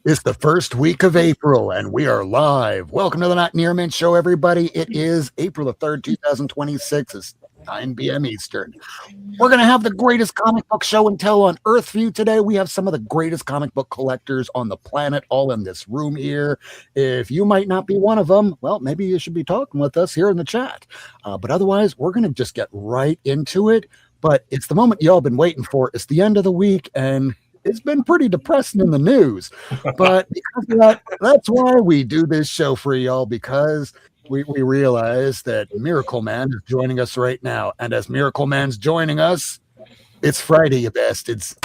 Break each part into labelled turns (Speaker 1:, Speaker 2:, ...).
Speaker 1: It's the first week of April, and we are live. Welcome to the Not Near Mint Show, everybody. It is April the 3rd, 2026. It's 9 p.m. Eastern. We're going to have the greatest comic book show and tell on Earth for you today. We have some of the greatest comic book collectors on the planet all in this room here. If you might not be one of them, well, maybe you should be talking with us here in the chat. But otherwise, we're going to just get right into it. But it's the moment y'all been waiting for. It's the end of the week, and it's been pretty depressing in the news. But because of that, that's why we do this show for y'all, because we realize that Miracle Man is joining us right now. And as Miracle Man's joining us, it's Friday, you bastards.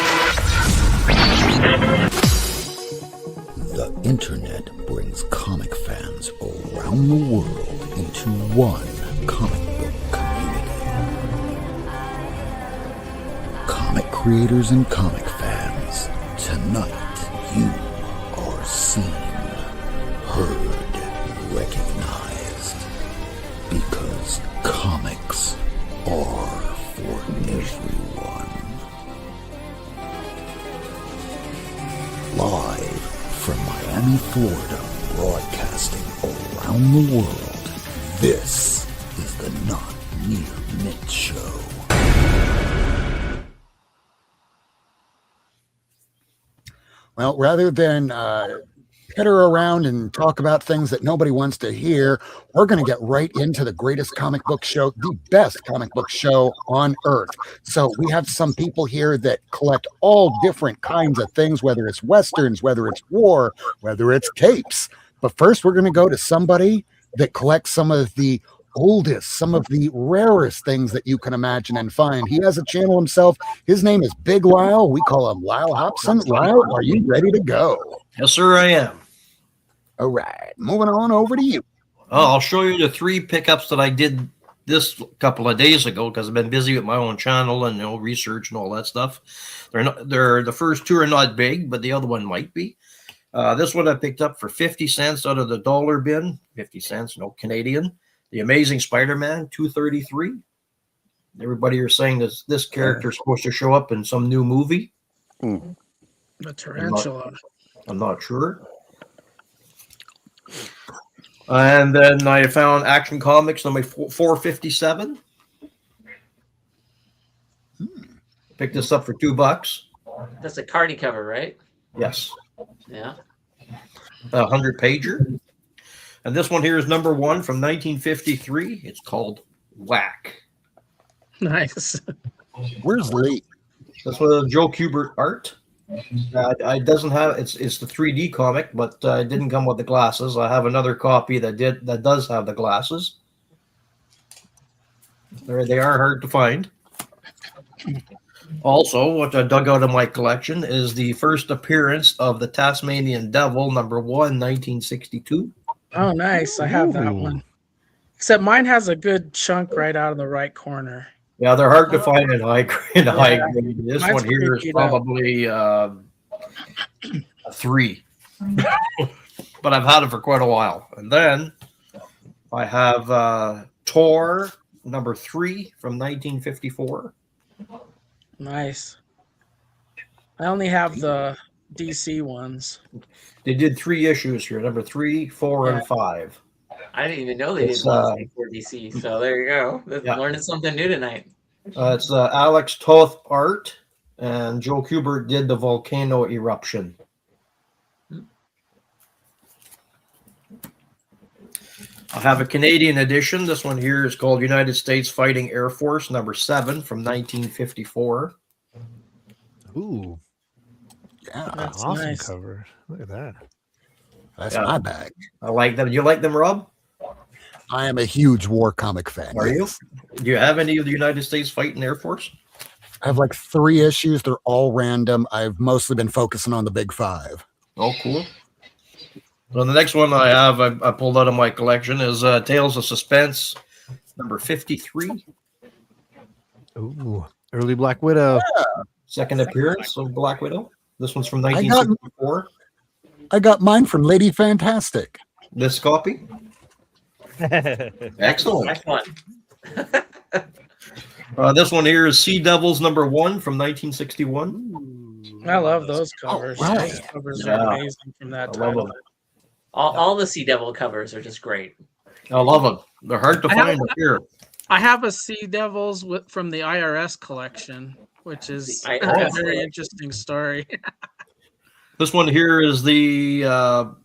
Speaker 2: The internet brings comic fans around the world into one comic book community. Comic creators and comic fans, tonight you are seen, heard, recognized, because comics are for everyone. Live from Miami, Florida, broadcasting around the world, this is the Not Near Mint Show.
Speaker 1: Well, rather than pitter around and talk about things that nobody wants to hear, we're going to get right into the greatest comic book show, the best comic book show on Earth. So we have some people here that collect all different kinds of things, whether it's Westerns, whether it's war, whether it's capes. But first, we're going to go to somebody that collects some of the oldest, some of the rarest things that you can imagine and find. He has a channel himself. His name is Big Lyle. We call him Lyle Hobson. Lyle, are you ready to go?
Speaker 3: Yes, sir, I am.
Speaker 1: All right, moving on over to you.
Speaker 3: I'll show you the 3 pickups that I did this couple of days ago because I've been busy with my own channel and research and all that stuff. They're the first 2 are not big, but the other one might be. This one I picked up for 50 cents out of the dollar bin. 50 cents, no Canadian. The Amazing Spider-Man, $2.33. Everybody are saying this character is supposed to show up in some new movie.
Speaker 4: The tarantula.
Speaker 3: I'm not sure. And then I found Action Comics number 457. Picked this up for $2.
Speaker 5: That's a cardi cover, right?
Speaker 3: Yes.
Speaker 5: Yeah.
Speaker 3: 100-pager. And this one here is number 1 from 1953. It's called Whack.
Speaker 4: Nice.
Speaker 1: Where's Lee?
Speaker 3: This one is Joe Kubert art. It doesn't have it's the 3D comic, but it didn't come with the glasses. I have another copy that does have the glasses. They are hard to find. Also, what I dug out of my collection is the first appearance of the Tasmanian Devil, number 1, 1962.
Speaker 4: Oh, nice. I have that one. Except mine has a good chunk right out of the right corner.
Speaker 3: Yeah, they're hard to find in high grade. This
Speaker 4: Mine's
Speaker 3: one here is probably a 3. But I've had it for quite a while. And then I have Tor, number 3 from 1954.
Speaker 4: Nice. I only have the DC ones.
Speaker 3: They did 3 issues here, number 3, 4, and 5.
Speaker 5: I didn't even know they did ones before DC. So there you go. Learning something new tonight.
Speaker 3: It's Alex Toth art, and Joe Kubert did the volcano eruption. I have a Canadian edition. This one here is called United States Fighting Air Force, number 7 from 1954.
Speaker 6: Ooh.
Speaker 1: Yeah,
Speaker 4: That's
Speaker 6: awesome
Speaker 4: nice.
Speaker 6: cover. Look at that.
Speaker 1: That's my bag.
Speaker 3: I like them. Do you like them, Rob?
Speaker 1: I am a huge war comic fan.
Speaker 3: Are you?
Speaker 1: yes.
Speaker 3: Do you have any of the United States Fighting Air Force?
Speaker 1: I have like 3 issues. They're all random. I've mostly been focusing on the big 5.
Speaker 3: Oh, cool. So the next one I have, I pulled out of my collection, is Tales of Suspense, number 53.
Speaker 6: Ooh. Early Black Widow.
Speaker 3: Second appearance of Black Widow. This one's from 1964.
Speaker 1: I got mine from Lady Fantastic.
Speaker 3: This copy. Excellent.
Speaker 5: Nice one.
Speaker 3: This one here is Sea Devils number 1 from 1961.
Speaker 4: I love those covers.
Speaker 1: right.
Speaker 4: Those covers
Speaker 3: Yeah.
Speaker 4: are amazing from that
Speaker 3: I
Speaker 4: time.
Speaker 3: love them.
Speaker 5: All the Sea Devil covers are just great.
Speaker 3: I love them. They're hard to
Speaker 4: I have-
Speaker 3: find up here.
Speaker 4: I have a Sea Devils from the IRS collection, which is
Speaker 5: The
Speaker 4: a
Speaker 5: IRS
Speaker 4: very
Speaker 5: collection.
Speaker 4: interesting story.
Speaker 3: This one here is the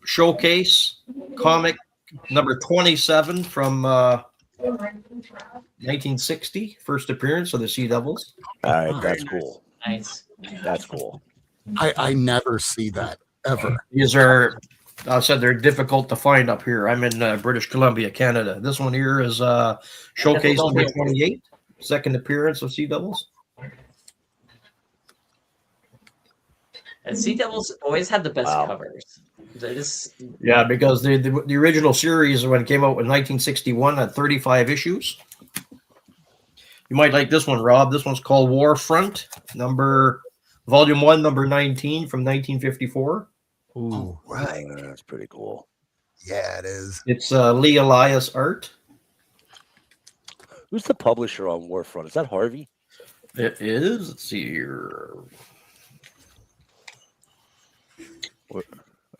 Speaker 3: Showcase comic number 27 from 1960, first appearance of the Sea Devils.
Speaker 7: All right, that's cool.
Speaker 5: Nice.
Speaker 7: That's cool.
Speaker 1: I never see that ever.
Speaker 3: These are, I said they're difficult to find up here. I'm in British Columbia, Canada. This one here is Showcase number 28, second appearance of Sea Devils.
Speaker 5: And Sea Devils always had the best
Speaker 7: Wow.
Speaker 5: covers. They just
Speaker 3: Yeah, because the original series, when it came out in 1961, had 35 issues. You might like this one, Rob. This one's called Warfront, volume 1, number 19 from 1954.
Speaker 6: Ooh.
Speaker 1: Right.
Speaker 7: That's pretty cool.
Speaker 1: Yeah, it is.
Speaker 3: It's Lee Elias art.
Speaker 7: Who's the publisher on Warfront? Is that Harvey?
Speaker 3: It is. Let's see here.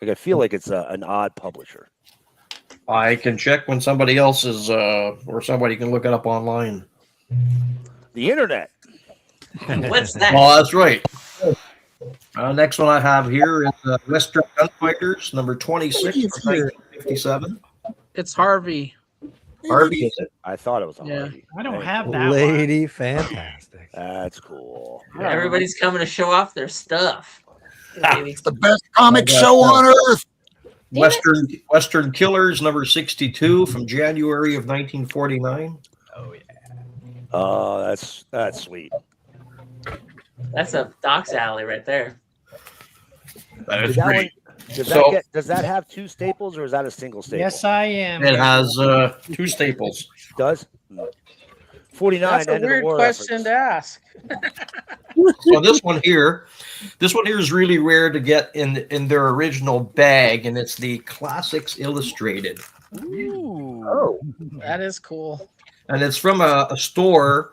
Speaker 7: Like, I feel like it's an odd publisher.
Speaker 3: I can check when somebody else is, or somebody can look it up online.
Speaker 7: The internet.
Speaker 5: what's that?
Speaker 3: Oh, that's right. Next one I have here is Western Gunfighters, number 26 from 1957.
Speaker 4: It's Harvey.
Speaker 3: Harvey, is it?
Speaker 7: I thought it was a
Speaker 4: Yeah.
Speaker 7: Harvey.
Speaker 8: I don't
Speaker 7: Hey,
Speaker 8: have that one.
Speaker 6: Lady Fantastic.
Speaker 7: That's cool.
Speaker 5: Everybody's coming to show off their stuff.
Speaker 1: It's the best comic show on earth.
Speaker 3: Western Killers, number 62 from January of 1949.
Speaker 7: Oh, that's sweet.
Speaker 5: That's a Doc's alley right there.
Speaker 3: That
Speaker 7: Did
Speaker 3: is
Speaker 7: that
Speaker 3: great.
Speaker 7: one,
Speaker 3: So-
Speaker 7: does that have two staples or is that a single staple?
Speaker 8: Yes, I am.
Speaker 3: It has two staples.
Speaker 7: Does 49
Speaker 4: That's a
Speaker 7: end of the
Speaker 4: weird
Speaker 7: war
Speaker 4: question to
Speaker 7: reference.
Speaker 4: ask.
Speaker 3: So this one here is really rare to get in their original bag, and it's the Classics Illustrated.
Speaker 7: Ooh.
Speaker 1: Oh,
Speaker 4: That is cool.
Speaker 3: And it's from a store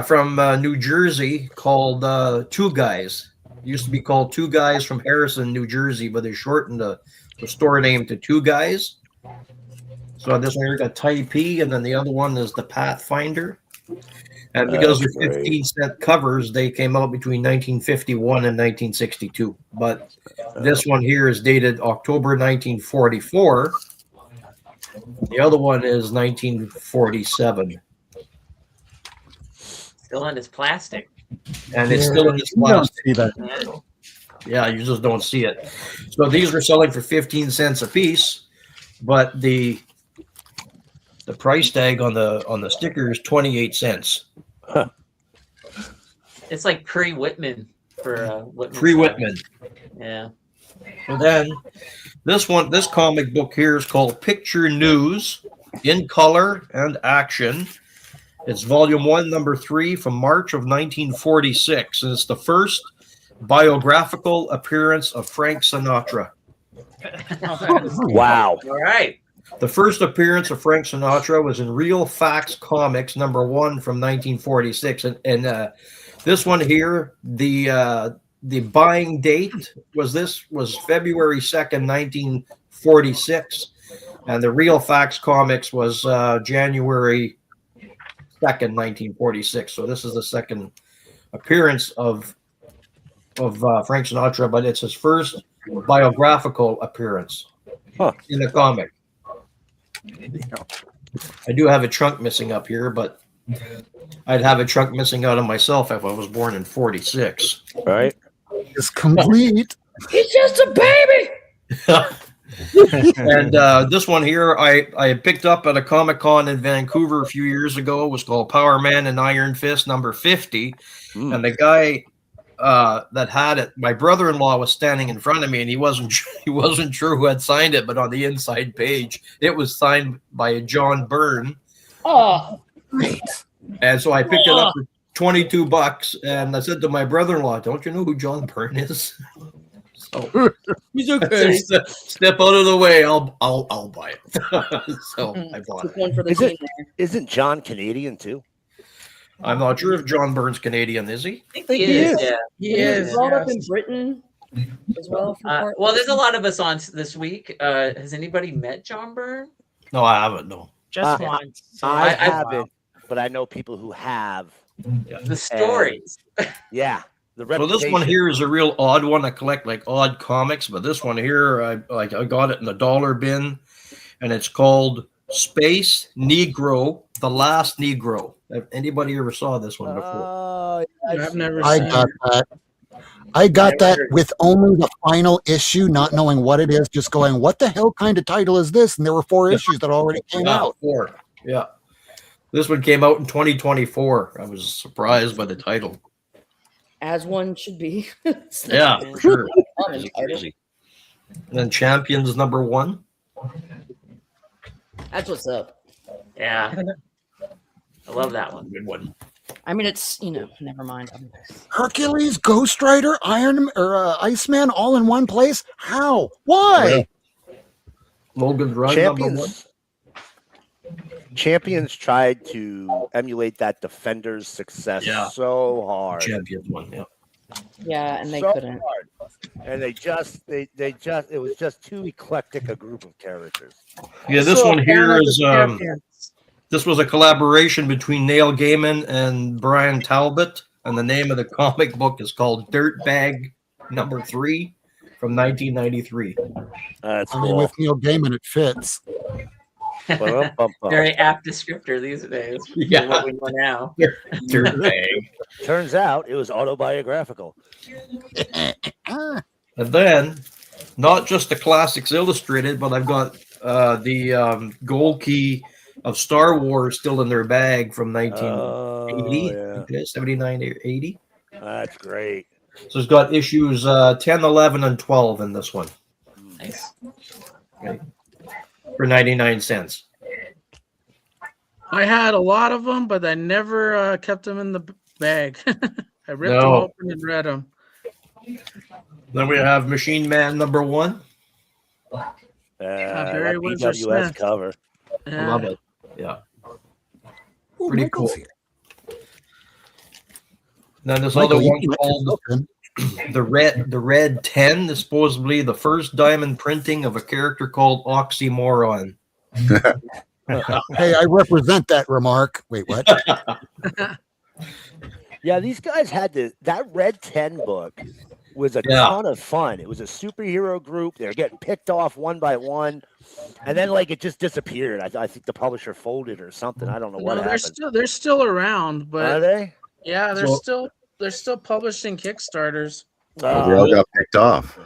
Speaker 3: from New Jersey called Two Guys. It used to be called Two Guys from Harrison, New Jersey, but they shortened the store name to Two Guys. So this one here got Typee, and then the other one is the Pathfinder. And because
Speaker 7: That's
Speaker 3: they're 15-cent covers, they came out between 1951 and 1962. But this one here is dated October 1944. The other one is 1947.
Speaker 5: Still in its plastic.
Speaker 3: And it's still in its
Speaker 1: you don't
Speaker 3: plastic.
Speaker 1: see that.
Speaker 3: Yeah, you just don't see it. So these are selling for 15 cents a piece, but the price tag on the sticker is 28 cents.
Speaker 5: It's like pre-Whitman for Whitman.
Speaker 3: Free
Speaker 5: stuff.
Speaker 3: Whitman.
Speaker 5: Yeah.
Speaker 3: And then this comic book here is called Picture News in Color and Action. It's volume 1, number 3 from March of 1946. And it's the first biographical appearance of Frank Sinatra.
Speaker 7: Wow.
Speaker 5: All right.
Speaker 3: The first appearance of Frank Sinatra was in Real Facts Comics, number 1 from 1946. And this one here, the buying date was February 2nd, 1946. And the Real Facts Comics was January 2nd, 1946. So this is the second appearance of Frank Sinatra, but it's his first biographical appearance in the comic. I do have a trunk missing up here, but I'd have a trunk missing out of myself if I was born in 46.
Speaker 7: Right?
Speaker 1: It's complete.
Speaker 5: He's just a baby.
Speaker 3: And this one here, I picked up at a Comic-Con in Vancouver a few years ago. It was called Power Man and Iron Fist number 50. And the guy that had it, my brother-in-law was standing in front of me, and he wasn't sure who had signed it, but on the inside page, it was signed by John Byrne.
Speaker 8: Oh,
Speaker 3: And so I picked it up for $22, and I said to my brother-in-law, "Don't you know who John Byrne is?" So
Speaker 8: he's okay.
Speaker 3: step out of the way. I'll buy it. So I bought it.
Speaker 8: One for the
Speaker 7: Is
Speaker 8: team
Speaker 7: it-
Speaker 8: there.
Speaker 7: Isn't John Canadian too?
Speaker 3: I'm not sure if John Byrne's Canadian, is he?
Speaker 5: I think he is. Yeah.
Speaker 4: He
Speaker 8: He was
Speaker 4: is.
Speaker 8: brought up
Speaker 4: yes.
Speaker 8: in Britain as well. For part.
Speaker 5: Well, there's a lot of us on this week. Has anybody met John Byrne?
Speaker 3: No, I haven't. No.
Speaker 4: Just
Speaker 7: Uh,
Speaker 4: once.
Speaker 7: I
Speaker 5: I-
Speaker 7: haven't, but I know people who have.
Speaker 5: The stories.
Speaker 7: Yeah. The
Speaker 3: Well, this one
Speaker 7: reputation.
Speaker 3: here is a real odd one. I collect like odd comics, but this one here, I got it in the dollar bin, and it's called Space Negro: The Last Negro. Have anybody ever saw this one before?
Speaker 7: Oh,
Speaker 4: I've never
Speaker 1: I
Speaker 4: seen
Speaker 1: got
Speaker 4: it.
Speaker 1: that. I got that with only the final issue, not knowing what it is, just going, what the hell kind of title is this? And there were 4 issues that already came
Speaker 3: Yeah,
Speaker 1: out.
Speaker 3: 4. Yeah. This one came out in 2024. I was surprised by the title.
Speaker 8: As one should be.
Speaker 3: Yeah, for sure.
Speaker 8: Crazy, crazy.
Speaker 3: And then Champions #1.
Speaker 8: That's what's up.
Speaker 5: Yeah. I love that one.
Speaker 3: Good one.
Speaker 8: I mean, it's never mind.
Speaker 1: Hercules, Ghost Rider, Iceman, all in one place? How? Why?
Speaker 3: Logan's Run #1.
Speaker 7: Champions tried to emulate that Defender's success
Speaker 3: Yeah.
Speaker 7: so hard.
Speaker 3: Champions one, yeah.
Speaker 8: Yeah, and they
Speaker 7: So
Speaker 8: couldn't.
Speaker 7: hard. And they just it was just too eclectic a group of characters.
Speaker 3: Yeah, this
Speaker 4: So,
Speaker 3: one here
Speaker 4: Canada
Speaker 3: is
Speaker 4: Champions.
Speaker 3: this was a collaboration between Neil Gaiman and Brian Talbot, and the name of the comic book is called Dirtbag #3 from 1993.
Speaker 7: That's
Speaker 1: I mean,
Speaker 7: cool.
Speaker 1: with Neil Gaiman, it fits.
Speaker 7: Ba-dum-bum-bum.
Speaker 5: Very apt descriptor these days. for
Speaker 3: Yeah.
Speaker 5: What we know now.
Speaker 3: Dirtbag.
Speaker 7: Turns out it was autobiographical.
Speaker 1: Ah,
Speaker 3: And then, not just the classics illustrated, but I've got the gold key of Star Wars still in their bag from 1980,
Speaker 7: yeah.
Speaker 3: 79 or 80.
Speaker 7: That's great.
Speaker 3: So it's got issues 10, 11, and 12 in this one
Speaker 5: Nice.
Speaker 3: for 99 cents.
Speaker 4: I had a lot of them, but I never kept them in the bag. I ripped them
Speaker 3: No.
Speaker 4: open and read them.
Speaker 3: Then we have Machine Man #1.
Speaker 4: Barry
Speaker 7: That
Speaker 4: Windsor
Speaker 7: BWS
Speaker 4: Smith.
Speaker 7: cover.
Speaker 3: I love it. Yeah.
Speaker 1: ooh,
Speaker 3: Pretty
Speaker 1: Michael's
Speaker 3: cool.
Speaker 1: here.
Speaker 3: Then this
Speaker 1: Michael,
Speaker 3: other
Speaker 1: you
Speaker 3: one
Speaker 1: can let
Speaker 3: called
Speaker 1: yourself in.
Speaker 3: the Red 10 is supposedly the first diamond printing of a character called Oxymoron.
Speaker 1: Hey, I represent that remark. Wait, what?
Speaker 7: Yeah, these guys had that Red 10 book was a
Speaker 3: Yeah.
Speaker 7: ton of fun. It was a superhero group. They're getting picked off one by one. And then like it just disappeared. I think the publisher folded or something. I don't know what
Speaker 4: No,
Speaker 7: happened.
Speaker 4: they're still around,
Speaker 7: Are
Speaker 4: but
Speaker 7: they?
Speaker 4: yeah,
Speaker 3: So-
Speaker 4: they're still publishing Kickstarters.
Speaker 9: They all got picked off.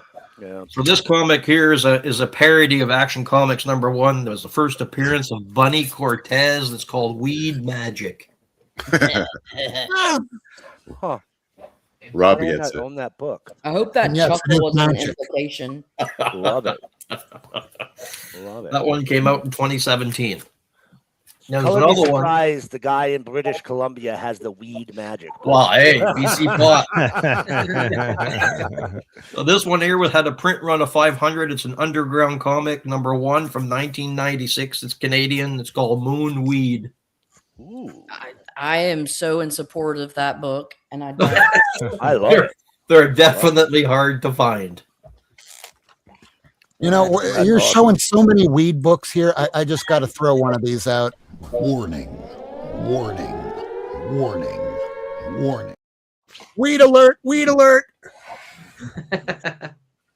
Speaker 7: Yeah.
Speaker 3: So this comic here is a parody of Action Comics #1. There was the first appearance of Bunny Cortez. It's called Weed Magic.
Speaker 7: Huh.
Speaker 9: Robbie
Speaker 7: I
Speaker 9: gets it.
Speaker 7: own that book.
Speaker 8: I hope that
Speaker 1: Yes,
Speaker 8: chuckle
Speaker 1: it's
Speaker 8: wasn't an
Speaker 1: magic.
Speaker 8: implication.
Speaker 7: Love it. Love it.
Speaker 3: That one came out in 2017. Now there's
Speaker 7: Color me
Speaker 3: another one.
Speaker 7: surprised the guy in British Columbia has the weed magic. book.
Speaker 3: Well, hey, BC pot. So this one here had a print run of 500. It's an underground comic #1 from 1996. It's Canadian. It's called Moon Weed.
Speaker 7: Ooh,
Speaker 8: I am so in support of that book, and I
Speaker 7: I love
Speaker 3: They're,
Speaker 7: it.
Speaker 3: they're definitely hard to find.
Speaker 1: You know,
Speaker 7: That's
Speaker 1: you're
Speaker 7: awesome.
Speaker 1: showing so many weed books here. I just got to throw one of these out.
Speaker 2: Warning, warning, warning, warning.
Speaker 1: Weed alert! Weed alert!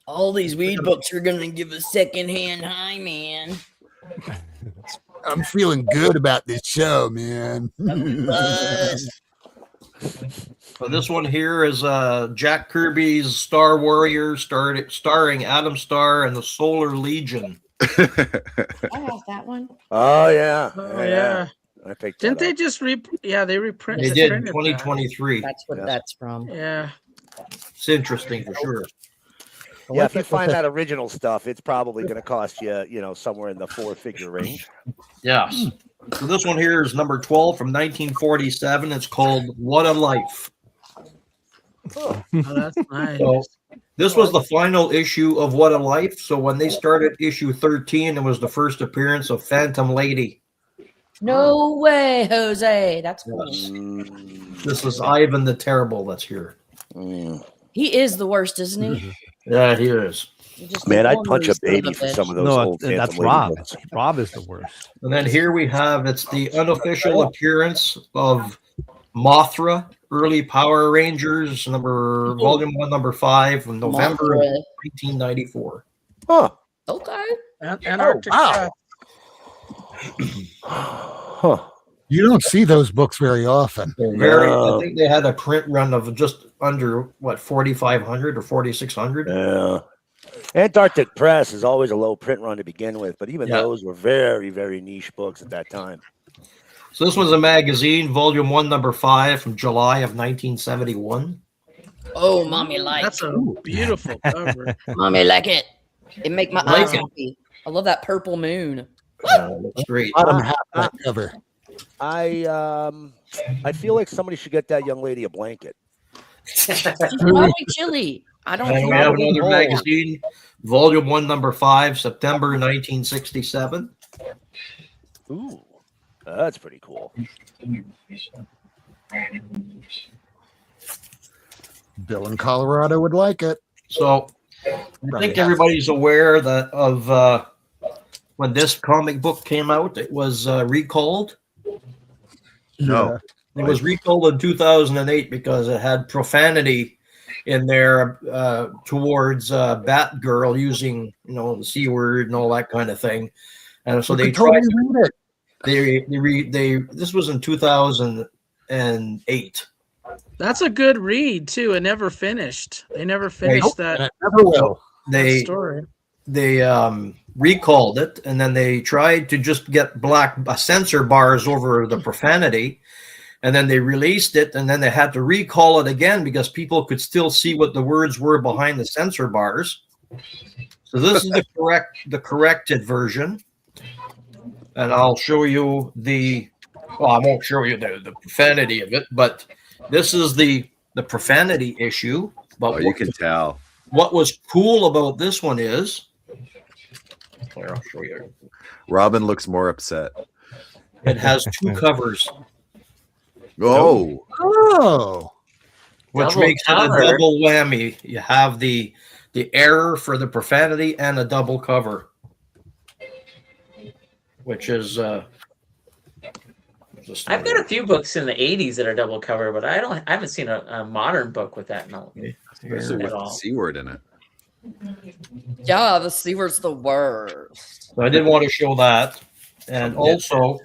Speaker 8: all these weed books are gonna give a secondhand high, man.
Speaker 1: I'm feeling good about this show, man.
Speaker 3: So this one here is Jack Kirby's Star Warrior, starring Adam Starr and the Solar Legion.
Speaker 8: I have that one.
Speaker 7: Oh yeah.
Speaker 4: Oh yeah.
Speaker 7: I picked
Speaker 4: Didn't
Speaker 7: that
Speaker 4: they
Speaker 7: up.
Speaker 4: just they reprint?
Speaker 3: They
Speaker 4: just
Speaker 3: did in
Speaker 4: printed that.
Speaker 3: 2023.
Speaker 8: That's what
Speaker 7: Yes.
Speaker 8: that's from.
Speaker 4: Yeah.
Speaker 3: It's interesting for sure.
Speaker 7: Yeah, if you find that original stuff, it's probably going to cost you, somewhere in the 4-figure range.
Speaker 3: Yes. So this one here is #12 from 1947. It's called What a Life.
Speaker 4: Oh, that's nice.
Speaker 3: So this was the final issue of What a Life. So when they started issue 13, it was the first appearance of Phantom Lady.
Speaker 10: No way, Jose. That's cool.
Speaker 3: This is Ivan the Terrible that's here.
Speaker 10: He is the worst, isn't he?
Speaker 3: Yeah, he is.
Speaker 7: Man, I'd punch a baby for some of those old
Speaker 6: that's
Speaker 7: Phantom Lady
Speaker 6: Rob.
Speaker 7: books.
Speaker 6: Rob is the worst.
Speaker 3: And then here we have, it's the unofficial appearance of Mothra, Early Power Rangers, volume 1, number 5, from November of 1994.
Speaker 7: Huh.
Speaker 10: Okay.
Speaker 4: Antarctic.
Speaker 1: wow. Huh. You don't see those books very often.
Speaker 3: I think they had a print run of just under, 4,500 or 4,600?
Speaker 7: Yeah. Antarctic Press is always a low print run to begin with, but even those were very, very niche books at that time.
Speaker 3: So this one's a magazine, volume 1, number 5, from July of 1971.
Speaker 10: Oh, mommy like.
Speaker 4: That's a beautiful cover.
Speaker 10: Mommy like it. It make my eyes
Speaker 3: it.
Speaker 10: happy. I love that purple moon.
Speaker 3: That's great.
Speaker 1: Bottom half that cover.
Speaker 7: I feel like somebody should get that young lady a blanket.
Speaker 10: She's probably chilly. I don't
Speaker 3: And we have another magazine, volume 1, number 5, September 1967.
Speaker 7: Ooh, that's pretty cool.
Speaker 1: Bill in Colorado would like it.
Speaker 3: So I think everybody's aware that of when this comic book came out, it was recalled.
Speaker 9: No.
Speaker 3: It was recalled in 2008 because it had profanity in there towards Batgirl using, the C word and all that kind of thing. And so they tried
Speaker 1: totally read it.
Speaker 3: they this was in 2008.
Speaker 4: That's a good read too. It never finished. They never finished that.
Speaker 1: And it never will.
Speaker 3: They
Speaker 4: story.
Speaker 3: They recalled it, and then they tried to just get black censor bars over the profanity, and then they released it, and then they had to recall it again because people could still see what the words were behind the censor bars. So this is the corrected version, and I'll show you I won't show you the profanity of it, but this is the profanity issue. But
Speaker 9: you can tell.
Speaker 3: What was cool about this one is, here, I'll show you.
Speaker 9: Robin looks more upset.
Speaker 3: It has 2 covers.
Speaker 1: Oh.
Speaker 3: Which
Speaker 5: Double
Speaker 3: makes
Speaker 5: cover.
Speaker 3: it a double whammy. You have the error for the profanity and a double cover, which is
Speaker 5: I've got a few books in the 80s that are double cover, but I haven't seen a modern book with that
Speaker 9: Especially with the C word in it.
Speaker 10: Yeah, the C word's the worst.
Speaker 3: So I did want to show that. And also,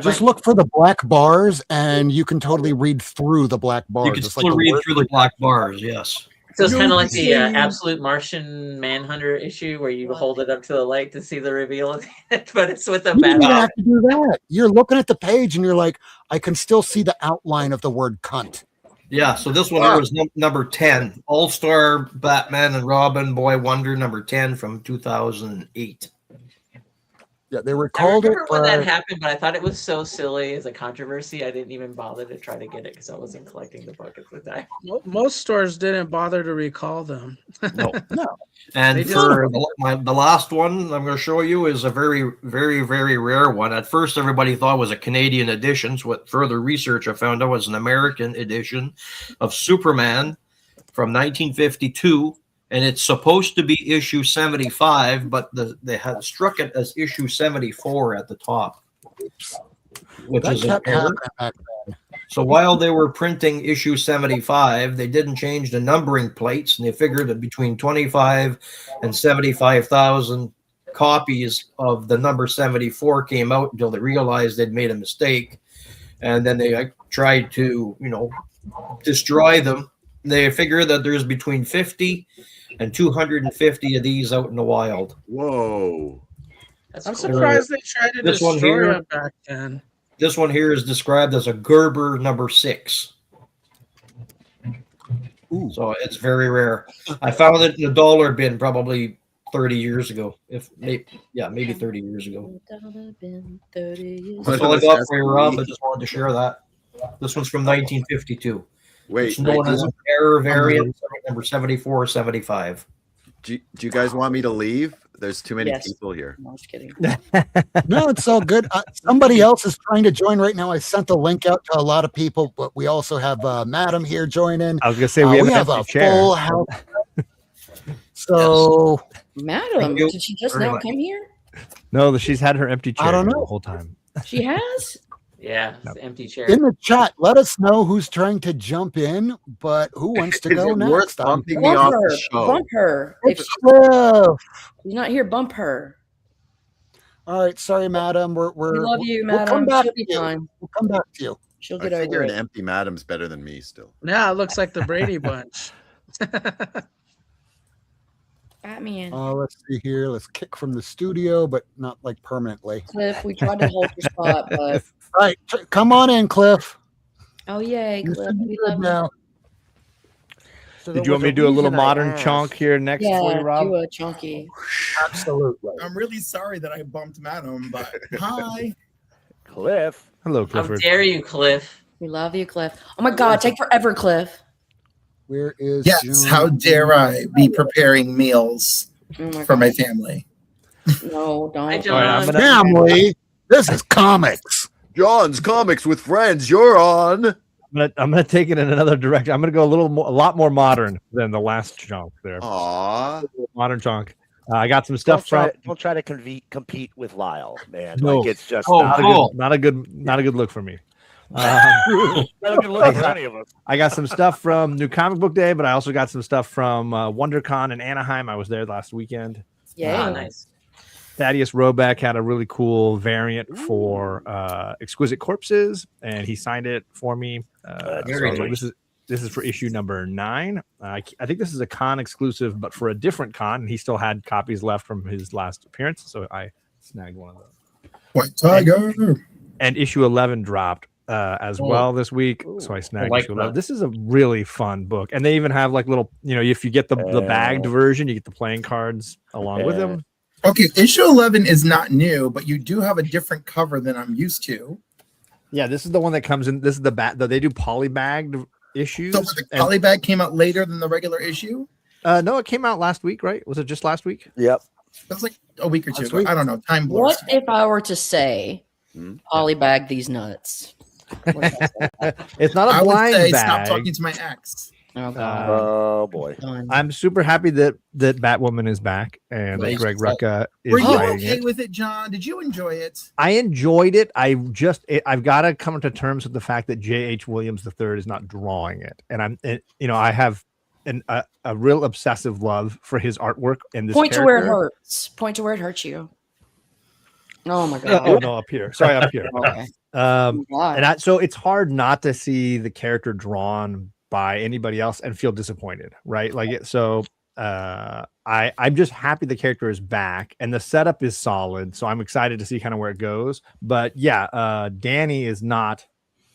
Speaker 1: Just look for the black bars, and you can totally read through the black bars.
Speaker 3: you can
Speaker 1: It's
Speaker 3: still
Speaker 1: like the
Speaker 3: read
Speaker 1: word-
Speaker 3: through the black bars, yes.
Speaker 5: So it's kind of like the
Speaker 1: see-
Speaker 5: Absolute Martian Manhunter issue where you hold it up to the light to see the reveal of it, but it's with a
Speaker 1: You don't even
Speaker 5: bad.
Speaker 1: have to do that. You're looking at the page, and you're like, I can still see the outline of the word cunt.
Speaker 3: Yeah, so this one here was number 10. All-Star Batman and Robin, Boy Wonder, number 10 from 2008.
Speaker 1: Yeah, they
Speaker 5: I
Speaker 1: recalled it.
Speaker 5: remember when that happened, but I thought it was so silly as a controversy. I didn't even bother to try to get it because I wasn't collecting the book at the time.
Speaker 4: Most stores didn't bother to recall them.
Speaker 3: No.
Speaker 1: No.
Speaker 3: And
Speaker 4: They just-
Speaker 3: for the last one I'm going to show you is a very, very, very rare one. At first, everybody thought it was a Canadian edition. So with further research, I found out it was an American edition of Superman from 1952. And it's supposed to be issue 75, but they had struck it as issue 74 at the top, which
Speaker 1: That
Speaker 3: is an
Speaker 1: kept
Speaker 3: error.
Speaker 1: happening back then.
Speaker 3: So while they were printing issue 75, they didn't change the numbering plates, and they figured that between 25 and 75,000 copies of the number 74 came out until they realized they'd made a mistake, and then they tried to, destroy them. They figured that there's between 50 and 250 of these out in the wild.
Speaker 9: Whoa.
Speaker 5: That's
Speaker 4: I'm
Speaker 5: cool.
Speaker 4: surprised they tried to
Speaker 3: This one
Speaker 4: destroy
Speaker 3: here-
Speaker 4: it back then.
Speaker 3: This one here is described as a Gerber number 6. So it's very rare. I found it in a dollar bin probably 30 years ago. Maybe 30 years ago. That's all I got for you, Rob. I just wanted to share that. This one's from 1952.
Speaker 9: Wait,
Speaker 3: It's known as an error variant, number 74 or 75.
Speaker 9: Do you guys want me to leave? There's too many
Speaker 10: Yes.
Speaker 9: people here.
Speaker 10: No, just kidding.
Speaker 1: No, it's all good. Somebody else is trying to join right now. I sent the link out to a lot of people, but we also have Madam here joining.
Speaker 6: I was gonna say
Speaker 1: We
Speaker 6: we
Speaker 1: have
Speaker 6: have
Speaker 1: a
Speaker 6: a chair.
Speaker 1: full house. So
Speaker 10: Madam,
Speaker 3: Thank you
Speaker 10: did she just
Speaker 3: very
Speaker 10: now
Speaker 3: much.
Speaker 10: come here?
Speaker 6: No, she's had her empty chair
Speaker 1: I don't
Speaker 6: here
Speaker 1: know.
Speaker 6: the whole time.
Speaker 10: She has?
Speaker 5: Yeah, it's an empty chair.
Speaker 1: in the chat, let us know who's trying to jump in, but who wants to
Speaker 9: Is
Speaker 1: go
Speaker 9: it worth
Speaker 1: next?
Speaker 9: bumping me
Speaker 10: Bump
Speaker 9: off
Speaker 10: her.
Speaker 9: the show?
Speaker 10: Bump her. If
Speaker 1: It's Cliff.
Speaker 10: she's not here, bump her.
Speaker 1: All right, sorry, Madam.
Speaker 10: We love you,
Speaker 1: We'll come
Speaker 10: madam.
Speaker 1: back
Speaker 10: She'll
Speaker 1: to
Speaker 10: be
Speaker 1: you.
Speaker 10: fine.
Speaker 1: We'll come back to you.
Speaker 10: She'll
Speaker 9: I
Speaker 10: get over
Speaker 9: figure an
Speaker 10: it.
Speaker 9: empty madam's better than me still.
Speaker 4: Yeah, it looks like the Brady Bunch.
Speaker 10: Batman.
Speaker 1: Let's see here. Let's kick from the studio, but not like permanently.
Speaker 10: Cliff, we tried to hold your spot, but
Speaker 1: All right, come on in, Cliff.
Speaker 10: oh yay,
Speaker 1: You
Speaker 10: Cliff.
Speaker 1: should be
Speaker 10: We
Speaker 1: good
Speaker 10: love you.
Speaker 1: now.
Speaker 7: So
Speaker 6: Did
Speaker 7: there
Speaker 6: you want
Speaker 7: was
Speaker 6: me to do a little
Speaker 7: reason I
Speaker 6: modern
Speaker 7: asked.
Speaker 6: chunk here next for
Speaker 10: Yeah,
Speaker 6: you, Rob?
Speaker 10: do a chunky.
Speaker 1: Absolutely.
Speaker 11: I'm really sorry that I bumped Madam, but hi.
Speaker 7: Cliff.
Speaker 6: Hello,
Speaker 5: How
Speaker 6: Clifford.
Speaker 5: dare you, Cliff?
Speaker 10: We love you, Cliff. Oh my God, take forever, Cliff.
Speaker 1: Where is
Speaker 11: Yes,
Speaker 1: June?
Speaker 11: how dare I be preparing meals
Speaker 10: Oh my
Speaker 11: for
Speaker 10: God.
Speaker 11: my family?
Speaker 10: No, don't.
Speaker 5: Hi,
Speaker 6: All right, I'm
Speaker 5: John.
Speaker 6: gonna-
Speaker 1: Family. This is comics.
Speaker 9: John's Comics with Friends. You're on.
Speaker 6: I'm gonna take it in another direction. I'm gonna go a lot more modern than the last chunk there.
Speaker 9: Aw.
Speaker 6: Modern chunk. I got some stuff
Speaker 7: Don't try to compete with Lyle, man.
Speaker 6: No.
Speaker 7: Like it's just
Speaker 3: Oh,
Speaker 7: not,
Speaker 3: cool.
Speaker 6: not a good look for me.
Speaker 7: not a good look for any of us.
Speaker 6: I got some stuff from New Comic Book Day, but I also got some stuff from WonderCon in Anaheim. I was there last weekend.
Speaker 10: Yay.
Speaker 5: Ah, nice.
Speaker 6: Thaddeus Roback had a really cool variant for Exquisite Corpses, and he signed it for me.
Speaker 3: Very
Speaker 6: So
Speaker 3: nice.
Speaker 6: this is for issue number 9. I think this is a con exclusive, but for a different con. And he still had copies left from his last appearance, so I snagged one of those.
Speaker 11: White Tiger.
Speaker 6: And issue 11 dropped as well this week, so I snagged
Speaker 3: like
Speaker 6: issue 11.
Speaker 3: that.
Speaker 6: This is a really fun book, and they even have like little, if you get the bagged version, you get the playing cards along with them.
Speaker 11: Okay, issue 11 is not new, but you do have a different cover than I'm used to.
Speaker 6: Yeah, this is the one that comes in. This is the they do polybagged issues.
Speaker 11: So the poly bag came out later than the regular issue?
Speaker 6: No, it came out last week, right? Was it just last week?
Speaker 7: Yep.
Speaker 11: That was like a week or two
Speaker 1: Last
Speaker 11: ago.
Speaker 1: week.
Speaker 11: I don't know. Time blurs.
Speaker 10: What if I were to say, polybag these nuts? What if I said that?
Speaker 6: It's not a
Speaker 11: I would
Speaker 6: blind
Speaker 11: say
Speaker 6: bag.
Speaker 11: stop talking to my ex.
Speaker 10: Oh, God.
Speaker 7: Oh boy.
Speaker 10: Done.
Speaker 6: I'm super happy that Batwoman is back and that
Speaker 11: Right.
Speaker 6: Greg Rucka is
Speaker 11: Were you
Speaker 6: writing
Speaker 11: okay
Speaker 6: it.
Speaker 11: with it, John? Did you enjoy it?
Speaker 6: I enjoyed it. I've got to come to terms with the fact that J.H. Williams III is not drawing it, and I have a real obsessive love for his artwork and this.
Speaker 10: Point to where it
Speaker 6: character.
Speaker 10: hurts. Point to where it hurts you. Oh my God.
Speaker 6: Oh no, up here. Sorry, up here.
Speaker 10: Okay.
Speaker 6: And so it's hard not to see the character drawn by anybody else and feel disappointed, right? I'm just happy the character is back and the setup is solid, so I'm excited to see kind of where it goes. But yeah, Danny is not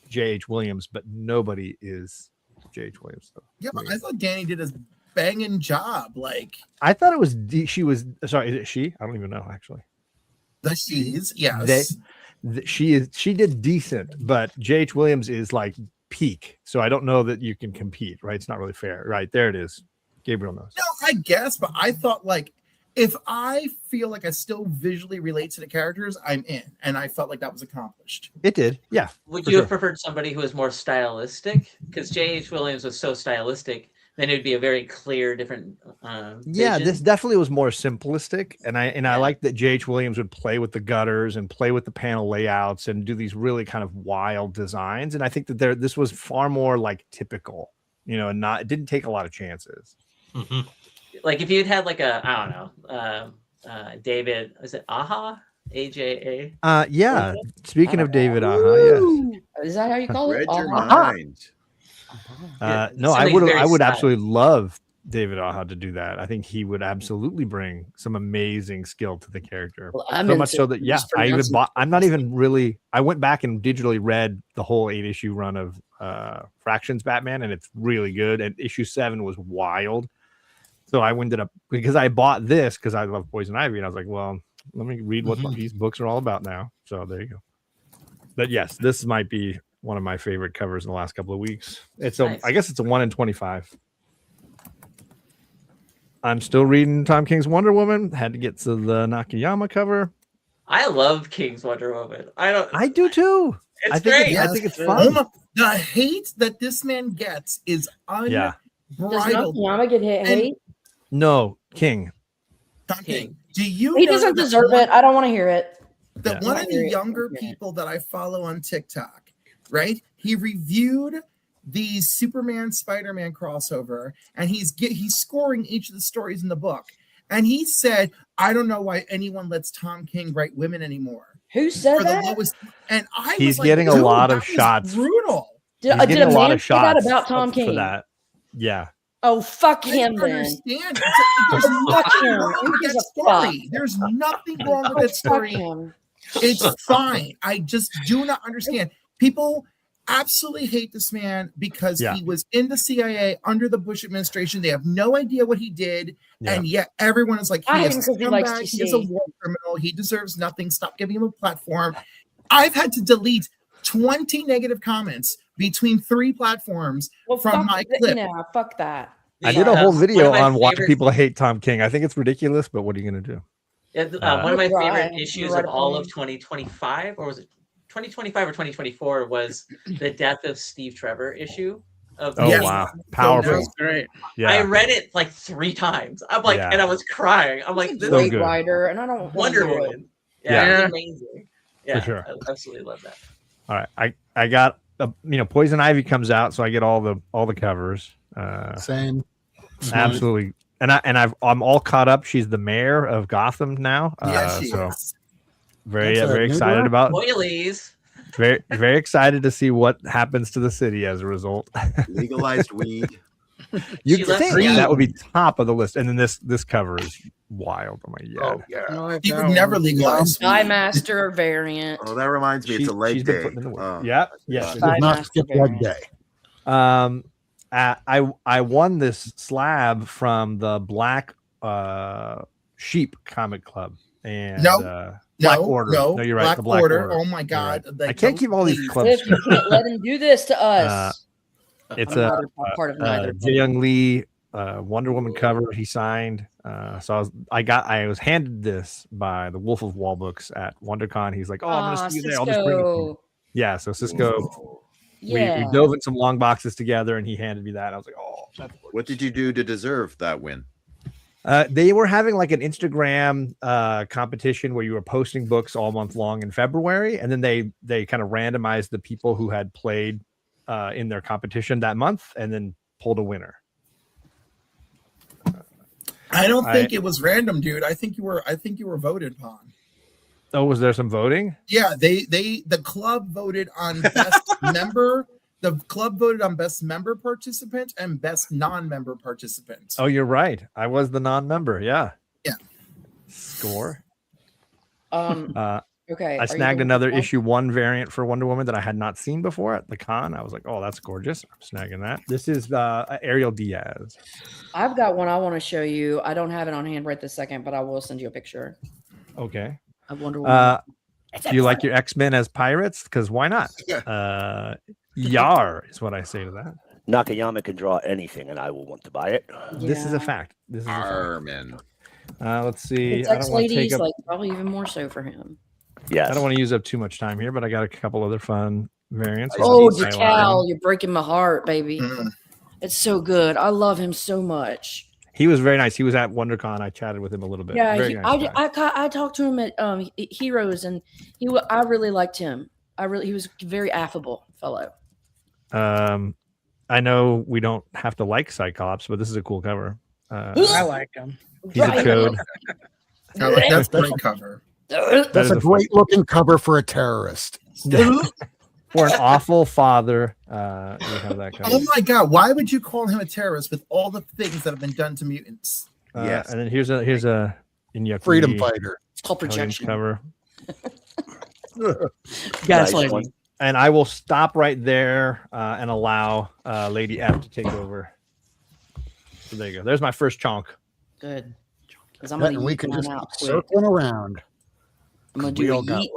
Speaker 6: J.H. Williams, but nobody is J.H. Williams. Though.
Speaker 11: Yeah, but I thought Danny did a banging job. Like
Speaker 6: I thought it was she was sorry, is it she? I don't even know actually.
Speaker 11: the she's, yes.
Speaker 6: She did decent, but J.H. Williams is like peak, so I don't know that you can compete, right? It's not really fair, right? There it is. Gabriel knows.
Speaker 11: No, I guess, but I thought like if I feel like I still visually relate to the characters, I'm in, and I felt like that was accomplished.
Speaker 6: It did, yeah.
Speaker 5: Would
Speaker 6: for
Speaker 5: you have
Speaker 6: sure.
Speaker 5: preferred somebody who was more stylistic? Because J.H. Williams was so stylistic, then it'd be a very clear, different.
Speaker 6: Yeah,
Speaker 5: vision.
Speaker 6: this definitely was more simplistic, and I like that J.H. Williams would play with the gutters and play with the panel layouts and do these really kind of wild designs. And I think that this was far more like typical, and it didn't take a lot of chances.
Speaker 3: Mm-hmm.
Speaker 5: Like if you'd had like a, I don't know, David, is it Aha? AJA?
Speaker 6: Yeah. Speaking of David, yes.
Speaker 10: Is that how you call it?
Speaker 9: Read your
Speaker 10: Uh-huh.
Speaker 9: mind.
Speaker 6: No, I
Speaker 5: Something
Speaker 6: would
Speaker 5: very
Speaker 6: absolutely love David Aja to do that. I think he would absolutely bring some amazing skill to the character.
Speaker 10: Well, I'm
Speaker 6: So
Speaker 10: into
Speaker 6: much so that I went back and digitally read the whole 8-issue run of Fractions Batman, and it's really good. And issue 7 was wild. So I ended up, because I bought this because I love Poison Ivy, and I was like, well, let me read what these books are all about now. So there you go. But yes, this might be one of my favorite covers in the last couple of weeks. I guess it's a 1 in 25. I'm still reading Tom King's Wonder Woman. Had to get to the Nakayama cover.
Speaker 5: I love King's Wonder Woman.
Speaker 6: I do too.
Speaker 5: It's great.
Speaker 6: I think it's fun.
Speaker 11: The hate that this man gets is
Speaker 6: Yeah.
Speaker 11: unbridled.
Speaker 12: Does Nakayama get hate?
Speaker 6: No, King.
Speaker 11: Tom King. Do you
Speaker 12: He
Speaker 11: know
Speaker 12: doesn't
Speaker 11: that
Speaker 12: deserve it. I don't want to hear it.
Speaker 11: that
Speaker 6: Yeah.
Speaker 11: one of the younger people that I follow on TikTok, right? He reviewed the Superman Spider-Man crossover, and he's scoring each of the stories in the book. And he said, "I don't know why anyone lets Tom King write women anymore."
Speaker 12: Who said
Speaker 11: For
Speaker 12: that?
Speaker 11: the lowest, and I
Speaker 6: He's
Speaker 11: was like,
Speaker 6: getting a
Speaker 11: "Dude,
Speaker 6: lot of
Speaker 11: that was
Speaker 6: shots.
Speaker 11: brutal.
Speaker 12: Did
Speaker 6: He's
Speaker 12: a
Speaker 6: getting a lot
Speaker 12: man
Speaker 6: of
Speaker 12: say that
Speaker 6: shots
Speaker 12: about Tom
Speaker 6: for
Speaker 12: King?
Speaker 6: that. Yeah.
Speaker 12: Oh, fuck
Speaker 11: I
Speaker 12: him
Speaker 11: don't
Speaker 12: then.
Speaker 11: understand. There's nothing
Speaker 12: him.
Speaker 11: wrong with
Speaker 12: He's
Speaker 11: that
Speaker 12: a fuck.
Speaker 11: story. There's nothing wrong with
Speaker 12: Oh,
Speaker 11: that
Speaker 12: fuck
Speaker 11: story.
Speaker 12: him.
Speaker 11: It's fine. I just do not understand. People absolutely hate this man because
Speaker 6: Yeah.
Speaker 11: he was in the CIA under the Bush administration. They have no idea what he did,
Speaker 6: Yeah.
Speaker 11: and yet everyone is like,
Speaker 12: I
Speaker 11: he
Speaker 12: hate
Speaker 11: is
Speaker 12: him
Speaker 11: a
Speaker 12: 'cause he likes
Speaker 11: scumbag. He is a
Speaker 12: TC.
Speaker 11: war criminal. He deserves nothing. Stop giving him a platform. I've had to delete 20 negative comments between 3 platforms
Speaker 12: Well,
Speaker 11: from
Speaker 12: fuck
Speaker 11: my
Speaker 12: th-
Speaker 11: clip.
Speaker 12: nah, fuck that.
Speaker 6: I did a whole
Speaker 5: One
Speaker 6: video
Speaker 5: of my
Speaker 6: on why
Speaker 5: favorite-
Speaker 6: people hate Tom King. I think it's ridiculous, but what are you going to do?
Speaker 5: Yeah, one of my
Speaker 12: Right.
Speaker 5: favorite
Speaker 12: You're
Speaker 5: issues
Speaker 12: right
Speaker 5: of all
Speaker 12: upon
Speaker 5: of 2025, or was it 2025 or 2024, was the Death of Steve Trevor issue. Of
Speaker 6: Oh,
Speaker 11: Yes.
Speaker 6: wow.
Speaker 11: So
Speaker 6: Powerful.
Speaker 11: that's
Speaker 4: Great.
Speaker 6: Yeah.
Speaker 5: I read it like 3 times. I'm like,
Speaker 6: Yeah.
Speaker 5: and I was crying. I'm like,
Speaker 12: He's
Speaker 5: this
Speaker 12: a
Speaker 6: So
Speaker 12: great
Speaker 6: good.
Speaker 12: writer, and I don't want
Speaker 5: Wonder
Speaker 12: to hear it.
Speaker 5: Woman. Yeah,
Speaker 6: Yeah.
Speaker 5: it's amazing. Yeah,
Speaker 6: sure.
Speaker 5: I absolutely love that.
Speaker 6: All right. I got Poison Ivy comes out, so I get all the covers.
Speaker 1: Same.
Speaker 6: Absolutely. And I'm all caught up. She's the mayor of Gotham now.
Speaker 11: Yeah, she
Speaker 6: So
Speaker 11: is.
Speaker 6: very
Speaker 1: That's a
Speaker 6: very
Speaker 1: new
Speaker 6: excited
Speaker 1: one?
Speaker 6: about
Speaker 5: Oilies.
Speaker 6: very excited to see what happens to the city as a result.
Speaker 9: Legalized weed.
Speaker 6: You'd
Speaker 5: She left
Speaker 6: think
Speaker 5: me
Speaker 6: that
Speaker 5: out.
Speaker 6: would be top of the list. And then this cover is wild. Oh my god.
Speaker 1: Oh yeah.
Speaker 4: I like
Speaker 11: He
Speaker 4: that
Speaker 11: would never
Speaker 4: one.
Speaker 11: legalize.
Speaker 12: Sky Master variant.
Speaker 9: Oh, that reminds me. It's a leg
Speaker 6: she's been
Speaker 9: day.
Speaker 6: putting in the work.
Speaker 9: Oh,
Speaker 6: Yep.
Speaker 9: I
Speaker 6: Yes.
Speaker 9: forgot.
Speaker 1: Does not
Speaker 12: Master
Speaker 1: skip leg
Speaker 12: variant.
Speaker 1: day.
Speaker 6: I won this slab from the Black Sheep Comic Club and
Speaker 11: No,
Speaker 6: Black
Speaker 11: No,
Speaker 6: Order.
Speaker 11: no,
Speaker 6: you're right.
Speaker 11: Black
Speaker 6: the Black
Speaker 11: Order.
Speaker 6: Order.
Speaker 11: Oh my
Speaker 6: You're
Speaker 11: God.
Speaker 6: right.
Speaker 11: Like,
Speaker 6: I can't keep all these
Speaker 11: please.
Speaker 6: clubs.
Speaker 12: Cliff, you can't let him do this to us.
Speaker 6: It's
Speaker 12: I'm
Speaker 6: a
Speaker 12: neither part of neither.
Speaker 6: Jae Young Lee Wonder Woman cover he signed. So I was handed this by the Wolf of Wall Books at WonderCon. He's like, "Oh, I'm gonna see you there. I'll just bring it." To you.
Speaker 12: Cisco.
Speaker 6: Yeah, so Cisco,
Speaker 12: Yeah.
Speaker 6: we dove in some long boxes together, and he handed me that. And I was like, "Oh, that's
Speaker 9: What did you do to deserve that win?
Speaker 6: They were having like an Instagram competition where you were posting books all month long in February, and then they kind of randomized the people who had played in their competition that month, and then pulled a winner.
Speaker 11: I don't think it was random, dude. I think you were voted upon.
Speaker 6: Oh, was there some voting?
Speaker 11: Yeah, the club voted on best member. The club voted on best member participant and best non-member participant.
Speaker 6: Oh, you're right. I was the non-member. Yeah.
Speaker 11: Yeah.
Speaker 6: Score.
Speaker 12: Okay.
Speaker 6: I snagged another issue 1 variant for Wonder Woman that I had not seen before at the con. I was like, "Oh, that's gorgeous." I'm snagging that. This is Ariel Diaz.
Speaker 12: I've got one I want to show you. I don't have it on hand right this second, but I will send you a picture.
Speaker 6: Okay.
Speaker 12: I wonder what.
Speaker 6: Do you like your X-Men as pirates? Because why not? Yar is what I say to that.
Speaker 7: Nakayama can draw anything, and I will want to buy it.
Speaker 6: This is a fact. This is a fact.
Speaker 9: Armin.
Speaker 6: Let's see.
Speaker 12: It's
Speaker 6: I don't want to take
Speaker 12: ex-ladies,
Speaker 6: up.
Speaker 12: like probably even more so for him.
Speaker 7: Yes.
Speaker 6: I don't want to use up too much time here, but I got a couple other fun variants.
Speaker 12: Oh,
Speaker 6: Here's a
Speaker 12: Decal, you're breaking my heart, baby.
Speaker 11: Mm.
Speaker 12: It's so good. I love him so much.
Speaker 6: He was very nice. He was at WonderCon. I chatted with him a little bit.
Speaker 12: Yeah,
Speaker 6: Very nice guy.
Speaker 12: I talked to him at Heroes, and I really liked him. He was a very affable fellow.
Speaker 6: I know we don't have to like Cyclops, but this is a cool cover.
Speaker 4: I like him.
Speaker 6: He's a chode.
Speaker 11: That's a great cover.
Speaker 1: That's a great looking cover for a terrorist.
Speaker 6: For an awful father. We have that cover.
Speaker 11: Oh my God! Why would you call him a terrorist with all the things that have been done to mutants?
Speaker 9: Yes.
Speaker 6: And then here's a Inyaki
Speaker 1: Freedom fighter.
Speaker 12: It's called
Speaker 6: Hellions
Speaker 12: projection.
Speaker 6: cover.
Speaker 4: Gaslighting.
Speaker 6: And I will stop right there and allow Lady F to take over. So there you go. There's my first chunk.
Speaker 12: Good. Because I'm
Speaker 1: Yeah,
Speaker 12: gonna
Speaker 1: and we
Speaker 12: yeet
Speaker 1: can
Speaker 12: mine
Speaker 1: just
Speaker 12: out
Speaker 1: keep
Speaker 12: quick.
Speaker 1: circling around.
Speaker 12: I'm gonna
Speaker 1: We
Speaker 12: do a
Speaker 1: all got
Speaker 12: yeet.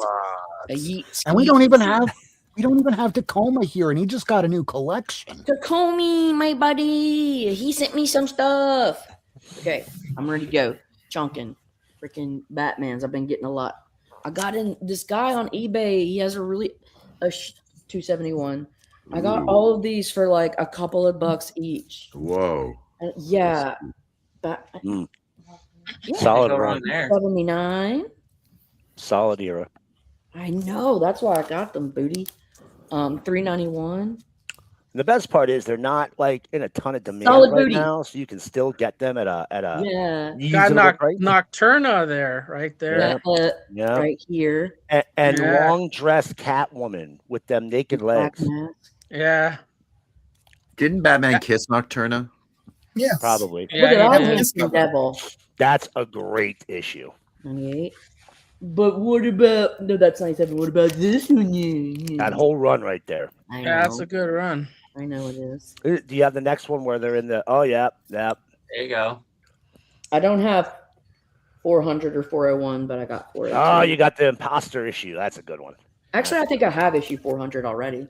Speaker 12: A yeet.
Speaker 1: And we don't even have Tacoma here, and he just got a new collection.
Speaker 12: Takomi, my buddy. He sent me some stuff. Okay, I'm ready to go. Chunking. Freaking Batmans. I've been getting a lot. I got in this guy on eBay. He has a 271. I got all of these for like a couple of bucks each.
Speaker 9: Whoa.
Speaker 12: Yeah. Yeah,
Speaker 7: Solid run.
Speaker 12: 79.
Speaker 7: Solid era.
Speaker 12: I know. That's why I got them, booty. 391.
Speaker 7: The best part is they're not like in a ton of demand
Speaker 12: Solid
Speaker 7: right
Speaker 12: booty.
Speaker 7: now, so you can still get them at a
Speaker 12: Yeah.
Speaker 7: reasonable price.
Speaker 4: Nocturna there, right there.
Speaker 7: Yeah.
Speaker 12: Right here.
Speaker 7: And
Speaker 4: Yeah.
Speaker 7: long dressed Catwoman with them naked legs.
Speaker 4: Yeah.
Speaker 9: Didn't Batman kiss Nocturna?
Speaker 11: Yes.
Speaker 7: Probably.
Speaker 12: Look at that
Speaker 4: he did.
Speaker 12: handsome devil.
Speaker 7: That's a great issue.
Speaker 12: 98. But what about no? That's 97. What about this one?
Speaker 7: That whole run right there.
Speaker 12: I
Speaker 4: Yeah, that's
Speaker 12: know.
Speaker 4: a good run.
Speaker 12: I know it is.
Speaker 7: Do you have the next one where they're in the? Oh yeah.
Speaker 5: There you go.
Speaker 12: I don't have 400 or 401, but I got 402.
Speaker 7: Oh, you got the imposter issue. That's a good one.
Speaker 12: Actually, I think I have issue 400 already.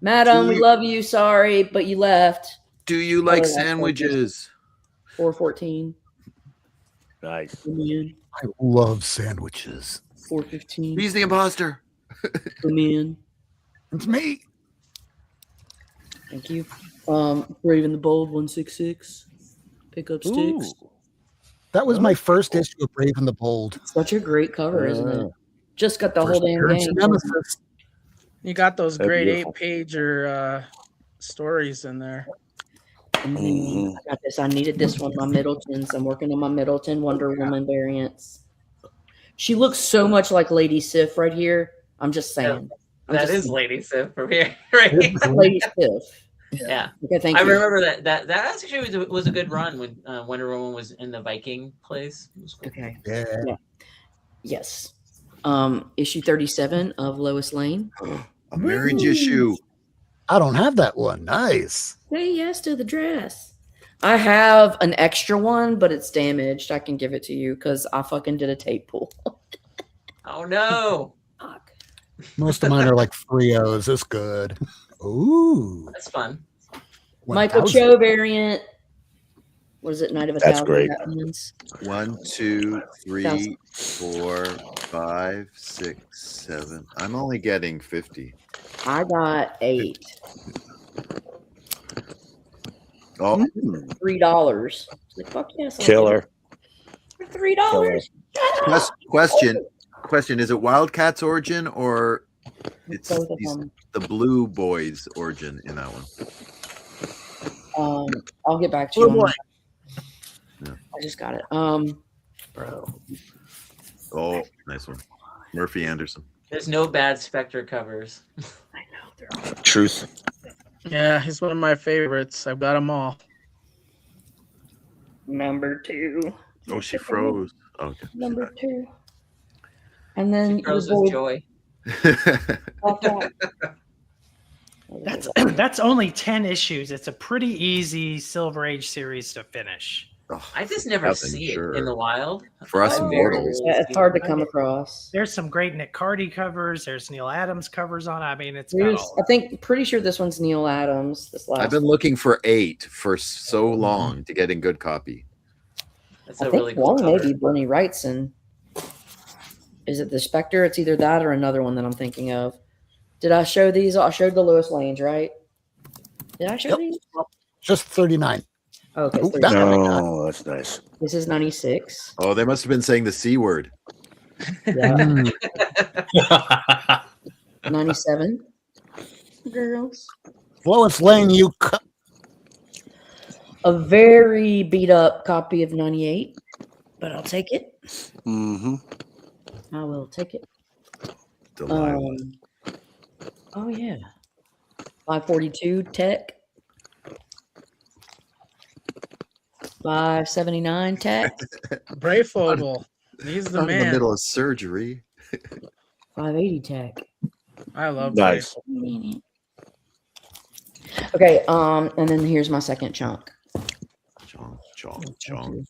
Speaker 12: Madam, we love you. Sorry, but you left.
Speaker 9: Do you like
Speaker 12: that's
Speaker 9: sandwiches?
Speaker 12: 414.
Speaker 7: Nice.
Speaker 12: Come in.
Speaker 1: I love sandwiches.
Speaker 12: 415.
Speaker 9: He's the imposter.
Speaker 12: Come in.
Speaker 1: It's me.
Speaker 12: Thank you. Brave and the Bold 166. Pick up sticks.
Speaker 1: That was my first issue of Brave and the Bold.
Speaker 12: Such a great cover, isn't it? Just got the whole
Speaker 1: First
Speaker 12: damn
Speaker 1: appearance
Speaker 12: game.
Speaker 1: of Nemesis.
Speaker 4: You got those
Speaker 7: They're
Speaker 4: great
Speaker 7: beautiful.
Speaker 4: 8-pager stories in there.
Speaker 12: I got this. I needed this one. My Middletons. I'm working on my Middleton Wonder Woman variants. She looks so much like Lady Sif right here. I'm just saying.
Speaker 5: That is Lady Sif from here, right?
Speaker 12: Lady Sif.
Speaker 5: Yeah.
Speaker 12: Okay, thank
Speaker 5: I
Speaker 12: you.
Speaker 5: remember that actually was a good run when Wonder Woman was in the Viking place. It was cool.
Speaker 12: Okay.
Speaker 1: Yeah.
Speaker 12: Yes. Issue 37 of Lois Lane.
Speaker 9: A marriage issue.
Speaker 1: I don't have that one. Nice.
Speaker 12: Say yes to the dress. I have an extra one, but it's damaged. I can give it to you because I fucking did a tape pull.
Speaker 5: Oh no.
Speaker 12: Fuck.
Speaker 1: Most of mine are like 3-0s. It's good. Ooh.
Speaker 5: That's fun.
Speaker 12: Michael
Speaker 1: 1000.
Speaker 12: Cho variant. What is it? Night of a
Speaker 7: That's
Speaker 12: Thousand
Speaker 7: great.
Speaker 12: Batmans.
Speaker 9: 1, 2, 3, 4, 5, 6, 7. I'm only getting 50.
Speaker 12: I got 8.
Speaker 9: Oh,
Speaker 12: $3. Like, fuck yes. I'll
Speaker 7: Killer.
Speaker 12: get it. For $3.
Speaker 9: question. Is it Wildcat's origin or it's
Speaker 12: Both of them.
Speaker 9: the Blue Boys origin in that one?
Speaker 12: I'll get back to you.
Speaker 1: Oh,
Speaker 12: on
Speaker 1: boy.
Speaker 12: that. I just got it. Bro.
Speaker 9: Oh, nice one. Murphy Anderson.
Speaker 5: There's no bad Spectre covers.
Speaker 12: I know they're all.
Speaker 7: Truth.
Speaker 4: Yeah, he's one of my favorites. I've got them all.
Speaker 12: Number 2.
Speaker 9: Oh, she froze. Okay.
Speaker 12: Number 2. And then
Speaker 5: She froze
Speaker 12: your
Speaker 5: with
Speaker 12: boy-
Speaker 5: joy.
Speaker 13: That's only 10 issues. It's a pretty easy Silver Age series to finish.
Speaker 5: I just never
Speaker 9: Nothing,
Speaker 5: see
Speaker 9: sure.
Speaker 5: it in the wild.
Speaker 9: For us
Speaker 5: I'm
Speaker 9: immortals.
Speaker 12: Yeah, it's hard to come across.
Speaker 13: There's some great Nick Cardy covers. There's Neil Adams covers on it. I mean, it's got all.
Speaker 12: I think pretty sure this one's Neil Adams. This last
Speaker 9: I've been looking for 8 for so long to get in good copy.
Speaker 5: That's
Speaker 12: I
Speaker 5: a
Speaker 12: think
Speaker 5: really cool
Speaker 12: one
Speaker 5: cover.
Speaker 12: maybe Bernie Wrightson. Is it the Spectre? It's either that or another one that I'm thinking of. Did I show these? I showed the Lois Lanes, right? Did I show these?
Speaker 1: Just 39.
Speaker 12: Okay,
Speaker 1: Ooh,
Speaker 12: 39.
Speaker 7: Oh, that's nice.
Speaker 12: This is 96.
Speaker 9: Oh, they must have been saying the C word.
Speaker 12: Yeah. 97. Girls.
Speaker 1: Lois Lane, you.
Speaker 12: A very beat up copy of 98, but I'll take it.
Speaker 7: Mm-hmm.
Speaker 12: I will take it.
Speaker 9: Delilah.
Speaker 12: Oh yeah. 542 Tech. 579 Tech.
Speaker 4: Brayfogle. He's the
Speaker 9: I'm in the
Speaker 4: man.
Speaker 9: middle of surgery.
Speaker 12: 580 Tech.
Speaker 4: I love
Speaker 7: Nice.
Speaker 4: Brayfogle.
Speaker 12: Okay, and then here's my second chunk.
Speaker 9: Chong.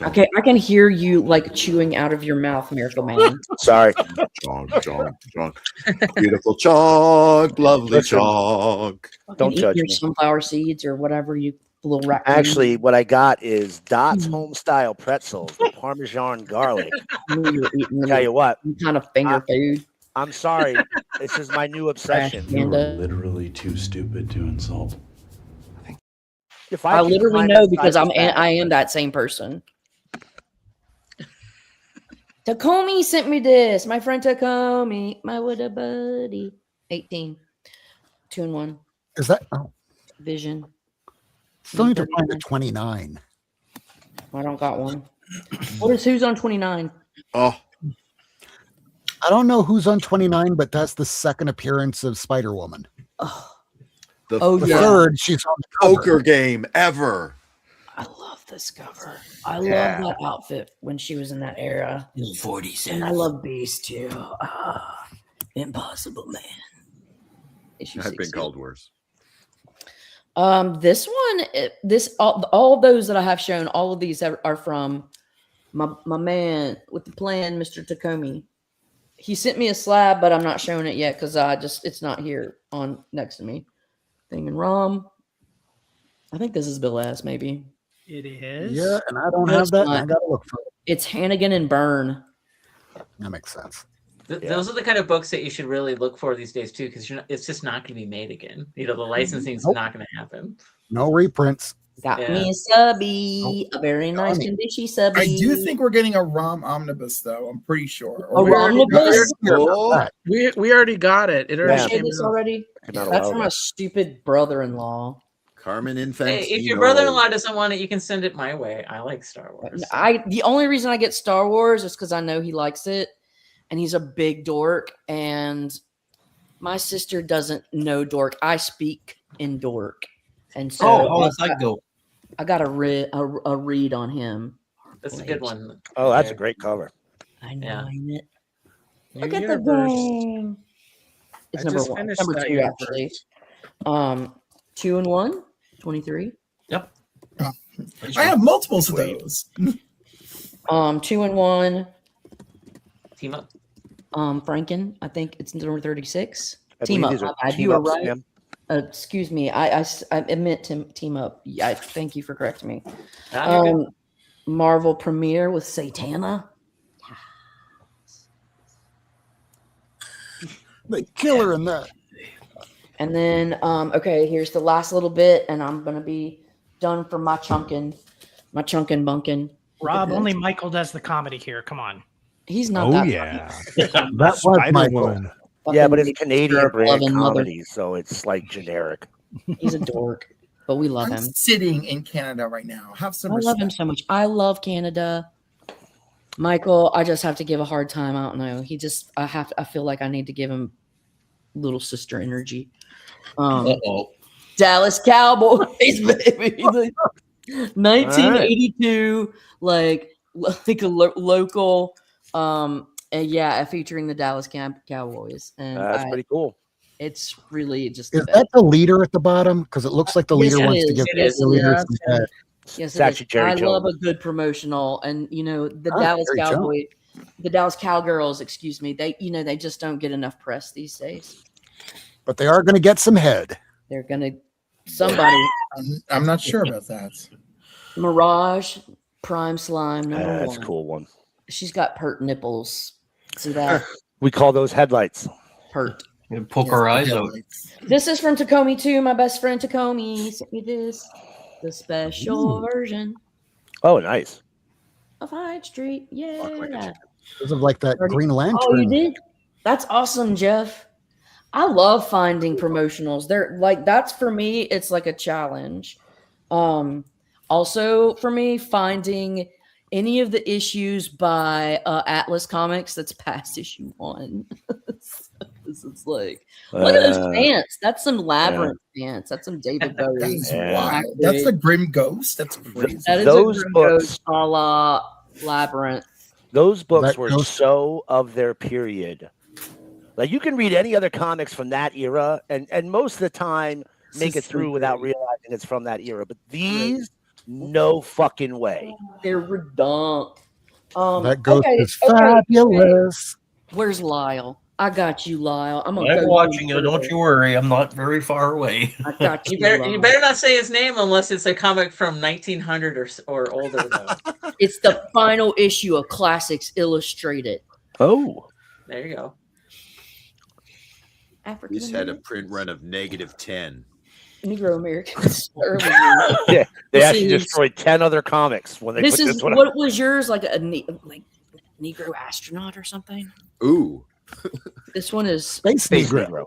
Speaker 12: I can hear you like chewing out of your mouth, Miracle Man.
Speaker 7: Sorry.
Speaker 9: Chong. Beautiful chong. Lovely chong.
Speaker 7: Don't
Speaker 12: Eat
Speaker 7: judge
Speaker 12: your
Speaker 7: me.
Speaker 12: sunflower seeds or whatever you little raccoon.
Speaker 7: Actually, what I got is Dot's home style pretzels with Parmesan garlic.
Speaker 12: You're eating
Speaker 7: Tell you what,
Speaker 12: some kind of finger food.
Speaker 7: I'm sorry. This is my new obsession.
Speaker 2: You are literally too stupid to insult.
Speaker 7: If
Speaker 12: I
Speaker 7: could
Speaker 12: literally
Speaker 7: climb
Speaker 12: know
Speaker 7: inside
Speaker 12: because
Speaker 7: this bag-
Speaker 12: I am that same person. Takomi sent me this. My friend Takomi, my little buddy. 18. 2 and 1.
Speaker 1: Is that? Oh,
Speaker 12: Vision.
Speaker 1: still need to find the 29.
Speaker 12: I don't got one. Who's on 29?
Speaker 9: Oh,
Speaker 1: I don't know who's on 29, but that's the second appearance of Spider Woman.
Speaker 9: the
Speaker 1: The third, she's on the cover.
Speaker 9: poker game ever.
Speaker 12: I love this cover. I love that outfit when she was in that era.
Speaker 8: 47.
Speaker 12: And I love Beast too. Impossible Man. Issue
Speaker 9: I've been
Speaker 12: 60.
Speaker 9: called worse.
Speaker 12: This one, all those that I have shown, all of these are from my man with the plan, Mr. Takomi. He sent me a slab, but I'm not showing it yet because it's not here on next to me. Thing and Rom. I think this is Bill S. Maybe.
Speaker 13: It is.
Speaker 1: Yeah, and I don't
Speaker 12: No,
Speaker 1: have
Speaker 12: it's
Speaker 1: that. And
Speaker 12: not.
Speaker 1: I gotta look for it.
Speaker 12: It's Hannigan and Byrne.
Speaker 1: That makes sense.
Speaker 5: Those are the kind of books that you should really look for these days too, because it's just not going to be made again. The licensing's not going to happen.
Speaker 1: No reprints.
Speaker 12: Got me a subby, a very nice condition subby.
Speaker 11: I do think we're getting a ROM omnibus, though. I'm pretty sure.
Speaker 12: A omnibus?
Speaker 4: We already got it. It already
Speaker 12: Did
Speaker 4: came
Speaker 12: this
Speaker 4: out.
Speaker 12: already? That's from a stupid brother-in-law.
Speaker 9: Carmen
Speaker 5: Hey,
Speaker 9: Infants.
Speaker 5: if your brother-in-law doesn't want it, you can send it my way. I like Star Wars.
Speaker 12: The only reason I get Star Wars is because I know he likes it, and he's a big dork. And my sister doesn't know dork. I speak in dork, and so
Speaker 3: how does that go?
Speaker 12: I got a read on him.
Speaker 5: That's a good one.
Speaker 7: Oh, that's a great cover.
Speaker 12: I know.
Speaker 5: Yeah.
Speaker 12: It. Look at the game. It's number
Speaker 4: just
Speaker 12: one.
Speaker 4: finished
Speaker 12: Number
Speaker 4: that
Speaker 12: 2, actually. 2 and 1, 23.
Speaker 3: Yep.
Speaker 11: I have multiples of those.
Speaker 12: 2 and 1.
Speaker 5: Team up.
Speaker 12: Franken, I think it's number 36.
Speaker 7: I
Speaker 12: Team
Speaker 7: believe
Speaker 12: up.
Speaker 7: these are
Speaker 12: You
Speaker 7: team
Speaker 12: were
Speaker 7: ups,
Speaker 12: right.
Speaker 7: ma'am.
Speaker 12: Excuse me. I meant team up. Yeah, thank you for correcting me.
Speaker 5: You're good.
Speaker 12: Marvel premiere with Satana.
Speaker 1: The killer in that.
Speaker 12: And then, okay, here's the last little bit, and I'm gonna be done for my chunkin' bunkin'.
Speaker 13: Rob, only Michael does the comedy here. Come on.
Speaker 12: He's not
Speaker 6: Oh
Speaker 12: that
Speaker 6: yeah,
Speaker 1: That was Michael.
Speaker 6: Spider-Woman.
Speaker 7: Yeah, but it's
Speaker 12: fucking
Speaker 7: Canadian brand
Speaker 12: loving mother.
Speaker 7: comedy, so it's like generic.
Speaker 12: He's a dork, but we love
Speaker 11: I'm
Speaker 12: him.
Speaker 11: sitting in Canada right now. Have some
Speaker 12: I love him
Speaker 11: respect.
Speaker 12: so much. I love Canada. Michael, I just have to give a hard time. I don't know. I feel like I need to give him little sister energy. Dallas Cowboys, baby. 1982, like a local, featuring the Dallas Cowboys. And
Speaker 7: That's pretty cool.
Speaker 12: It's really just.
Speaker 1: Is that the leader at the bottom? Because it looks like the leader
Speaker 12: Yes, it
Speaker 1: wants to
Speaker 12: is.
Speaker 1: give
Speaker 12: Yes,
Speaker 1: the
Speaker 12: it
Speaker 1: leader
Speaker 12: is.
Speaker 1: some head.
Speaker 12: Yes,
Speaker 7: It's
Speaker 12: it
Speaker 7: actually
Speaker 12: is.
Speaker 7: Jerry
Speaker 12: I love
Speaker 7: Jones.
Speaker 12: a good promotional, and the
Speaker 1: Ah,
Speaker 12: Dallas
Speaker 1: Jerry Jones.
Speaker 12: Cowboy, the Dallas Cowgirls. Excuse me. They just don't get enough press these days.
Speaker 1: But they are going to get some head.
Speaker 12: They're gonna somebody
Speaker 11: I'm not sure about that.
Speaker 12: Mirage Prime Slime number
Speaker 7: That's
Speaker 12: one.
Speaker 7: a cool one.
Speaker 12: She's got pert nipples. See that?
Speaker 7: We call those headlights.
Speaker 12: Pert.
Speaker 3: You poke our eyes out.
Speaker 12: This is from Takomi too. My best friend Takomi sent me this, the special version
Speaker 7: Oh, nice.
Speaker 12: of Hyde Street. Yeah.
Speaker 1: Because of like that Green Lantern.
Speaker 12: Oh, you did? That's awesome, Jeff. I love finding promotionals. They're like, that's for me, it's like a challenge. Also for me, finding any of the issues by Atlas Comics that's past issue 1. It's like, look at those pants. That's some Labyrinth pants. That's some David Bowie.
Speaker 11: That's wild. That's the Grim Ghost. That's crazy.
Speaker 12: That is
Speaker 7: Those
Speaker 12: a Grim
Speaker 7: books-
Speaker 12: Ghost a la Labyrinth.
Speaker 7: Those books
Speaker 1: That
Speaker 7: were
Speaker 1: goes-
Speaker 7: so of their period. Like you can read any other comics from that era, and most of the time make it through without realizing it's from that era. But these, no fucking way.
Speaker 12: They're redundant.
Speaker 1: That ghost is fabulous.
Speaker 12: Where's Lyle? I got you, Lyle. I'm
Speaker 3: watching you. Don't you worry. I'm not very far away.
Speaker 12: I got
Speaker 5: you better not say his name unless it's a comic from 1900 or older, though.
Speaker 12: It's the final issue of Classics Illustrated.
Speaker 7: Oh.
Speaker 5: There you go.
Speaker 12: African
Speaker 9: This had a print run of -10.
Speaker 12: Negro Americans.
Speaker 7: Yeah, they actually destroyed 10 other comics when they
Speaker 12: This
Speaker 7: put
Speaker 12: is
Speaker 7: this one
Speaker 12: what
Speaker 7: out.
Speaker 12: was yours, like a Negro astronaut or something?
Speaker 9: Ooh.
Speaker 12: This one is
Speaker 1: Space Negro.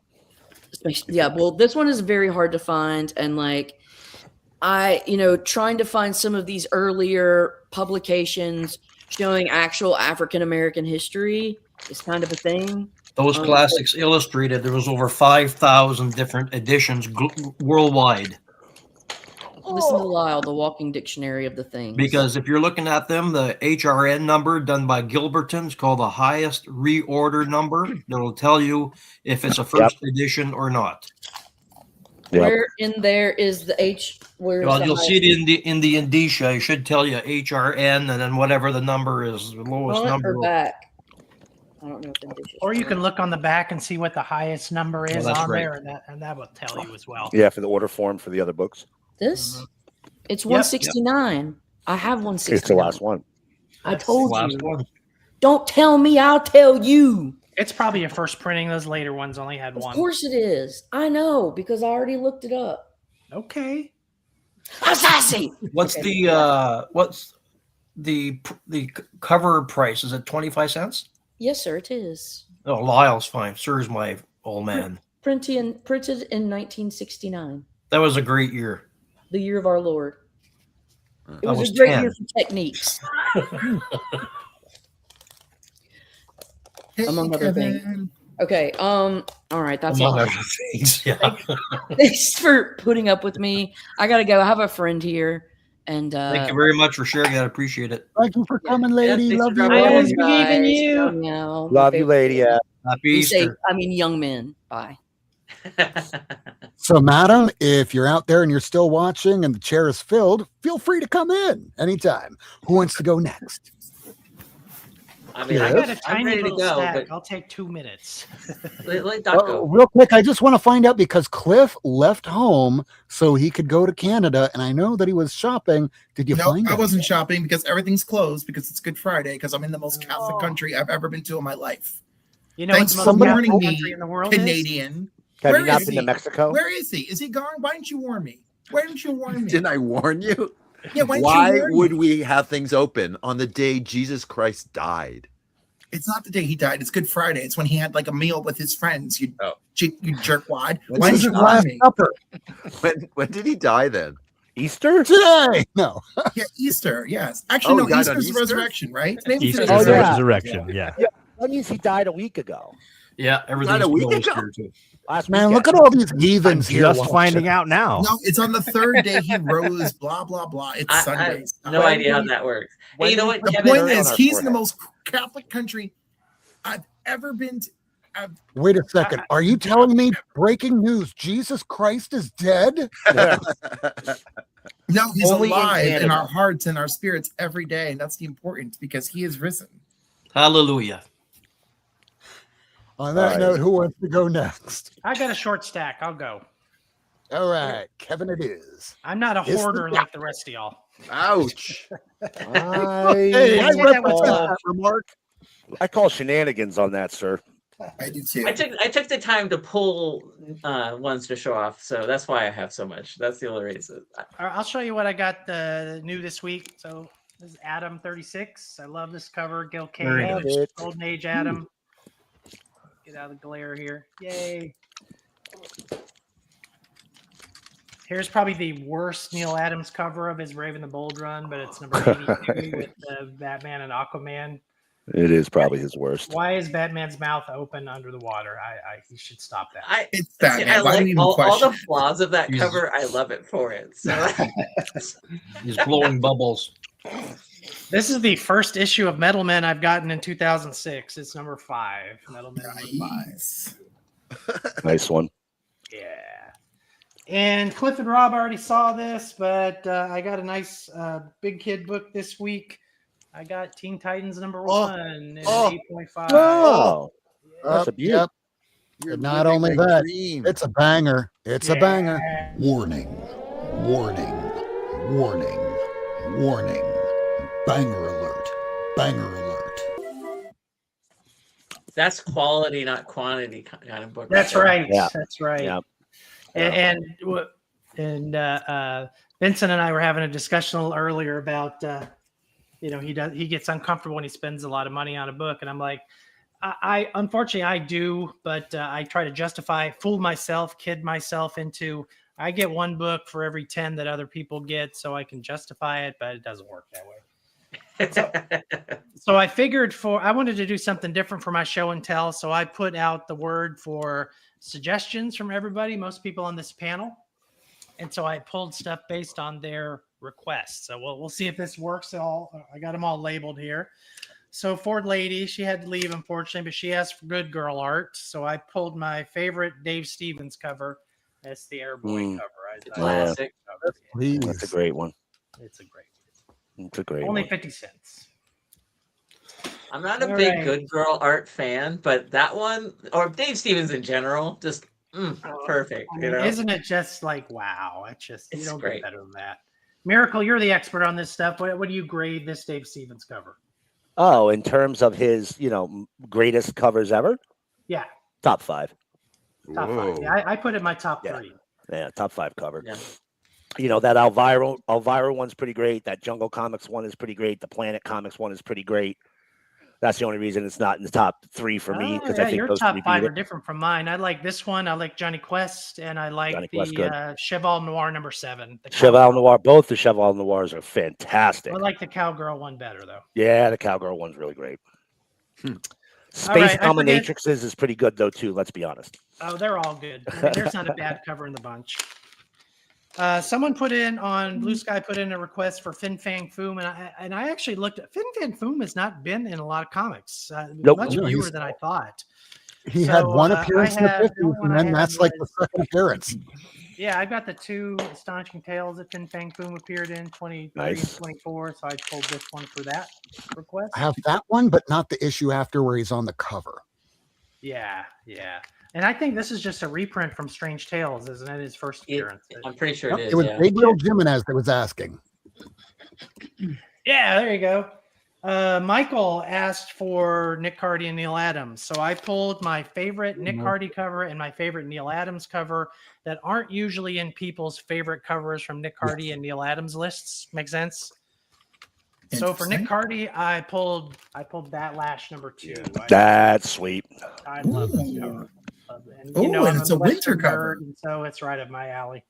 Speaker 12: Yeah, well, this one is very hard to find, and like trying to find some of these earlier publications showing actual African American history is kind of a thing.
Speaker 3: Those Classics Illustrated, there was over 5,000 different editions worldwide.
Speaker 12: Listen to Lyle, the walking dictionary of the things.
Speaker 3: Because if you're looking at them, the HRN number done by Gilberton's called the highest reorder number. That'll tell you if it's a first edition or not.
Speaker 12: Where in there is the H?
Speaker 3: Well, you'll see it in the indicia. It should tell you HRN, and then whatever the number is, the lowest
Speaker 12: Front
Speaker 3: number.
Speaker 12: or back? I don't know if indicia.
Speaker 13: Or you can look on the back and see what the highest number is
Speaker 7: that's
Speaker 13: on
Speaker 7: right.
Speaker 13: there, and that will tell you as well.
Speaker 7: Yeah, for the order form for the other books.
Speaker 12: This? It's
Speaker 13: Yep.
Speaker 12: 169. I have 169.
Speaker 7: It's the last one.
Speaker 12: I told you. Don't tell me, I'll tell you.
Speaker 13: It's probably a first printing. Those later ones only had one.
Speaker 12: Of course it is. I know because I already looked it up.
Speaker 13: Okay.
Speaker 12: Assassin.
Speaker 3: What's the cover price? Is it 25 cents?
Speaker 12: Yes, sir, it is.
Speaker 3: Oh, Lyle's fine. Sir's my old man.
Speaker 12: Printed in 1969,
Speaker 3: That was a great year.
Speaker 12: the year of our Lord. It
Speaker 3: I
Speaker 12: was
Speaker 3: was
Speaker 12: a great
Speaker 3: 10.
Speaker 12: year for techniques. Among other things. Okay. All right. That's
Speaker 3: Among
Speaker 12: all.
Speaker 3: other things, yeah.
Speaker 12: Thanks for putting up with me. I gotta go. I have a friend here, and
Speaker 3: Thank you very much for sharing that. I appreciate it.
Speaker 1: Thank you for coming, lady.
Speaker 5: thanks
Speaker 1: Love
Speaker 5: for
Speaker 1: you.
Speaker 5: coming.
Speaker 13: I always
Speaker 1: lady.
Speaker 13: believe in you.
Speaker 7: Love you, lady. Yeah.
Speaker 3: Happy
Speaker 12: Be safe.
Speaker 3: Easter.
Speaker 12: I mean, young men. Bye.
Speaker 1: So, madam, if you're out there and you're still watching and the chair is filled, feel free to come in anytime. Who wants to go next?
Speaker 5: I mean,
Speaker 13: I got a
Speaker 5: I'm
Speaker 13: tiny
Speaker 5: ready to
Speaker 13: little
Speaker 5: go,
Speaker 13: stack.
Speaker 5: but
Speaker 13: I'll take 2 minutes.
Speaker 5: let Doc go.
Speaker 1: Real quick, I just want to find out because Cliff left home so he could go to Canada, and I know that he was shopping. Did you
Speaker 11: No,
Speaker 1: find
Speaker 11: I
Speaker 1: it?
Speaker 11: wasn't shopping because everything's closed because it's Good Friday because I'm in the most Catholic country I've ever been to in my life.
Speaker 13: You know
Speaker 11: Thanks
Speaker 13: what
Speaker 11: for
Speaker 13: the most
Speaker 11: warning
Speaker 13: Catholic
Speaker 11: me,
Speaker 13: country in the world is?
Speaker 11: Canadian.
Speaker 7: Have
Speaker 11: Where
Speaker 7: you not
Speaker 11: is
Speaker 7: been
Speaker 11: he?
Speaker 7: to Mexico?
Speaker 11: Where is he? Is he gone? Why didn't you warn me? Why didn't you warn me?
Speaker 9: Didn't I warn you?
Speaker 11: Yeah, why didn't
Speaker 9: Why
Speaker 11: you warn
Speaker 9: would
Speaker 11: me?
Speaker 9: we have things open on the day Jesus Christ died?
Speaker 11: It's not the day he died. It's Good Friday. It's when he had like a meal with his friends. You
Speaker 9: Oh.
Speaker 11: you jerkwad.
Speaker 9: When's
Speaker 11: Why
Speaker 1: This
Speaker 11: didn't
Speaker 1: is
Speaker 11: you warn
Speaker 1: Last
Speaker 11: me?
Speaker 1: Supper
Speaker 9: When did he die then?
Speaker 7: Easter?
Speaker 1: today. No,
Speaker 11: Yeah, Easter. Yes, actually,
Speaker 9: Oh,
Speaker 11: no.
Speaker 9: he died on
Speaker 11: Easter's
Speaker 9: Easter?
Speaker 11: resurrection, right? His name is
Speaker 6: Easter
Speaker 7: Oh, yeah.
Speaker 6: resurrection. Yeah.
Speaker 7: That means he died a week ago.
Speaker 3: Yeah, everything's
Speaker 9: a week
Speaker 3: closed
Speaker 9: ago?
Speaker 3: here too.
Speaker 7: Last
Speaker 1: man,
Speaker 7: weekend.
Speaker 1: look at all these
Speaker 6: I'm
Speaker 1: heathens here.
Speaker 6: just
Speaker 1: watching.
Speaker 6: finding out now.
Speaker 11: No, it's on the third day he rose. Blah blah blah. It's
Speaker 5: I
Speaker 11: Sunday.
Speaker 5: have no idea how that works.
Speaker 7: when
Speaker 5: Hey, you know
Speaker 7: did
Speaker 5: what,
Speaker 7: he
Speaker 11: The
Speaker 7: put
Speaker 5: Kevin?
Speaker 11: point
Speaker 7: dirt
Speaker 11: is,
Speaker 7: on our
Speaker 11: he's the
Speaker 7: forehead?
Speaker 11: most Catholic country I've ever been to.
Speaker 1: Wait a second. Are you telling me breaking news? Jesus Christ is dead?
Speaker 11: No, he's
Speaker 7: Only in
Speaker 11: alive in
Speaker 7: Canada.
Speaker 11: our hearts and our spirits every day, and that's the important because he is risen.
Speaker 3: Hallelujah.
Speaker 1: On that
Speaker 7: All right.
Speaker 1: note, who wants to go next?
Speaker 13: I got a short stack. I'll go.
Speaker 1: All right, Kevin, it is.
Speaker 13: I'm not a
Speaker 1: It's the
Speaker 13: hoarder like the rest of y'all.
Speaker 9: Ouch.
Speaker 1: Hey, I
Speaker 13: say that with
Speaker 1: represent
Speaker 13: love.
Speaker 1: that remark.
Speaker 7: I call shenanigans on that, sir.
Speaker 11: I do too.
Speaker 5: I took the time to pull ones to show off, so that's why I have so much. That's the only reason.
Speaker 13: I'll show you what I got new this week. So this is Adam 36. I love this cover. Gil
Speaker 3: Very
Speaker 13: Kane,
Speaker 7: nice.
Speaker 13: Golden Age Adam. Get out of the glare here. Yay. Here's probably the worst Neil Adams cover of his Raven the Bold run, but it's number 82 with Batman and Aquaman.
Speaker 7: It is probably his worst.
Speaker 13: Why is Batman's mouth open under the water? He should stop that.
Speaker 11: It's
Speaker 5: See,
Speaker 11: Batman.
Speaker 5: I
Speaker 11: Why do you
Speaker 5: like
Speaker 11: even
Speaker 5: all
Speaker 11: question
Speaker 5: the
Speaker 11: it?
Speaker 5: flaws of that
Speaker 3: Jesus.
Speaker 5: cover. I love it for it. So
Speaker 3: He's blowing bubbles.
Speaker 13: This is the first issue of Metal Men I've gotten in 2006. It's number 5. Metal Men number 5.
Speaker 11: Nice.
Speaker 7: Nice one.
Speaker 13: Yeah. And Cliff and Rob already saw this, but I got a nice big kid book this week. I got Teen Titans number 1 and 8.5.
Speaker 7: Oh, That's a beauty.
Speaker 1: Yep.
Speaker 9: You're
Speaker 1: And not
Speaker 9: living
Speaker 1: only
Speaker 9: the
Speaker 1: that,
Speaker 9: dream.
Speaker 1: it's a banger. It's a banger.
Speaker 2: Warning, warning, warning, warning. Banger alert, banger alert.
Speaker 5: That's quality, not quantity kind of book.
Speaker 13: That's
Speaker 5: there.
Speaker 13: right.
Speaker 7: Yeah.
Speaker 13: That's right.
Speaker 7: Yeah.
Speaker 13: And Vincent and I were having a discussion a little earlier about he gets uncomfortable when he spends a lot of money on a book, and I'm like, I unfortunately I do, but I try to fool myself, kid myself into I get one book for every 10 that other people get, so I can justify it, but it doesn't work that way. So I figured I wanted to do something different for my show and tell, so I put out the word for suggestions from everybody, most people on this panel. And so I pulled stuff based on their requests. So we'll see if this works. I got them all labeled here. So Ford Lady, she had to leave, unfortunately, but she asked for good girl art. So I pulled my favorite Dave Stevens cover. That's the Airboy cover.
Speaker 5: Classic.
Speaker 7: That's a great one.
Speaker 13: It's a great
Speaker 7: It's a great
Speaker 13: Only
Speaker 7: one.
Speaker 13: 50 cents.
Speaker 5: I'm not a
Speaker 13: All
Speaker 5: big
Speaker 13: right.
Speaker 5: good girl art fan, but that one, or Dave Stevens in general, just perfect.
Speaker 13: I
Speaker 5: You
Speaker 13: mean,
Speaker 5: know,
Speaker 13: isn't it just like, wow? You
Speaker 5: It's
Speaker 13: don't
Speaker 5: great.
Speaker 13: get better than that. Miracle, you're the expert on this stuff. What do you grade this Dave Stevens cover?
Speaker 7: Oh, in terms of his, greatest covers ever,
Speaker 13: Yeah,
Speaker 7: top 5.
Speaker 13: top 5. Yeah, I put it in my top 3.
Speaker 7: Yeah, top 5 cover.
Speaker 5: Yeah.
Speaker 7: That Elvira one's pretty great. That Jungle Comics one is pretty great. The Planet Comics one is pretty great. That's the only reason it's not in the top 3 for me, because I think
Speaker 13: your
Speaker 7: those
Speaker 13: top
Speaker 7: three
Speaker 13: 5
Speaker 7: beat
Speaker 13: are
Speaker 7: it.
Speaker 13: different from mine. I like this one. I like Johnny Quest, and I like
Speaker 7: Johnny
Speaker 13: the
Speaker 7: Quest, good.
Speaker 13: Cheval Noir number 7. The
Speaker 7: Cheval
Speaker 13: Cowgirl.
Speaker 7: Noir, both the Cheval Noirs are fantastic.
Speaker 13: I like the Cowgirl one better, though.
Speaker 7: Yeah, the Cowgirl one's really great. Space
Speaker 13: All right, I forget-
Speaker 7: Dominatrixes is pretty good, though, too. Let's be honest.
Speaker 13: Oh, they're all good. I mean, there's not a bad cover in the bunch. Someone put in on Blue Sky put in a request for Fin Fang Foom, and I actually looked at Fin Fang Foom has not been in a lot of comics.
Speaker 7: Nope.
Speaker 13: Much
Speaker 1: No,
Speaker 13: fewer
Speaker 1: he's-
Speaker 13: than I thought.
Speaker 1: He had
Speaker 13: So,
Speaker 1: one
Speaker 13: I
Speaker 1: appearance in the
Speaker 13: have-
Speaker 1: 50s,
Speaker 13: one
Speaker 1: and
Speaker 13: I
Speaker 1: then
Speaker 13: have
Speaker 1: that's like the
Speaker 13: was-
Speaker 1: second appearance.
Speaker 13: Yeah, I've got the 2 Astonishing Tales that Fin Fang Foom appeared in 23 and
Speaker 7: Nice.
Speaker 13: 24, so I pulled this one for that request.
Speaker 1: I have that one, but not the issue after where he's on the cover.
Speaker 13: Yeah. And I think this is just a reprint from Strange Tales, isn't it? His first appearance.
Speaker 5: I'm pretty sure
Speaker 1: Yep,
Speaker 5: it is.
Speaker 1: it was
Speaker 5: Yeah.
Speaker 1: Gabriel Jimenez that was asking.
Speaker 13: Yeah, there you go. Michael asked for Nick Hardy and Neil Adams. So I pulled my favorite Nick Hardy cover and my favorite Neil Adams cover that aren't usually in people's favorite covers from Nick Hardy and Neil Adams lists. Make sense? So for Nick Hardy, I pulled that Lash number 2.
Speaker 7: That's sweet.
Speaker 13: I love this cover. And,
Speaker 11: Oh, and
Speaker 13: I'm
Speaker 11: it's a winter
Speaker 13: Western
Speaker 11: cover.
Speaker 13: nerd, and so it's right up my alley.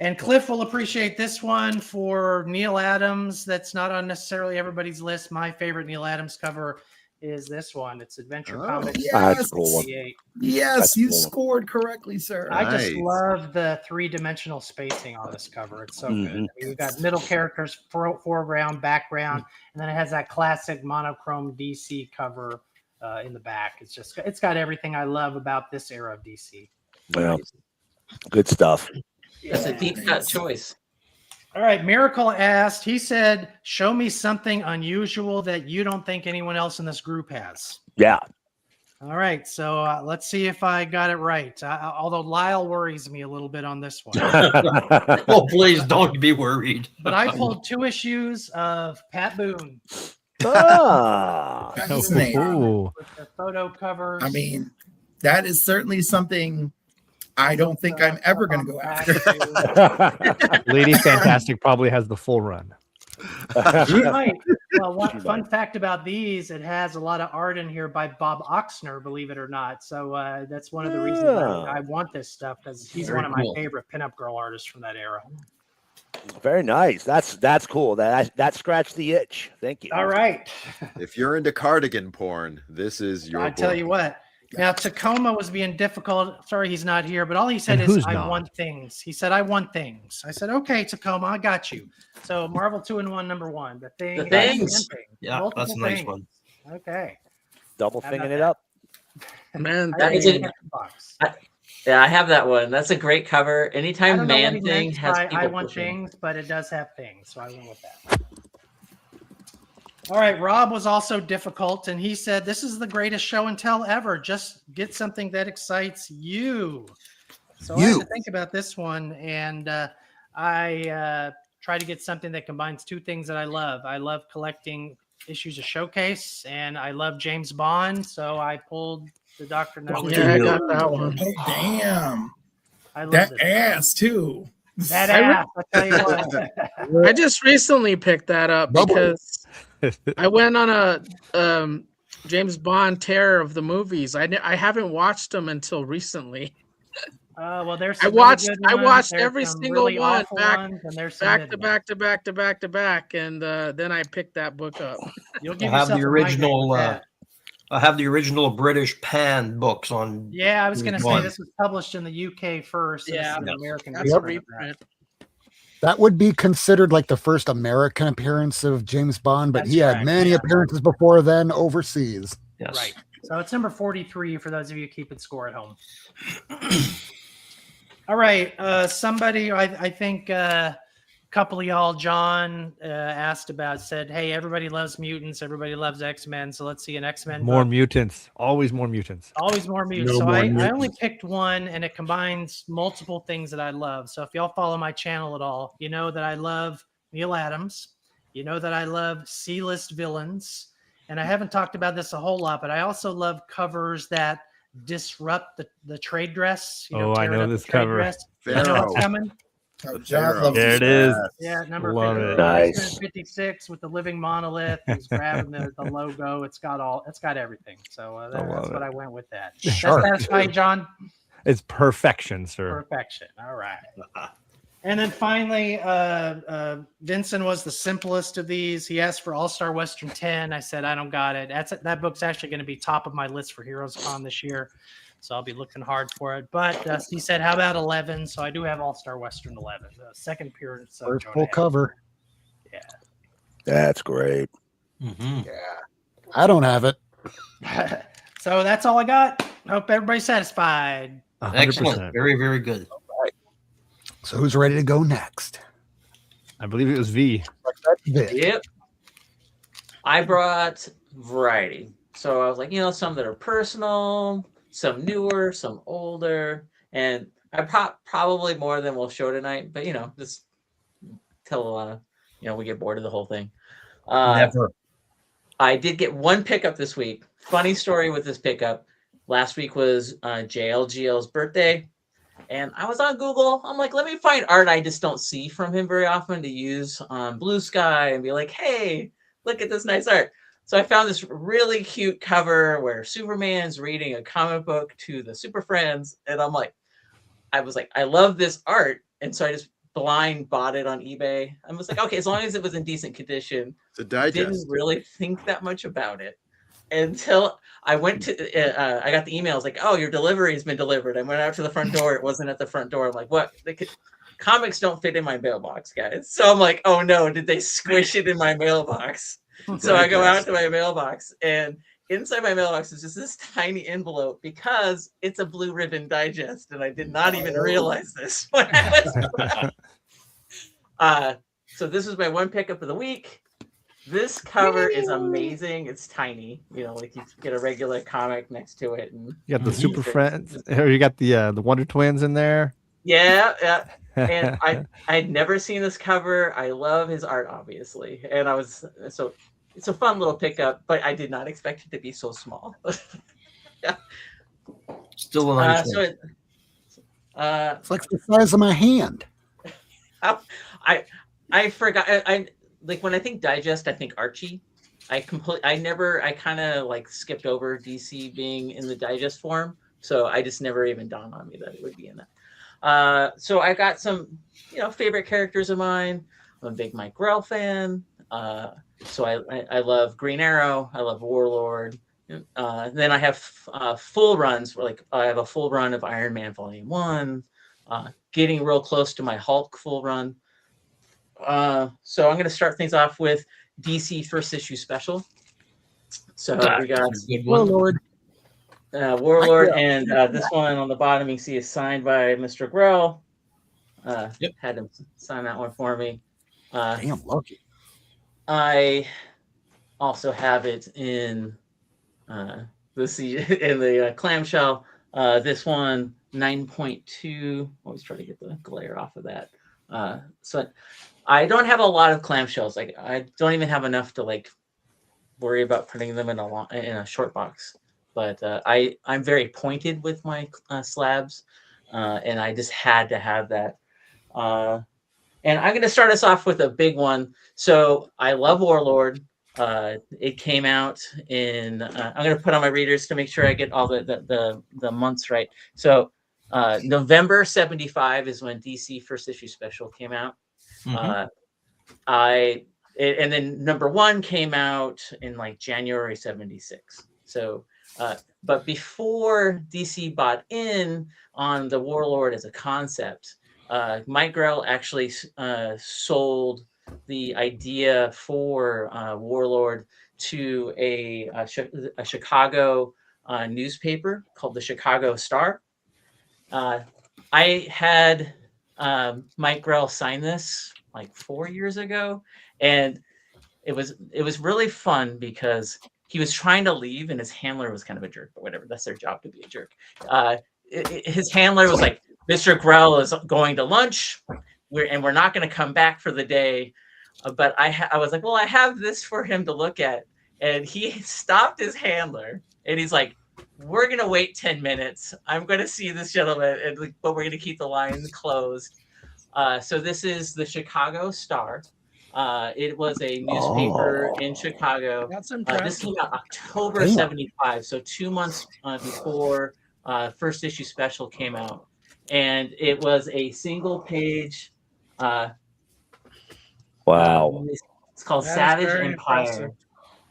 Speaker 13: And Cliff will appreciate this one for Neil Adams. That's not on necessarily everybody's list. My favorite Neil Adams cover is this one. It's Adventure Comics.
Speaker 7: That's a cool one.
Speaker 13: 68.
Speaker 11: Yes,
Speaker 7: That's
Speaker 11: you
Speaker 7: cool.
Speaker 11: scored correctly, sir.
Speaker 13: I just
Speaker 9: Nice.
Speaker 13: love the 3-dimensional spacing on this cover. It's so good. I
Speaker 7: Mhm.
Speaker 13: mean, we've got middle characters, foreground, background, and then it has that classic monochrome DC cover in the back. It's got everything I love about this era of DC.
Speaker 7: Well, good stuff.
Speaker 5: That's a deep cut choice.
Speaker 13: All right, Miracle asked, he said, show me something unusual that you don't think anyone else in this group has.
Speaker 7: Yeah.
Speaker 13: All right, so let's see if I got it right. Although Lyle worries me a little bit on this one.
Speaker 3: Oh, please don't be worried.
Speaker 13: But I pulled 2 issues of Pat Boone
Speaker 7: Ah.
Speaker 11: Fascinating.
Speaker 6: Ooh.
Speaker 13: with the photo covers.
Speaker 11: I mean, that is certainly something I don't think I'm ever going to go after.
Speaker 6: Lady Fantastic probably has the full run.
Speaker 13: She might. Well, one fun fact about these, it has a lot of art in here by Bob Oxner, believe it or not. So that's one of the reasons I want this stuff, because he's
Speaker 3: Very
Speaker 13: one of my
Speaker 3: cool.
Speaker 13: favorite pinup girl artists from that era.
Speaker 7: Very nice. That's cool. That scratched the itch. Thank you.
Speaker 13: All right.
Speaker 9: If you're into cardigan porn, this is your.
Speaker 13: I tell you what. Now, Tacoma was being difficult. Sorry, he's not here, but all he said
Speaker 6: And
Speaker 13: is,
Speaker 6: who's
Speaker 13: I
Speaker 6: not?
Speaker 13: want things. He said, I want things. I said, okay, Tacoma, I got you. So Marvel 2-in-1 number 1. The thing.
Speaker 5: The Things.
Speaker 13: and thing.
Speaker 3: Yeah,
Speaker 13: Multiple
Speaker 3: that's a nice
Speaker 13: things.
Speaker 3: one.
Speaker 13: Okay.
Speaker 7: Double
Speaker 13: How about
Speaker 7: thinging it
Speaker 13: that?
Speaker 7: up.
Speaker 4: Man,
Speaker 5: That is
Speaker 13: Thank
Speaker 5: it.
Speaker 13: you. Box.
Speaker 5: Yeah, I have that one. That's a great cover.
Speaker 13: I
Speaker 5: Anytime
Speaker 13: don't know what
Speaker 5: Man
Speaker 13: he
Speaker 5: Thing
Speaker 13: meant
Speaker 5: has
Speaker 13: by
Speaker 5: people
Speaker 13: I want
Speaker 5: pushing.
Speaker 13: things, but it does have things, so I went with that. All right, Rob was also difficult, and he said, "This is the greatest show and tell ever. Just get something that excites you." So I had to think about this one, and I try to get something that combines two things that I love. I love collecting issues of Showcase, and I love James Bond, so I pulled the Dr. No.
Speaker 11: Yeah, I got that one. Oh, damn.
Speaker 13: I love
Speaker 11: that
Speaker 13: this.
Speaker 11: ass, too.
Speaker 13: That ass, I tell you what.
Speaker 4: I just recently picked that up because I went on a James Bond tear of the movies. I haven't watched them until recently.
Speaker 13: Well, there's
Speaker 4: I
Speaker 13: some
Speaker 4: watched
Speaker 13: really good ones,
Speaker 4: I watched
Speaker 13: there's
Speaker 4: every
Speaker 13: some
Speaker 4: single
Speaker 13: really
Speaker 4: one
Speaker 13: awful
Speaker 4: back
Speaker 13: ones, and there's some
Speaker 4: back
Speaker 13: mid
Speaker 4: to
Speaker 13: ones.
Speaker 4: back to back to back to back, and then I picked that book up.
Speaker 13: You'll
Speaker 3: I
Speaker 13: give
Speaker 3: have
Speaker 13: yourself
Speaker 3: the
Speaker 13: a migraine
Speaker 3: original.
Speaker 13: with that.
Speaker 3: I have the original British Pan books on.
Speaker 13: Yeah, I was going to say
Speaker 3: one.
Speaker 13: this was published in the UK first.
Speaker 4: Yeah,
Speaker 13: and this is an American
Speaker 4: that's a
Speaker 13: reprint of that.
Speaker 4: reprint.
Speaker 1: That would be considered like the first American appearance of James Bond, but
Speaker 13: That's
Speaker 1: he had
Speaker 13: correct,
Speaker 1: many
Speaker 13: yeah.
Speaker 1: appearances before then overseas.
Speaker 3: Yes.
Speaker 13: Right. So it's number 43 for those of you keeping score at home. All right. Somebody, I think a couple of y'all, John asked about, said, hey, everybody loves mutants. Everybody loves X-Men. So let's see an X-Men
Speaker 6: More
Speaker 13: book.
Speaker 6: mutants. Always more mutants.
Speaker 13: Always more mutants.
Speaker 6: No
Speaker 13: So
Speaker 6: more
Speaker 13: I
Speaker 6: mutants.
Speaker 13: only picked one, and it combines multiple things that I love. So if y'all follow my channel at all, you know that I love Neil Adams. You know that I love C-list villains. And I haven't talked about this a whole lot, but I also love covers that disrupt the trade dress.
Speaker 6: Oh, I
Speaker 13: tear it
Speaker 6: know
Speaker 13: up
Speaker 6: this
Speaker 13: the trade
Speaker 6: cover.
Speaker 13: dress. You know
Speaker 9: Pharaoh.
Speaker 13: what's coming?
Speaker 11: Oh, John loves
Speaker 6: There
Speaker 11: this
Speaker 6: it is.
Speaker 11: ass.
Speaker 13: Yeah, number
Speaker 6: Love
Speaker 13: 50,
Speaker 6: it.
Speaker 7: Nice.
Speaker 13: 56 with the living monolith. He's grabbing the logo. It's got everything. So that's
Speaker 6: love
Speaker 13: what
Speaker 6: it.
Speaker 13: I went with that.
Speaker 6: Sure.
Speaker 13: That's satisfying, John.
Speaker 6: It's perfection, sir.
Speaker 13: Perfection. All right. And then finally, Vincent was the simplest of these. He asked for All-Star Western 10. I said, I don't got it. That book's actually going to be top of my list for Heroes Con this year. So I'll be looking hard for it. But he said, how about 11? So I do have All-Star Western 11, the second appearance of
Speaker 1: First
Speaker 13: Jonah
Speaker 1: full
Speaker 13: Hex.
Speaker 1: cover.
Speaker 13: Yeah.
Speaker 7: That's great.
Speaker 3: Mm-hmm.
Speaker 1: Yeah. I don't have it.
Speaker 13: So that's all I got. Hope everybody's satisfied.
Speaker 6: 100%.
Speaker 3: Excellent. Very, very good.
Speaker 1: So who's ready to go next?
Speaker 6: I believe it was V.
Speaker 1: Vic.
Speaker 5: Yep. I brought variety. So I was like, some that are personal, some newer, some older, and I probably more than we'll show tonight, but just tell a lot of, we get bored of the whole thing.
Speaker 3: Never.
Speaker 5: I did get one pickup this week. Funny story with this pickup. Last week was JLGL's birthday. And I was on Google. I'm like, let me find art I just don't see from him very often to use on Blue Sky and be like, hey, look at this nice art. So I found this really cute cover where Superman's reading a comic book to the Super Friends. And I was like, I love this art. And so I just blind bought it on eBay. I was like, okay, as long as it was in decent condition.
Speaker 9: The digest.
Speaker 5: Didn't really think that much about it until I went to, I got the emails like, oh, your delivery has been delivered. I went out to the front door. It wasn't at the front door. I'm like, what? Comics don't fit in my mailbox, guys. So I'm like, oh no, did they squish it in my mailbox? So I go out to my mailbox, and inside my mailbox is just this tiny envelope because it's a Blue Ribbon digest. And I did not even realize this when I was so this was my one pickup of the week. This cover is amazing. It's tiny, like you get a regular comic next to it, and
Speaker 6: You got the Super Friends, or you got the Wonder Twins in there.
Speaker 5: yeah. And I'd never seen this cover. I love his art, obviously, and so it's a fun little pickup, but I did not expect it to be so small. Yeah.
Speaker 3: Still a nice
Speaker 5: So
Speaker 3: one.
Speaker 1: It's like the size of my hand.
Speaker 5: I forgot. I like when I think digest, I think Archie. I kind of like skipped over DC being in the digest form, so I just never even dawned on me that it would be in that. So I got some, favorite characters of mine. I'm a big Mike Grell fan. So I love Green Arrow. I love Warlord. Then I have full runs. Like I have a full run of Iron Man Volume 1. Getting real close to my Hulk full run. So I'm going to start things off with DC first issue special. So we got
Speaker 1: Warlord.
Speaker 5: Warlord, and this one on the bottom you can see is signed by Mr. Grell. Had him sign that one for me.
Speaker 1: Damn lucky.
Speaker 5: I also have it in the clamshell. This one 9.2. Always try to get the glare off of that. So I don't have a lot of clamshells. Like I don't even have enough to like worry about putting them in a short box. But I'm very pointed with my slabs, and I just had to have that. And I'm going to start us off with a big one. So I love Warlord. It came out in. I'm going to put on my readers to make sure I get all the months right. So November '75 is when DC First Issue Special came out. And then number 1 came out in like January '76. So, but before DC bought in on the Warlord as a concept, Mike Grell actually sold the idea for Warlord to a Chicago newspaper called the Chicago Star. I had Mike Grell sign this like 4 years ago, and it was really fun because he was trying to leave and his handler was kind of a jerk, but whatever, that's their job to be a jerk. His handler was like, Mr. Grell is going to lunch, we're not going to come back for the day. But I was like, well, I have this for him to look at. And he stopped his handler and he's like, we're going to wait 10 minutes. I'm going to see this gentleman, but we're going to keep the lines closed. So this is the Chicago Star. It was a newspaper in Chicago.
Speaker 4: That's
Speaker 5: This
Speaker 4: impressive.
Speaker 5: came out October '75, so 2 months before First Issue Special came out. And it was a single page.
Speaker 7: Wow.
Speaker 5: It's called
Speaker 4: That is
Speaker 5: Savage
Speaker 4: very
Speaker 5: Empire.
Speaker 4: impressive.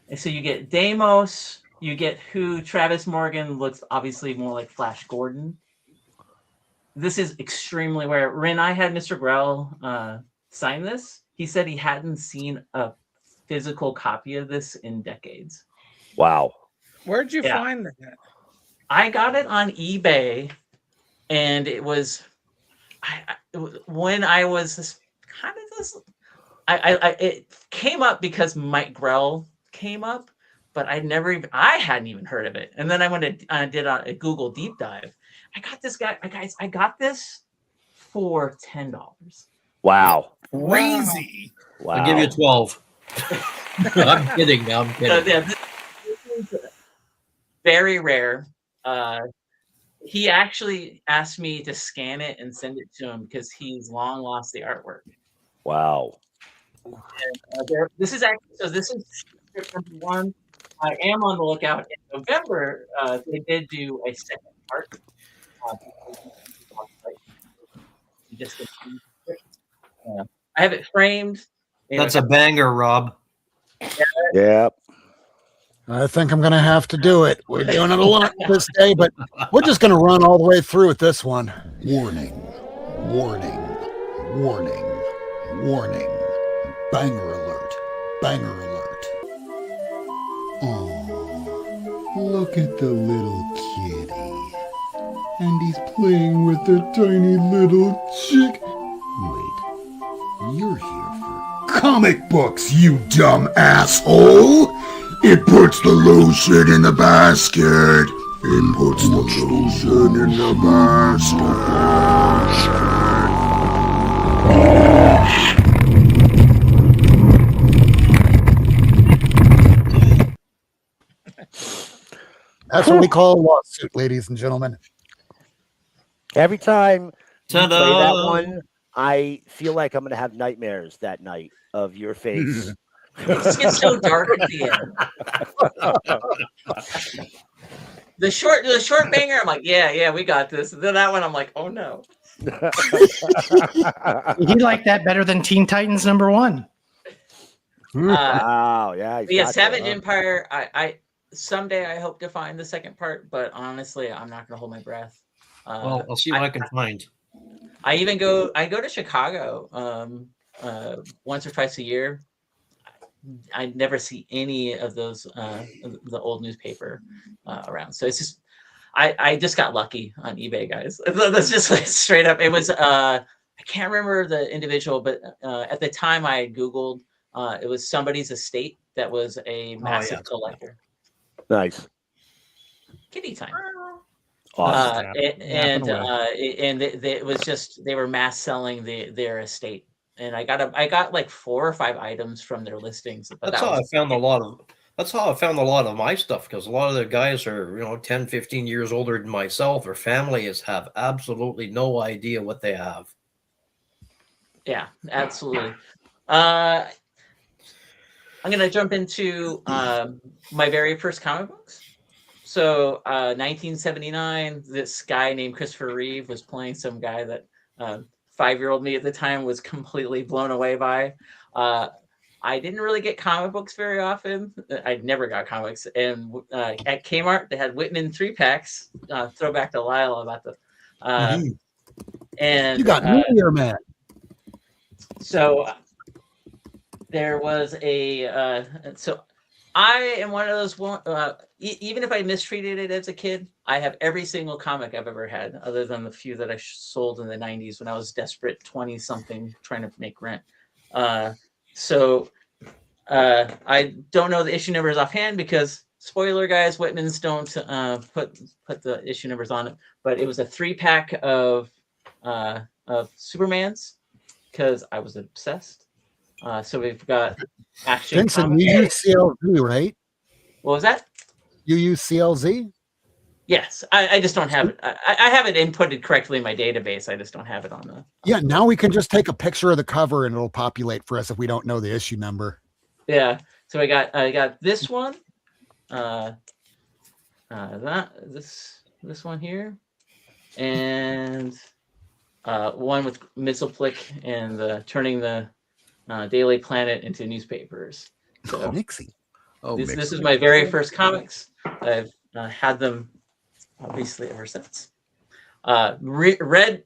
Speaker 5: And so you get Deimos, you get who Travis Morgan looks obviously more like Flash Gordon. This is extremely rare. When I had Mr. Grell sign this, he said he hadn't seen a physical copy of this in decades.
Speaker 7: Wow.
Speaker 4: Where'd you
Speaker 5: Yeah.
Speaker 4: find that?
Speaker 5: I got it on eBay, and it was when I was kind of this. It came up because Mike Grell came up, but I hadn't even heard of it. And then I went and did a Google deep dive. I got this guys. I got this for $10.
Speaker 7: Wow.
Speaker 11: Crazy.
Speaker 7: Wow.
Speaker 3: I'll give you 12. I'm kidding. Now I'm
Speaker 5: So,
Speaker 3: kidding.
Speaker 5: yeah, this is very rare. He actually asked me to scan it and send it to him because he's long lost the artwork.
Speaker 7: Wow.
Speaker 5: And, this is script number 1. I am on the lookout in November. They did do a second part. I have it framed.
Speaker 3: That's a banger, Rob.
Speaker 7: Yeah.
Speaker 1: I think I'm going to have to do it. We're doing it a lot this day, but we're just going to run all the way through with this one.
Speaker 2: Warning, warning, warning, warning. Banger alert, banger alert. Oh, look at the little kitty. And he's playing with the tiny little chick. Wait, you're here for comic books, you dumb asshole! It puts the lotion in the basket. It puts the lotion in the basket.
Speaker 1: That's what we call a lawsuit, ladies and gentlemen.
Speaker 7: Every time you play
Speaker 3: Ta-da!
Speaker 7: that one, I feel like I'm going to have nightmares that night of your face.
Speaker 5: It just gets so dark at the end. The short banger, I'm like, yeah, we got this. And then that one, I'm like, oh no.
Speaker 13: You like that better than Teen Titans #1?
Speaker 7: Wow, yeah.
Speaker 5: But yeah, Savage Empire. I someday I hope to find the second part, but honestly, I'm not gonna hold my breath.
Speaker 3: Well, I'll see what I can find.
Speaker 5: I go to Chicago once or twice a year. I never see any of those the old newspaper around. So it's just I just got lucky on eBay, guys. That's just like straight up. It was I can't remember the individual, but at the time I Googled It was somebody's estate that was a massive
Speaker 3: yeah.
Speaker 5: collector.
Speaker 7: Nice.
Speaker 5: Kitty time.
Speaker 7: Awesome.
Speaker 5: It was just they were mass selling their estate, and I got like 4 or 5 items from their listings. But
Speaker 3: That's how I found a lot of my stuff, because a lot of the guys are 10, 15 years older than myself. Their families have absolutely no idea what they have.
Speaker 5: Yeah, absolutely. I'm gonna jump into my very first comic books. So 1979, this guy named Christopher Reeve was playing some guy that 5-year-old me at the time was completely blown away by. I didn't really get comic books very often. I never got comics. And at Kmart, they had Whitman 3-packs. Throwback to Lyle about the... And
Speaker 1: you got me here, man.
Speaker 5: So there was a... so I am one of those... even if I mistreated it as a kid, I have every single comic I've ever had, other than the few that I sold in the 90s when I was desperate, 20-something, trying to make rent. So I don't know the issue numbers offhand because, spoiler guys, Whitmans don't put the issue numbers on it. But it was a 3-pack of Supermans because I was obsessed. So we've got Action
Speaker 1: Vincent,
Speaker 5: Comics.
Speaker 1: you use CLZ, right?
Speaker 5: What was that?
Speaker 1: You use CLZ?
Speaker 5: Yes, I just don't have it. I have it inputted correctly in my database. I just don't have it on the.
Speaker 1: Yeah, now we can just take a picture of the cover and it'll populate for us if we don't know the issue number.
Speaker 5: Yeah, so I got this one, this one here, and one with Mistleplick and turning the Daily Planet into newspapers. So
Speaker 1: Mixie.
Speaker 5: This is my very first comics. I've had them obviously ever since. Read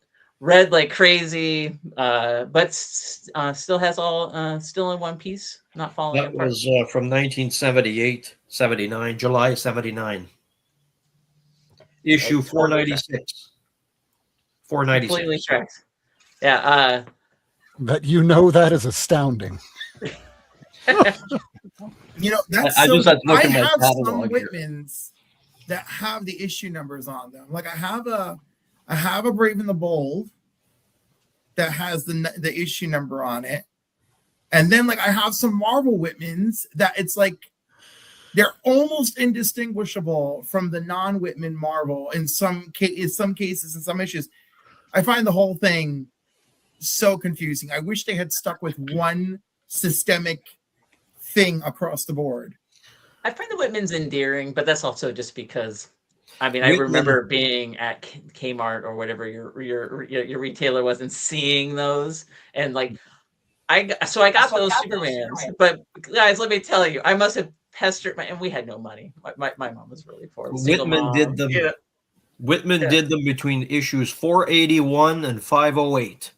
Speaker 5: like crazy, but still has all still in one piece, not falling
Speaker 3: That
Speaker 5: apart.
Speaker 3: was from 1978, 79, July 79. Issue 496. 496.
Speaker 5: Completely correct. Yeah.
Speaker 1: That that is astounding.
Speaker 11: That's
Speaker 3: I
Speaker 11: so.
Speaker 3: just had to look
Speaker 11: I
Speaker 3: at my
Speaker 11: have some
Speaker 3: catalog here.
Speaker 11: Whitmans that have the issue numbers on them. Like I have a Brave and the Bold that has the issue number on it, and then like I have some Marvel Whitmans that it's like they're almost indistinguishable from the non-Whitman Marvel in some cases, in some issues. I find the whole thing so confusing. I wish they had stuck with one systemic thing across the board.
Speaker 5: I find the Whitmans endearing, but that's also just because I remember being at Kmart or whatever your retailer was and seeing those, and like I got those Supermans. But guys, let me tell you, I must have pestered and we had no money. My mom was really poor.
Speaker 3: Whitman did them. Yeah. Whitman did them between issues 481 and 508.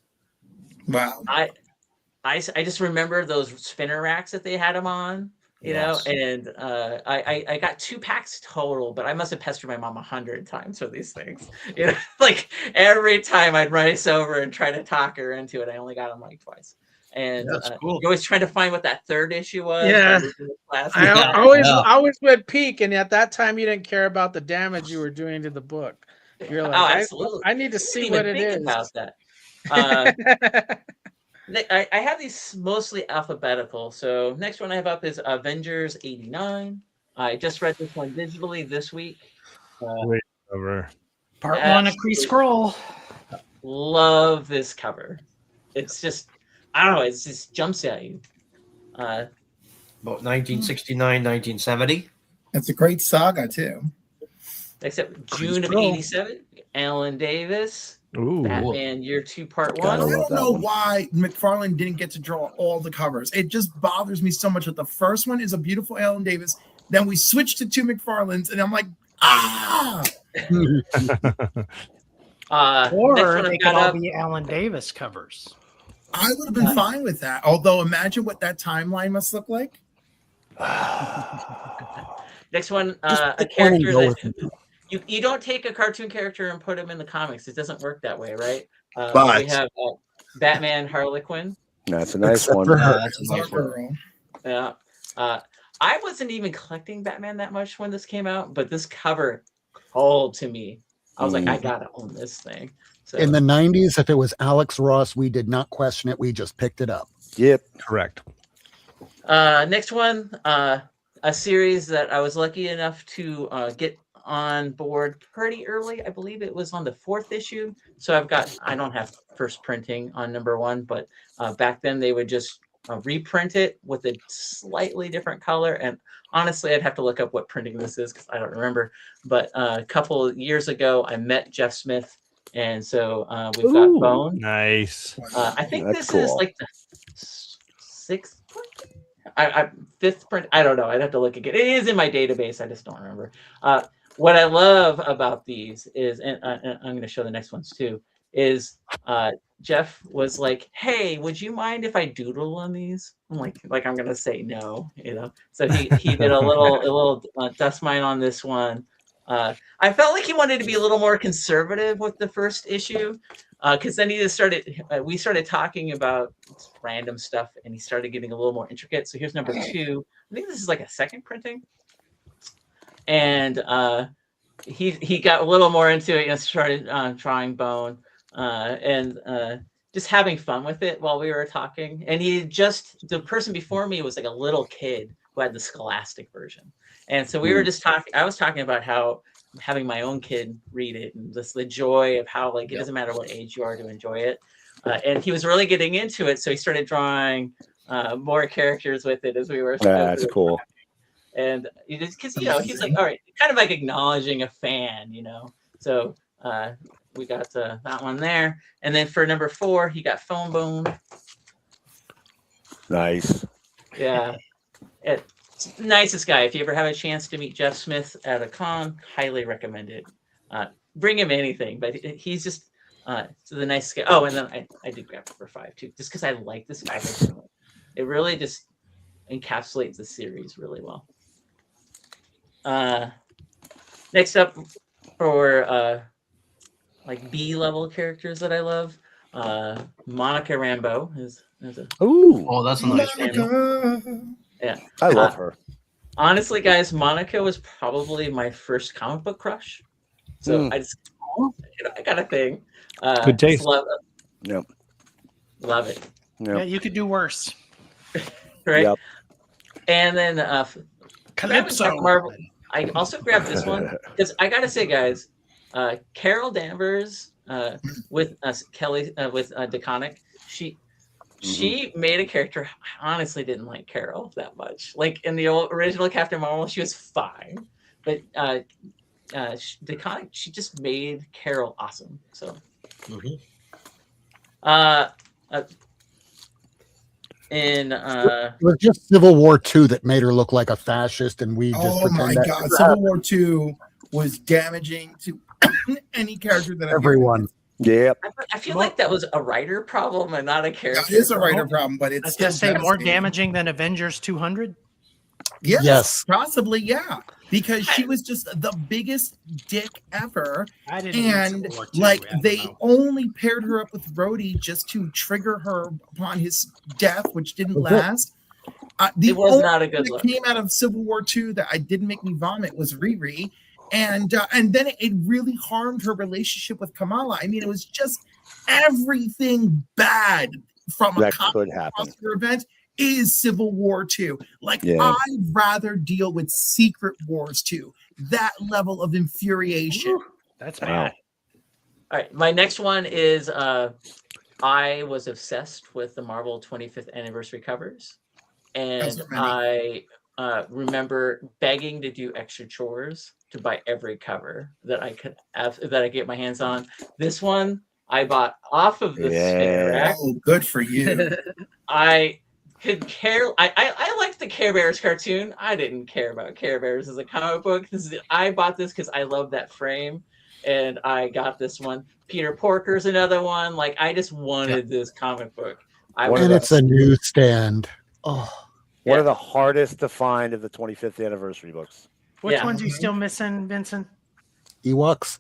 Speaker 11: Wow.
Speaker 5: I just remember those spinner racks that they had them on, you know, and I got 2 packs total, but I must have pestered my mom 100 times for these things. You know, like every time I'd race over and try to talk her into it, I only got them like twice. And
Speaker 3: cool.
Speaker 5: you're always trying to find what that third issue was.
Speaker 4: Yeah. I always would peek, and at that time you didn't care about the damage you were doing to the book. You're like,
Speaker 5: absolutely.
Speaker 4: I need to see what it is.
Speaker 5: About that. I have these mostly alphabetical. So next one I have up is Avengers 89. I just read this one digitally this week.
Speaker 6: Over.
Speaker 13: Part 1 of Kree Scroll.
Speaker 5: Love this cover. It's just, I don't know, it just jumps at you.
Speaker 3: About 1969, 1970.
Speaker 11: It's a great saga too.
Speaker 5: Except June of 87, Alan Davis.
Speaker 6: Ooh.
Speaker 5: Batman Year 2 Part 1.
Speaker 11: I don't know why McFarlane didn't get to draw all the covers. It just bothers me so much that the first one is a beautiful Alan Davis. Then we switched to 2 McFarlanes, and I'm like,
Speaker 13: or they could all be Alan Davis covers.
Speaker 11: I would have been fine with that. Although, imagine what that timeline must look like.
Speaker 5: Next one, a character that you don't take a cartoon character and put him in the comics. It doesn't work that way, right? We have Batman Harlequin.
Speaker 7: That's a nice
Speaker 1: Except
Speaker 7: one.
Speaker 1: for her.
Speaker 3: That's a nice one.
Speaker 5: Yeah. I wasn't even collecting Batman that much when this came out, but this cover called to me. I was like, I gotta own this thing. So
Speaker 1: In the 90s, if it was Alex Ross, we did not question it. We just picked it up.
Speaker 7: Yep.
Speaker 6: Correct.
Speaker 5: next one, a series that I was lucky enough to get on board pretty early. I believe it was on the 4th issue. So I don't have first printing on number 1, but back then they would just reprint it with a slightly different color. And honestly, I'd have to look up what printing this is because I don't remember. But a couple of years ago, I met Jeff Smith. And so we've got Bone.
Speaker 6: Nice.
Speaker 5: I think
Speaker 7: That's
Speaker 5: this
Speaker 7: cool.
Speaker 5: is like the 6th print? 5th print. I don't know. I'd have to look again. It is in my database. I just don't remember. What I love about these is, and I'm going to show the next ones too, is Jeff was like, "Hey, would you mind if I doodle on these?" I'm like I'm going to say no, you know. So he did a little dust mine on this one. I felt like he wanted to be a little more conservative with the first issue, because then he just we started talking about random stuff, and he started getting a little more intricate. So here's number 2. I think this is like a 2nd printing, and he got a little more into it and started drawing Bone, and just having fun with it while we were talking. And the person before me was like a little kid who had the Scholastic version. And so we were just talking. I was talking about how having my own kid read it and just the joy of how it doesn't matter what age you are to enjoy it. And he was really getting into it, so he started drawing more characters with it as we were.
Speaker 7: That's cool.
Speaker 5: And because he's like, all right, kind of like acknowledging a fan, So we got that one there, and then for number 4, he got Phone Bone.
Speaker 7: Nice.
Speaker 5: Yeah. Nicest guy. If you ever have a chance to meet Jeff Smith at a con, highly recommend it. Bring him anything, but he's just the nicest guy. Oh, and then I did grab number 5 too, just because I like this guy. It really just encapsulates the series really well. Next up for like B level characters that I love, Monica Rambeau is a
Speaker 3: that's a nice
Speaker 5: one. Yeah,
Speaker 7: I love her.
Speaker 5: Honestly, guys, Monica was probably my first comic book crush. So I got a thing.
Speaker 6: Good taste.
Speaker 5: Love it.
Speaker 7: Yep.
Speaker 5: Love it.
Speaker 13: Yeah, you could do worse.
Speaker 5: Right.
Speaker 7: Yep.
Speaker 5: And then
Speaker 13: Calypso.
Speaker 5: Marvel. I also grabbed this one because I gotta say, guys, Carol Danvers with Kelly with DeConnick, she made a character. I honestly didn't like Carol that much. Like in the original Captain Marvel, she was fine, but DeConnick, she just made Carol awesome. So,
Speaker 1: it was just Civil War II that made her look like a fascist, and we just
Speaker 11: my
Speaker 1: that
Speaker 11: God, Civil War II was damaging to any character that
Speaker 1: everyone.
Speaker 7: Yep.
Speaker 5: I feel like that was a writer problem and not a character.
Speaker 11: It is a writer problem, but it's
Speaker 13: I was gonna say more damaging than Avengers 200.
Speaker 11: Yes, possibly, yeah, because she was just the biggest dick ever, and like they only paired her up with Rhodey just to trigger her upon his death, which didn't last.
Speaker 5: It was not a good
Speaker 11: that
Speaker 5: look.
Speaker 11: Came out of Civil War II that I didn't make me vomit was Riri, and then it really harmed her relationship with Kamala. I mean, it was just everything bad from
Speaker 7: That
Speaker 11: a
Speaker 7: could happen.
Speaker 11: event. Is Civil War II. Like,
Speaker 7: Yeah.
Speaker 11: I'd rather deal with Secret Wars 2. That level of infuriation.
Speaker 13: That's
Speaker 7: bad.
Speaker 5: All right, my next one is I was obsessed with the Marvel 25th anniversary covers, and I remember begging to do extra chores to buy every cover that I could get my hands on. This one I bought off of the spinner rack.
Speaker 11: Oh, good for you.
Speaker 5: I could care. I liked the Care Bears cartoon. I didn't care about Care Bears as a comic book. I bought this because I love that frame, and I got this one. Peter Porker's another one. Like, I just wanted this comic book.
Speaker 1: And it's a newsstand. Oh,
Speaker 7: One of the hardest to find of the 25th anniversary books.
Speaker 13: Which ones are you still missing, Vincent?
Speaker 1: Ewoks.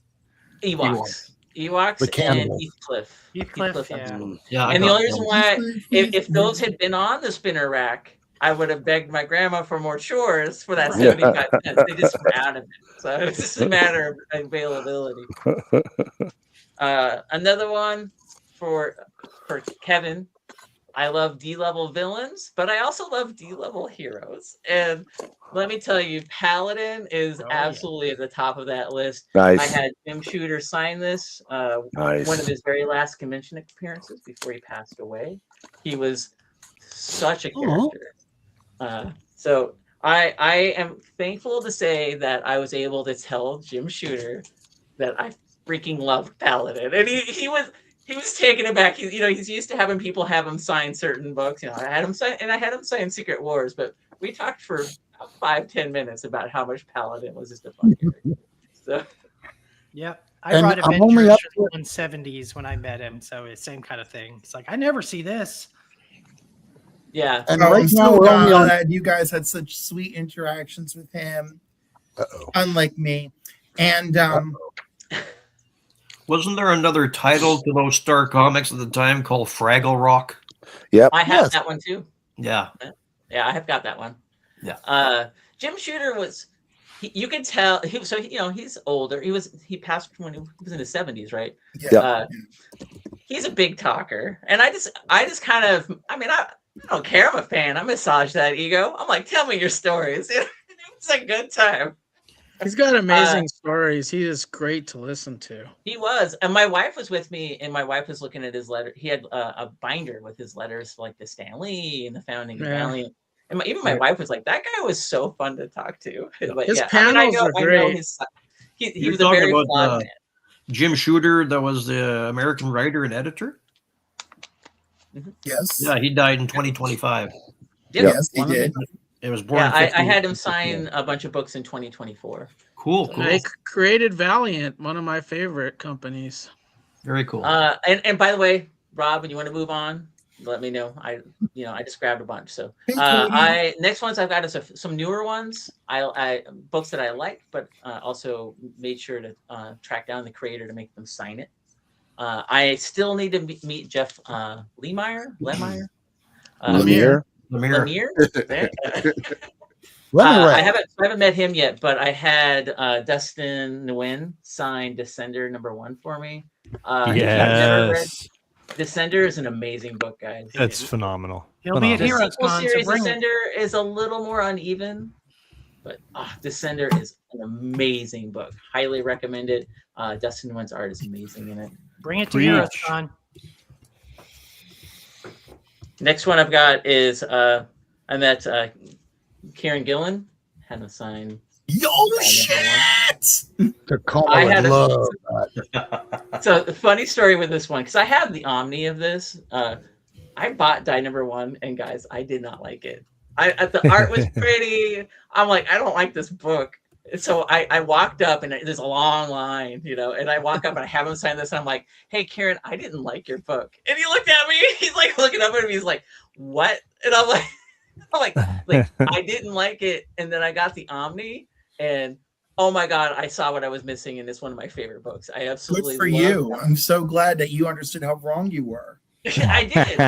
Speaker 5: Ewoks
Speaker 1: The
Speaker 5: and
Speaker 1: cannibals.
Speaker 5: Heathcliff.
Speaker 13: Heathcliff, yeah.
Speaker 3: Yeah, I
Speaker 5: And the
Speaker 3: got
Speaker 5: only reason
Speaker 3: those.
Speaker 5: why, if those had been on the spinner rack, I would have begged my grandma for more chores for that 75 cents. They just were out of it. So it's just a matter of availability. Another one for Kevin. I love D-level villains, but I also love D-level heroes. And let me tell you, Paladin is absolutely at the top of that list.
Speaker 7: Nice.
Speaker 5: I had Jim Shooter sign this,
Speaker 7: Nice.
Speaker 5: one of his very last convention appearances before he passed away. He was such a character. So I am thankful to say that I was able to tell Jim Shooter that I freaking love Paladin, and he was taken aback. He's used to having people have him sign certain books. I had him sign Secret Wars, but we talked for 5-10 minutes about how much Paladin was just a fun character. So,
Speaker 13: yep. I
Speaker 1: And
Speaker 13: brought
Speaker 1: I'm only
Speaker 13: Adventures
Speaker 1: up
Speaker 13: from the 170s when I met him, so it's same kind of thing. It's like I never see this.
Speaker 5: Yeah.
Speaker 1: And
Speaker 11: I'm
Speaker 1: right now
Speaker 11: so
Speaker 1: we're only on.
Speaker 11: glad you guys had such sweet interactions with him, unlike me. And
Speaker 3: Wasn't there another title to those Star Comics at the time called Fraggle Rock?
Speaker 7: Yep.
Speaker 5: I have that one too.
Speaker 3: Yeah.
Speaker 5: Yeah, I have got that one.
Speaker 3: Yeah.
Speaker 5: Jim Shooter was. You can tell. He's older. He passed when he was in the 70s, right?
Speaker 11: Yeah.
Speaker 5: He's a big talker, and I just kind of. I mean, I don't care. I'm a fan. I massage that ego. I'm like, tell me your stories. It's a good time.
Speaker 4: He's got amazing stories. He is great to listen to.
Speaker 5: He was, and my wife was with me, and my wife was looking at his letter. He had a binder with his letters, like the Stan Lee and the founding of Valiant. And even my wife was like, "That guy was so fun to talk to." Like,
Speaker 4: his panels are great.
Speaker 5: He was a very flawed man.
Speaker 3: Jim Shooter, that was the American writer and editor.
Speaker 11: Yes.
Speaker 3: Yeah, he died in 2025.
Speaker 11: Yes, he did.
Speaker 3: It was born.
Speaker 5: Yeah,
Speaker 3: in
Speaker 5: I
Speaker 3: 15.
Speaker 5: had him sign a bunch of books in 2024.
Speaker 3: Cool.
Speaker 4: They created Valiant, one of my favorite companies.
Speaker 3: Very cool.
Speaker 5: And by the way, Rob, when you want to move on, let me know. I just grabbed a bunch. So next ones I've got is some newer ones. I books that I like, but also made sure to track down the creator to make them sign it. I still need to meet Jeff Lemire. I haven't met him yet, but I had Dustin Nguyen sign Descender #1 for me. If you've never read Descender, is an amazing book, guys.
Speaker 6: It's phenomenal.
Speaker 13: He'll be at
Speaker 5: The
Speaker 13: Heroes
Speaker 5: sequel
Speaker 13: Con, so
Speaker 5: series
Speaker 13: bring it.
Speaker 5: Descender is a little more uneven, but Descender is an amazing book. Highly recommended. Dustin Nguyen's art is amazing in it.
Speaker 13: Bring it to Heroes Con.
Speaker 5: Next one I've got is I met Kieran Gillen, had him sign.
Speaker 11: Yo, shit!
Speaker 5: I had so the funny story with this one, because I have the Omni of this. I bought Die #1, and guys, I did not like it. The art was pretty. I'm like, I don't like this book. And so I walked up, and there's a long line, and I walk up and I have him sign this, and I'm like, hey, Kieran, I didn't like your book. And he looked at me, he's like looking up at me, he's like, what? And I'm like, I didn't like it. And then I got the Omni, and oh my God, I saw what I was missing, and it's one of my favorite books. I absolutely
Speaker 11: Good for you. I'm so glad that you understood how wrong you were.
Speaker 5: I did.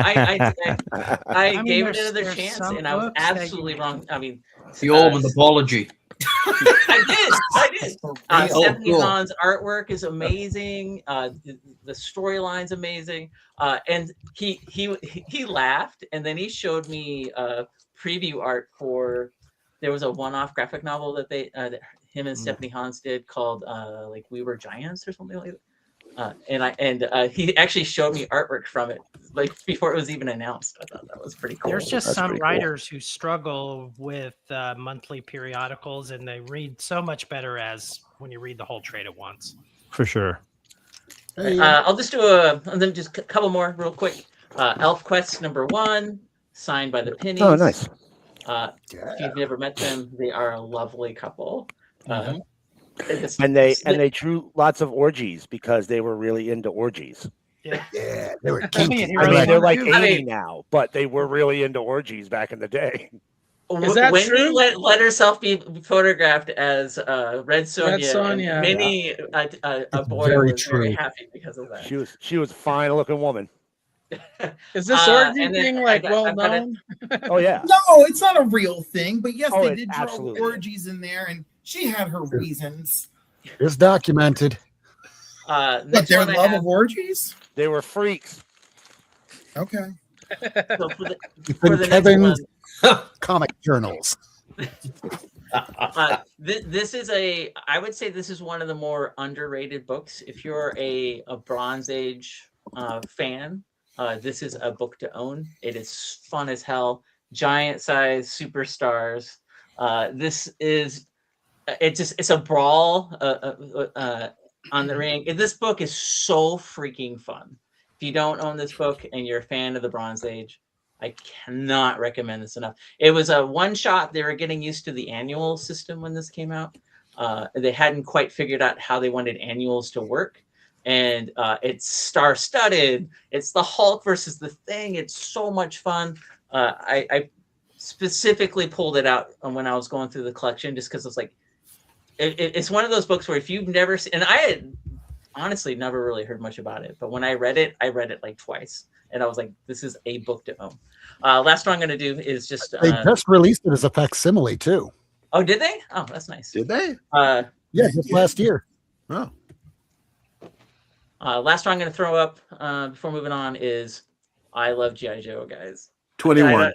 Speaker 5: I gave it
Speaker 13: there's
Speaker 5: another chance,
Speaker 13: some
Speaker 5: and I was
Speaker 13: books that
Speaker 5: absolutely wrong. I mean,
Speaker 3: The old apology.
Speaker 5: I did. Stephanie
Speaker 3: cool.
Speaker 5: Hahn's artwork is amazing. The storyline's amazing. And he laughed, and then he showed me preview art for. There was a one-off graphic novel that that him and Stephanie Hans did called like We Were Giants or something like that. And he actually showed me artwork from it, like before it was even announced. I thought that was pretty cool.
Speaker 13: There's just some writers who struggle with monthly periodicals, and they read so much better as when you read the whole trade at once.
Speaker 6: For sure.
Speaker 5: I'll just do and then just a couple more real quick. Elf Quest #1, signed by the Pennies.
Speaker 7: Oh, nice.
Speaker 5: If you've never met them, they are a lovely couple.
Speaker 7: And they drew lots of orgies because they were really into orgies.
Speaker 1: Yeah, they were
Speaker 7: I mean, they're like 80 now, but they were really into orgies back in the day.
Speaker 4: Is that
Speaker 5: Wendy
Speaker 4: true?
Speaker 5: let herself be photographed as Red Sonja, and
Speaker 4: Sonja.
Speaker 5: many a boy
Speaker 1: very
Speaker 5: was very
Speaker 1: true.
Speaker 5: happy because of that.
Speaker 7: She was a fine looking woman.
Speaker 4: Is this orgy
Speaker 5: and then
Speaker 4: thing like
Speaker 5: I've got it.
Speaker 4: known?
Speaker 7: Oh yeah.
Speaker 11: No, it's not a real thing, but yes,
Speaker 7: Oh,
Speaker 11: they
Speaker 7: it
Speaker 11: did draw
Speaker 7: absolutely
Speaker 11: orgies in there, and she had her reasons.
Speaker 1: It's documented.
Speaker 11: But
Speaker 5: Next
Speaker 11: their
Speaker 5: one I
Speaker 11: love
Speaker 5: have,
Speaker 11: of orgies?
Speaker 7: They were freaks.
Speaker 11: Okay.
Speaker 5: so for
Speaker 1: It's in
Speaker 5: the next
Speaker 1: Kevin's
Speaker 5: one,
Speaker 1: comic journals.
Speaker 5: this is I would say this is one of the more underrated books. If you're a Bronze Age fan, this is a book to own. It is fun as hell. Giant size superstars. This is it's a brawl on the ring. This book is so freaking fun. If you don't own this book and you're a fan of the Bronze Age, I cannot recommend this enough. It was a one shot. They were getting used to the annual system when this came out. They hadn't quite figured out how they wanted annuals to work. And it's star studded. It's the Hulk versus the Thing. It's so much fun. I specifically pulled it out when I was going through the collection just because it's like, it's one of those books where if you've never seen, and I had honestly never really heard much about it, but when I read it like twice. And I was like, this is a book to own. Last one I'm going to do is just...
Speaker 1: They just released it as a facsimile, too.
Speaker 5: Oh, did they? Oh, that's nice.
Speaker 9: Did they?
Speaker 1: Yeah, just last year.
Speaker 9: Oh.
Speaker 5: Last one I'm going to throw up before moving on is I love G.I. Joe, guys.
Speaker 9: 21.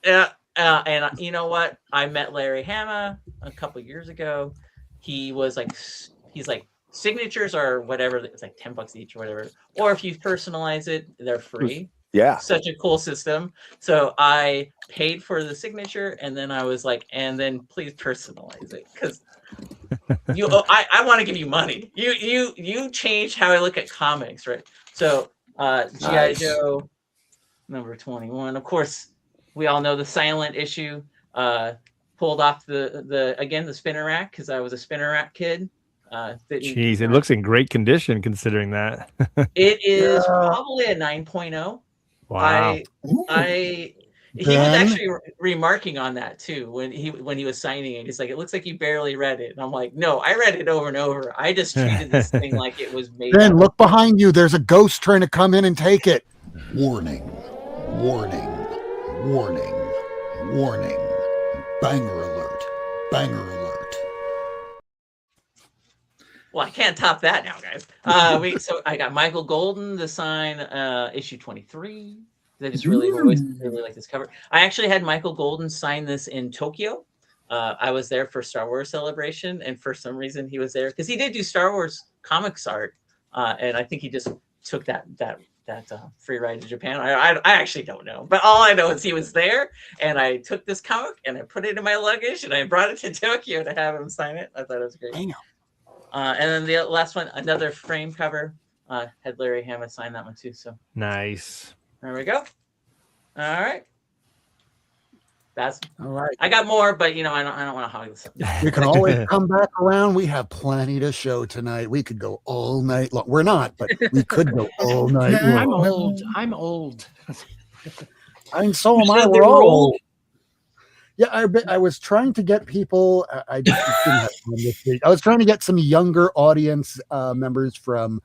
Speaker 5: Yeah. And you know what? I met Larry Hama a couple years ago. He's like, signatures are whatever. It's like $10 each or whatever. Or if you personalize it, they're free.
Speaker 7: Yeah.
Speaker 5: Such a cool system. So I paid for the signature and then I was like, and then please personalize it. Because I want to give you money. You changed how I look at comics, right? So G.I. Joe number 21. Of course, we all know the silent issue. Pulled off the spinner rack because I was a spinner rack kid.
Speaker 6: Jeez, it looks in great condition considering that.
Speaker 5: It is probably a 9.0.
Speaker 6: Wow.
Speaker 5: He was actually remarking on that too when he was signing it. He's like, it looks like you barely read it. And I'm like, no, I read it over and over. I just treated this thing like it was made.
Speaker 1: Ben, look behind you. There's a ghost trying to come in and take it.
Speaker 2: Warning, warning, warning, warning. Banger alert, banger alert.
Speaker 5: Well, I can't top that now, guys. So I got Michael Golden to sign issue 23. I just really like this cover. I actually had Michael Golden sign this in Tokyo. I was there for Star Wars Celebration, and for some reason he was there because he did do Star Wars comics art, and I think he just took that free ride to Japan. I actually don't know, but all I know is he was there, and I took this comic and I put it in my luggage and I brought it to Tokyo to have him sign it. I thought it was great. And then the last one, another frame cover, had Larry Hama sign that one too. So
Speaker 6: nice.
Speaker 5: There we go. All right. That's
Speaker 1: all right.
Speaker 5: I got more, but I don't want to hog this up.
Speaker 1: We can always come back around. We have plenty to show tonight. We could go all night long. We're not, but we could go all night long.
Speaker 13: I'm old.
Speaker 1: I mean, so am I. We're all old. Yeah, I was trying to get people. I just didn't have time this week. I was trying to get some younger audience members from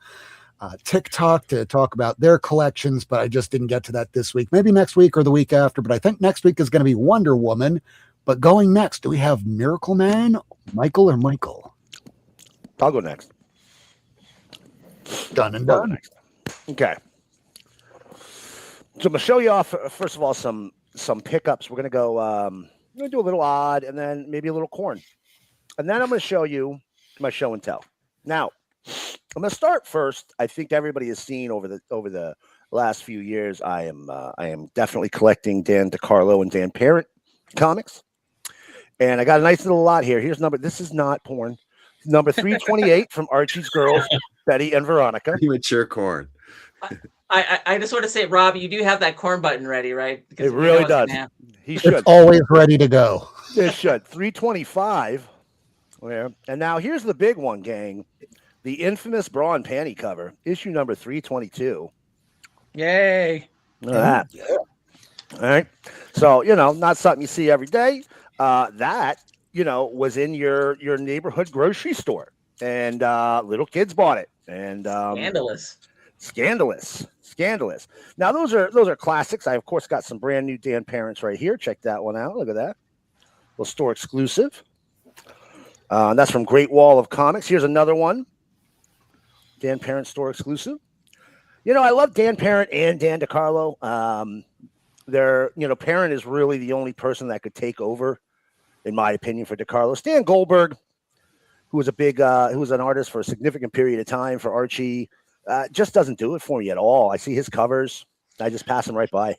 Speaker 1: TikTok to talk about their collections, but I just didn't get to that this week. Maybe next week or the week after, but I think next week is going to be Wonder Woman. But going next, do we have Miracle Man, Michael, or Michael?
Speaker 7: I'll go next.
Speaker 1: Done and done.
Speaker 7: Okay. So I'm going to show you off, first of all, some pickups. We're going to go, I'm going to do a little odd and then maybe a little corn. And then I'm going to show you my show and tell. Now, I'm going to start first. I think everybody has seen over the last few years. I am definitely collecting Dan DeCarlo and Dan Parent comics, and I got a nice little lot here. Here's number. This is not porn. Number 328 from Archie's Girls, Betty and Veronica.
Speaker 9: Mature corn.
Speaker 5: I just want to say, Rob, you do have that corn button ready, right? Because
Speaker 7: it really does. He should.
Speaker 1: It's always ready to go.
Speaker 7: It should. 325. Yeah. And now here's the big one, gang. The infamous bra and panty cover, issue number 322.
Speaker 4: Yay.
Speaker 7: Look at that. All right. So, not something you see every day. That, was in your neighborhood grocery store, and little kids bought it. And Scandalous. Now those are classics. I of course got some brand new Dan Parents right here. Check that one out. Look at that. Little store exclusive. That's from Great Wall of Comics. Here's another one. Dan Parent store exclusive. I love Dan Parent and Dan DeCarlo. Parent is really the only person that could take over, in my opinion, for DeCarlo. Stan Goldberg, who was an artist for a significant period of time for Archie, just doesn't do it for me at all. I see his covers, I just pass them right by.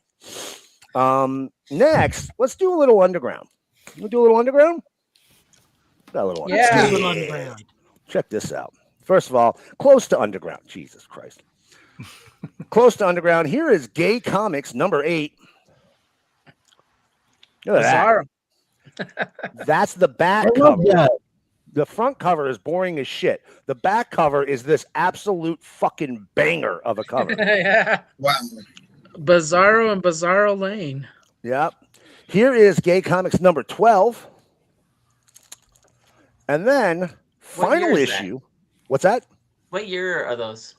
Speaker 7: Next, let's do a little underground. We'll do a little underground. Got a little underground. Check this out. First of all, close to underground. Jesus Christ. Close to underground. Here is Gay Comics number 8. Look at that. That's the back cover. The front cover is boring as shit. The back cover is this absolute fucking banger of a cover.
Speaker 4: Yeah.
Speaker 11: Wow.
Speaker 4: Bizarro and Bizarro Lane.
Speaker 7: Yep. Here is Gay Comics number 12. And then final issue. What's that?
Speaker 5: What year are those?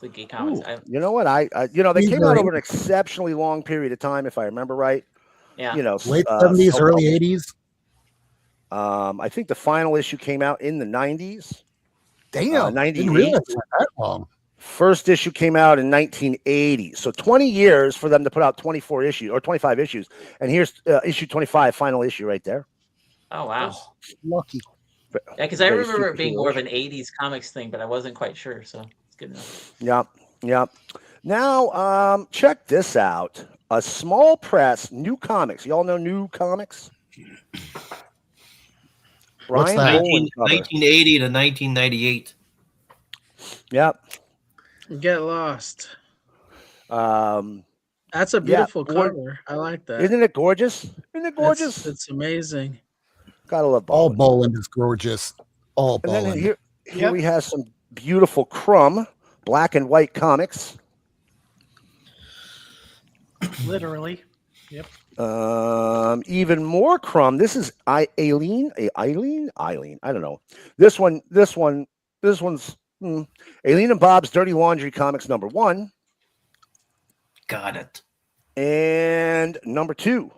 Speaker 5: The Gay Comics.
Speaker 7: You know what? They came out over an exceptionally long period of time, if I remember right.
Speaker 5: Yeah.
Speaker 1: Late 70s, early 80s.
Speaker 7: I think the final issue came out in the 90s.
Speaker 1: Damn,
Speaker 7: 98.
Speaker 1: That long.
Speaker 7: First issue came out in 1980. So 20 years for them to put out 24 issues or 25 issues. And here's issue 25, final issue right there.
Speaker 5: Oh, wow.
Speaker 1: Lucky.
Speaker 5: Yeah, because I remember it being more of an 80s comics thing, but I wasn't quite sure. So it's good enough.
Speaker 7: Yep. Now, check this out. A small press, New Comics. Y'all know New Comics?
Speaker 3: What's
Speaker 7: Brian
Speaker 3: that?
Speaker 7: Boland cover.
Speaker 3: 1980 to 1998.
Speaker 7: Yep.
Speaker 4: Get lost. That's a beautiful cover. I like that.
Speaker 7: Isn't it gorgeous? Isn't it gorgeous?
Speaker 4: It's amazing.
Speaker 7: Gotta love
Speaker 1: All
Speaker 7: Boland.
Speaker 1: Boland is gorgeous. All
Speaker 7: And then
Speaker 1: Boland.
Speaker 7: here we have some beautiful Crumb black and white comics.
Speaker 13: Literally. Yep.
Speaker 7: Even more Crumb. This is Eileen. I don't know. This one's Aileen and Bob's Dirty Laundry Comics number 1.
Speaker 3: Got it.
Speaker 7: And number 2.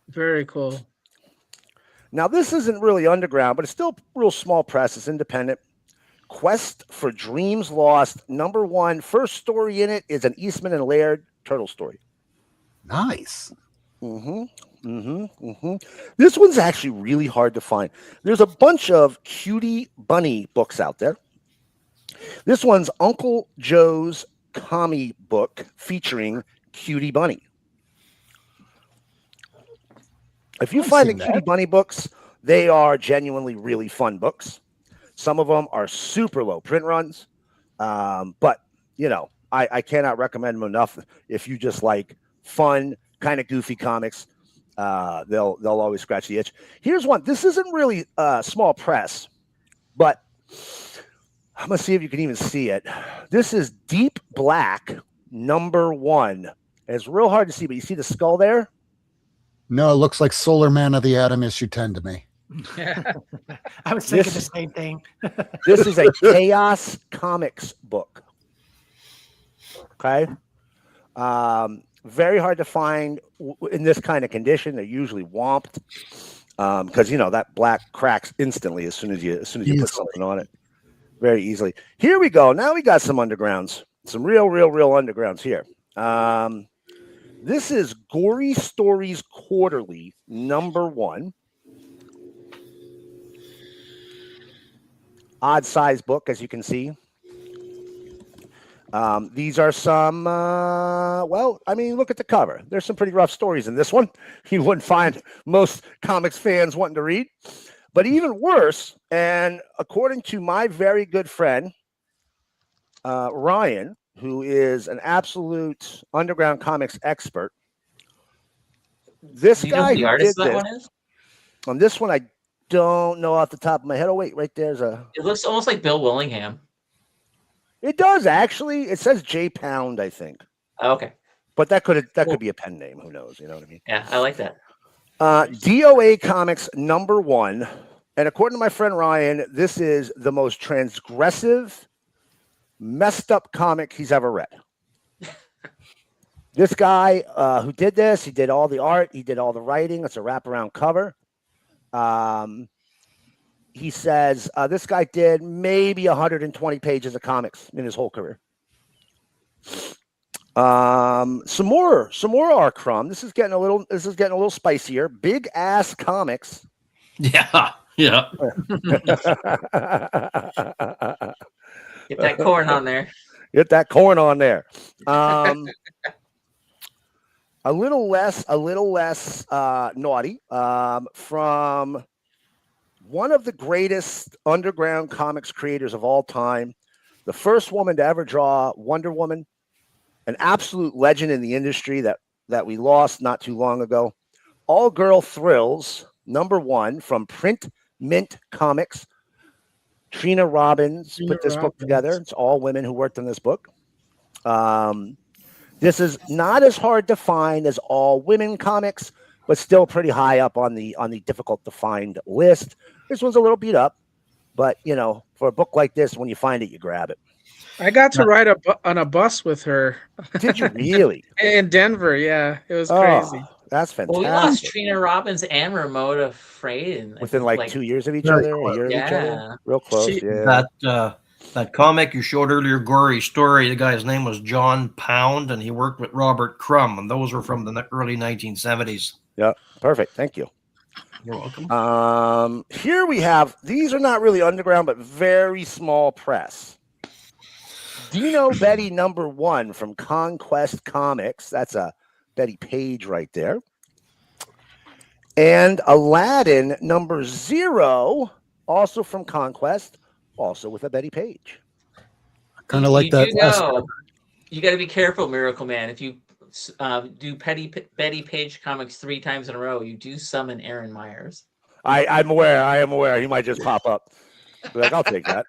Speaker 4: Very cool.
Speaker 7: Now this isn't really underground, but it's still real small press. It's independent. Quest for Dreams Lost number 1. First story in it is an Eastman and Laird turtle story.
Speaker 1: Nice.
Speaker 7: This one's actually really hard to find. There's a bunch of Cutie Bunny books out there. This one's Uncle Joe's comic book featuring Cutie Bunny. If you find the Cutie Bunny books, they are genuinely really fun books. Some of them are super low print runs, but I cannot recommend them enough. If you just like fun, kind of goofy comics, they'll always scratch the itch. Here's one. This isn't really small press, but I'm gonna see if you can even see it. This is Deep Black number 1. And it's real hard to see, but you see the skull there?
Speaker 1: No, it looks like Solar Man of the Atom issue 10 to me.
Speaker 13: I was thinking the same thing.
Speaker 7: This is a Chaos Comics book. Okay. Very hard to find in this kind of condition. They're usually womped because that black cracks instantly as soon as you put something on it. Very easily. Here we go. Now we got some undergrounds. Some real undergrounds here. This is Gory Stories Quarterly number 1. Odd size book, as you can see. These are some, look at the cover. There's some pretty rough stories in this one. You wouldn't find most comics fans wanting to read. But even worse, and according to my very good friend, Ryan, who is an absolute underground comics expert, this guy who did this,
Speaker 5: one is?
Speaker 7: On this one, I don't know off the top of my head. Oh, wait, right there's a...
Speaker 5: It looks almost like Bill Willingham.
Speaker 7: It does, actually. It says J. Pound, I think.
Speaker 5: Oh, okay.
Speaker 7: But that could be a pen name. Who knows? You know what I mean?
Speaker 5: Yeah, I like that.
Speaker 7: DOA Comics #1, and according to my friend Ryan, this is the most transgressive, messed up comic he's ever read. This guy who did this, he did all the art, he did all the writing. It's a wraparound cover. He says this guy did maybe 120 pages of comics in his whole career. Some more R. Crumb. This is getting a little spicier. Big Ass Comics.
Speaker 3: Yeah.
Speaker 5: Get that corn on there.
Speaker 7: Get that corn on there. A little less naughty. From one of the greatest underground comics creators of all time, the first woman to ever draw Wonder Woman, an absolute legend in the industry that we lost not too long ago. All Girl Thrills #1 from Print Mint Comics. Trina Robbins put this book together. It's all women who worked on this book. This is not as hard to find as all women comics, but still pretty high up on the difficult to find list. This one's a little beat up, but you know, for a book like this, when you find it, you grab it.
Speaker 4: I got to ride on a bus with her.
Speaker 7: Did you really?
Speaker 4: In Denver, yeah. It was crazy.
Speaker 7: That's fantastic.
Speaker 5: Well, we lost Trina Robbins and Ramona Frey
Speaker 7: within like 2 years of each other, a year of each other. Real close, yeah.
Speaker 3: That comic you showed earlier, Gory Story, the guy's name was John Pound, and he worked with Robert Crumb, and those were from the early 1970s.
Speaker 7: Yeah, perfect. Thank you.
Speaker 3: You're welcome.
Speaker 7: Here we have, these are not really underground, but very small press. Dino Betty #1 from Conquest Comics. That's a Betty Page right there. And Aladdin #0, also from Conquest, also with a Betty Page.
Speaker 1: Kind of like that.
Speaker 5: You got to be careful, Miracle Man. If you do Betty Page comics 3 times in a row, you do summon Aaron Myers.
Speaker 7: I'm aware. I am aware. He might just pop up. Like, I'll take that.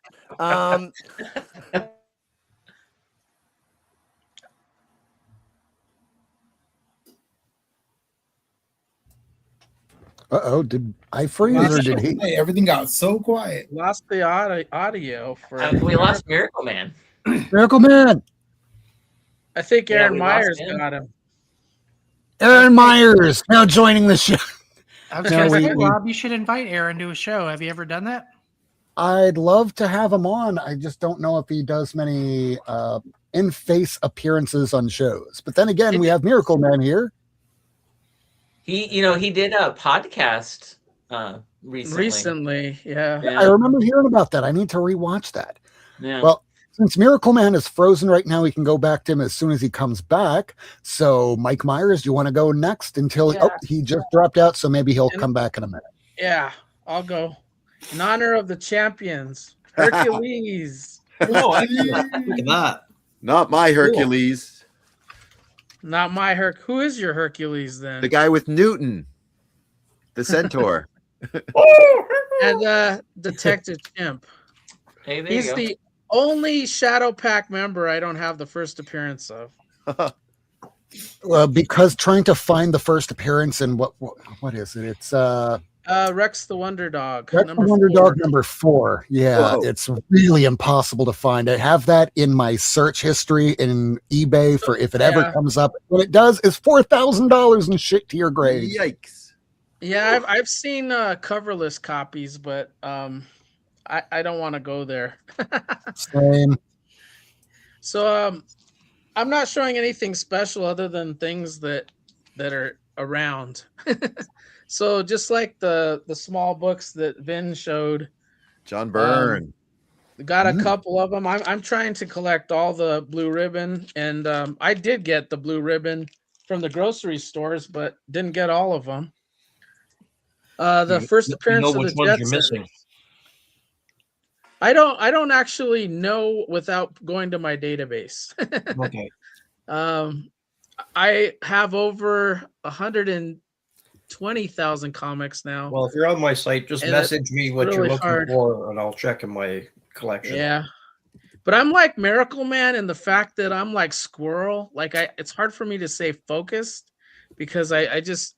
Speaker 1: Uh-oh, did I freeze or did he?
Speaker 11: Hey, everything got so quiet.
Speaker 4: Lost the audio for.
Speaker 5: We lost Miracle Man.
Speaker 1: Miracle Man.
Speaker 4: I think Aaron
Speaker 5: we
Speaker 4: Myers
Speaker 5: lost him.
Speaker 4: got him.
Speaker 1: Aaron Myers now joining the show.
Speaker 13: I was going to say, Rob, you should invite Aaron to a show. Have you ever done that?
Speaker 1: I'd love to have him on. I just don't know if he does many in-face appearances on shows. But then again, we have Miracle Man here.
Speaker 5: He did a podcast recently.
Speaker 4: Yeah.
Speaker 1: I remember hearing about that. I need to rewatch that.
Speaker 5: Yeah.
Speaker 1: Well, since Miracle Man is frozen right now, we can go back to him as soon as he comes back. So, Mike Myers, do you want to go next until he just dropped out? So maybe he'll come back in a minute.
Speaker 4: Yeah, I'll go. In honor of the champions, Hercules.
Speaker 3: Look at that.
Speaker 9: Not my Hercules.
Speaker 4: Not my Herc. Who is your Hercules then?
Speaker 9: The guy with Newton, the centaur.
Speaker 4: And Detective Chimp.
Speaker 5: Hey, there
Speaker 4: He's
Speaker 5: you go.
Speaker 4: the only Shadow Pack member I don't have the first appearance of.
Speaker 1: Because trying to find the first appearance and what is it? It's
Speaker 4: Rex the Wonder Dog.
Speaker 1: Rex the Wonder Dog #4. Yeah,
Speaker 9: Whoa.
Speaker 1: it's really impossible to find. I have that in my search history in eBay for if it ever comes up. What it does is $4,000 and shit to your grave.
Speaker 9: Yikes.
Speaker 4: Yeah, I've seen coverless copies, but I don't want to go there.
Speaker 1: Same.
Speaker 4: So I'm not showing anything special other than things that are around. So just like the small books that Vin showed,
Speaker 9: John Byrne.
Speaker 4: got a couple of them. I'm trying to collect all the blue ribbon, and I did get the blue ribbon from the grocery stores, but didn't get all of them. The first appearance of
Speaker 3: which
Speaker 4: the
Speaker 3: ones you're
Speaker 4: Jetsons.
Speaker 3: missing.
Speaker 4: I don't actually know without going to my database.
Speaker 3: Okay.
Speaker 4: I have over 120,000 comics now.
Speaker 3: Well, if you're on my site, just
Speaker 4: And
Speaker 3: message me what
Speaker 4: really
Speaker 3: you're looking
Speaker 4: hard.
Speaker 3: for, and I'll check in my collection.
Speaker 4: Yeah, But I'm like Miracle Man in the fact that I'm like Squirrel. Like it's hard for me to say focused because I just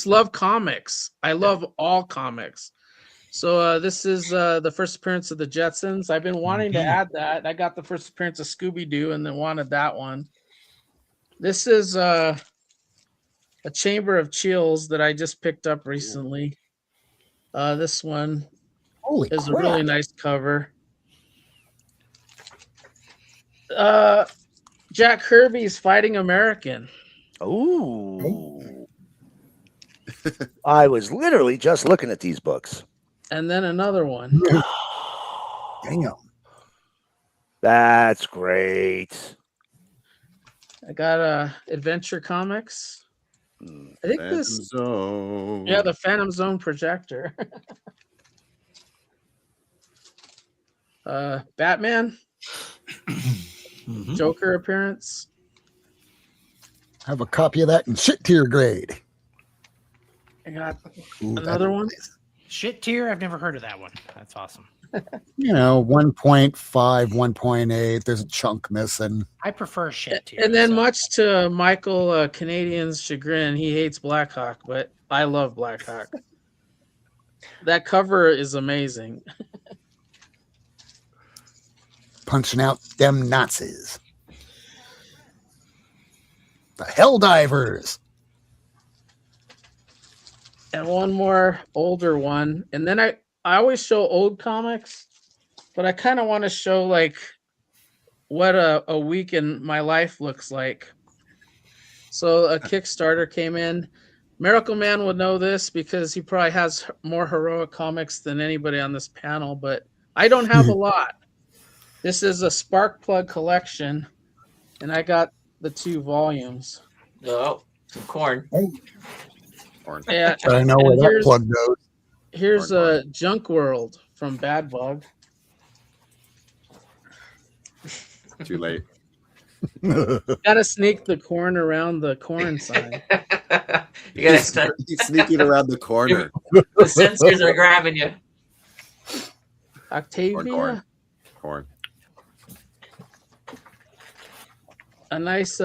Speaker 4: love comics. I love all comics. So this is the first appearance of the Jetsons. I've been wanting to add that. I got the first appearance of Scooby Doo and then wanted that one. This is a Chamber of Chills that I just picked up recently. This one is a really nice cover. Jack Kirby's Fighting American.
Speaker 7: Ooh. I was literally just looking at these books.
Speaker 4: And then another one.
Speaker 1: Damn.
Speaker 7: That's great.
Speaker 4: I got Adventure Comics. I think
Speaker 9: Phantom
Speaker 4: this.
Speaker 9: Zone.
Speaker 4: Yeah, the Phantom Zone projector. Batman. Joker appearance.
Speaker 1: Have a copy of that in shit tier grade.
Speaker 4: I got
Speaker 1: Ooh,
Speaker 4: another one.
Speaker 13: Shit tier. I've never heard of that one. That's awesome.
Speaker 1: 1.5, 1.8. There's a chunk missing.
Speaker 13: I prefer shit tier.
Speaker 4: And then, much to Michael Canadian's chagrin, he hates Blackhawk, but I love Blackhawk. That cover is amazing.
Speaker 1: Punching out them Nazis. The Helldivers.
Speaker 4: And one more older one. And then I always show old comics, but I kind of want to show like what a week in my life looks like. So a Kickstarter came in. Miracle Man would know this because he probably has more heroic comics than anybody on this panel, but I don't have a lot. This is a Sparkplug collection, and I got the 2 volumes.
Speaker 5: Oh, some corn.
Speaker 9: Corn.
Speaker 4: Yeah,
Speaker 1: I know where that plug goes.
Speaker 4: Here's a Junk World from Bad Bug.
Speaker 9: Too late.
Speaker 4: Gotta sneak the corn around the corn sign.
Speaker 5: You gotta start
Speaker 9: sneaking around the corner.
Speaker 5: The sensors are grabbing you.
Speaker 4: Octavia.
Speaker 9: Corn.
Speaker 4: A nice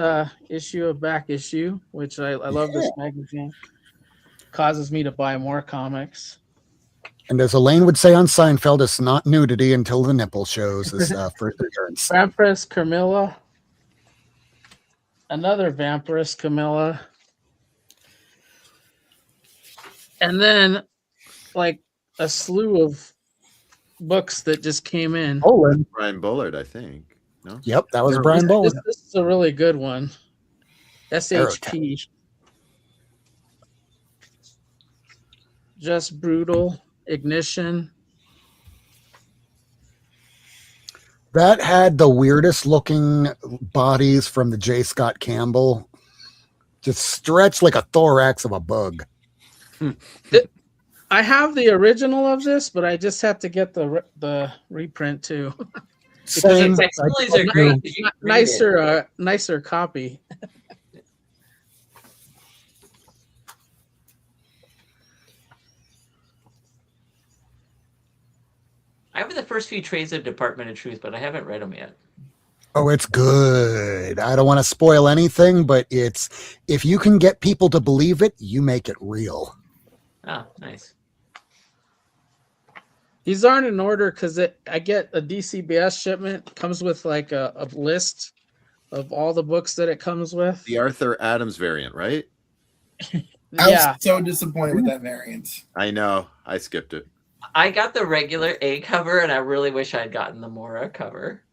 Speaker 4: issue of Back Issue, which I love this magazine. Causes me to buy more comics.
Speaker 1: And as Elaine would say on Seinfeld, it's not nudity until the nipple shows his first appearance.
Speaker 4: Vampirus Camilla. Another Vampirus Camilla. And then, like, a slew of books that just came in.
Speaker 9: Brian Bullard, I think. No?
Speaker 1: Yep, that was Brian Bullard.
Speaker 4: This is a really good one. SHP. Just Brutal. Ignition.
Speaker 1: That had the weirdest looking bodies from the J. Scott Campbell. Just stretched like a thorax of a bug.
Speaker 4: I have the original of this, but I just have to get the reprint too.
Speaker 1: Same.
Speaker 5: Facsimilies are great. Did you read it?
Speaker 4: Nicer copy.
Speaker 5: I have the first few trades of Department of Truth, but I haven't read them yet.
Speaker 1: Oh, it's good. I don't want to spoil anything, but it's if you can get people to believe it, you make it real.
Speaker 5: Oh, nice.
Speaker 4: These aren't in order because I get a DCBS shipment. Comes with like a list of all the books that it comes with.
Speaker 9: The Arthur Adams variant, right?
Speaker 11: I
Speaker 4: Yeah.
Speaker 11: was so disappointed with that variant.
Speaker 9: I know. I skipped it.
Speaker 5: I got the regular A cover, and I really wish I'd gotten the Mora cover.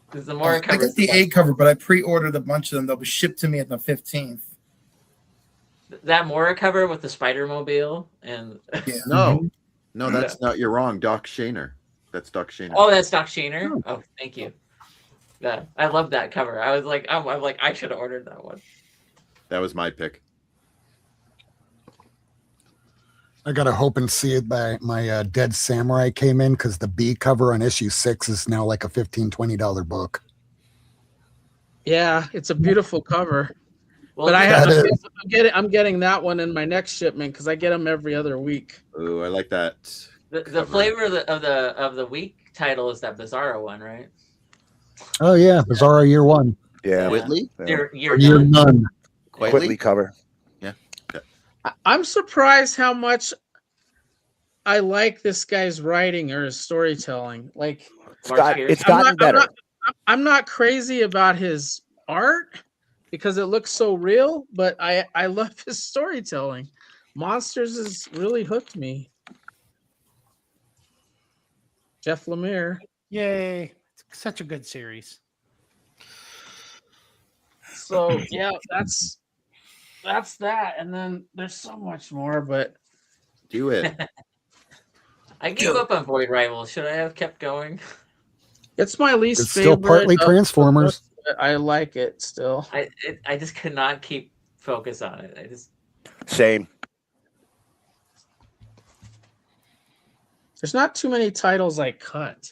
Speaker 5: Because the Mora
Speaker 11: I
Speaker 5: cover.
Speaker 11: got the A cover, but I pre-ordered a bunch of them. They'll be shipped to me on the 15th.
Speaker 5: That Mora cover with the Spider-Mobile and
Speaker 11: Yeah.
Speaker 9: No, that's not. You're wrong. Doc Shaner. That's Doc Shaner.
Speaker 5: oh, that's Doc Shaner. Oh, thank you. Yeah, I love that cover. I was like, I'm like, I should have ordered that one.
Speaker 9: That was my pick.
Speaker 1: I gotta hope and see it. My Dead Samurai came in because the B cover on issue 6 is now like a $15-20 book.
Speaker 4: Yeah, it's a beautiful cover.
Speaker 5: Well,
Speaker 4: But I'm getting that one in my next shipment because I get them every other week.
Speaker 9: Ooh, I like that.
Speaker 5: the flavor of the week title is that Bizarro one, right?
Speaker 1: Oh yeah, Bizarro Year One.
Speaker 7: Yeah.
Speaker 9: Whitley?
Speaker 5: Year
Speaker 1: Year
Speaker 5: none.
Speaker 1: None.
Speaker 7: Quickly cover.
Speaker 9: Yeah.
Speaker 4: I'm surprised how much I like this guy's writing or his storytelling. Like,
Speaker 7: It's gotten better.
Speaker 4: I'm not crazy about his art because it looks so real, but I love his storytelling. Monsters has really hooked me. Jeff Lemire.
Speaker 13: Yay. It's such a good series.
Speaker 4: So yeah, that's that. And then there's so much more, but
Speaker 9: Do it.
Speaker 5: I gave up on Void Rivals. Should I have kept going?
Speaker 4: it's my least
Speaker 1: It's still
Speaker 4: favorite.
Speaker 1: partly
Speaker 4: of the
Speaker 1: Transformers.
Speaker 4: books, but I like it still.
Speaker 5: I just could not keep focus on it. I just
Speaker 7: Same.
Speaker 4: There's not too many titles I cut.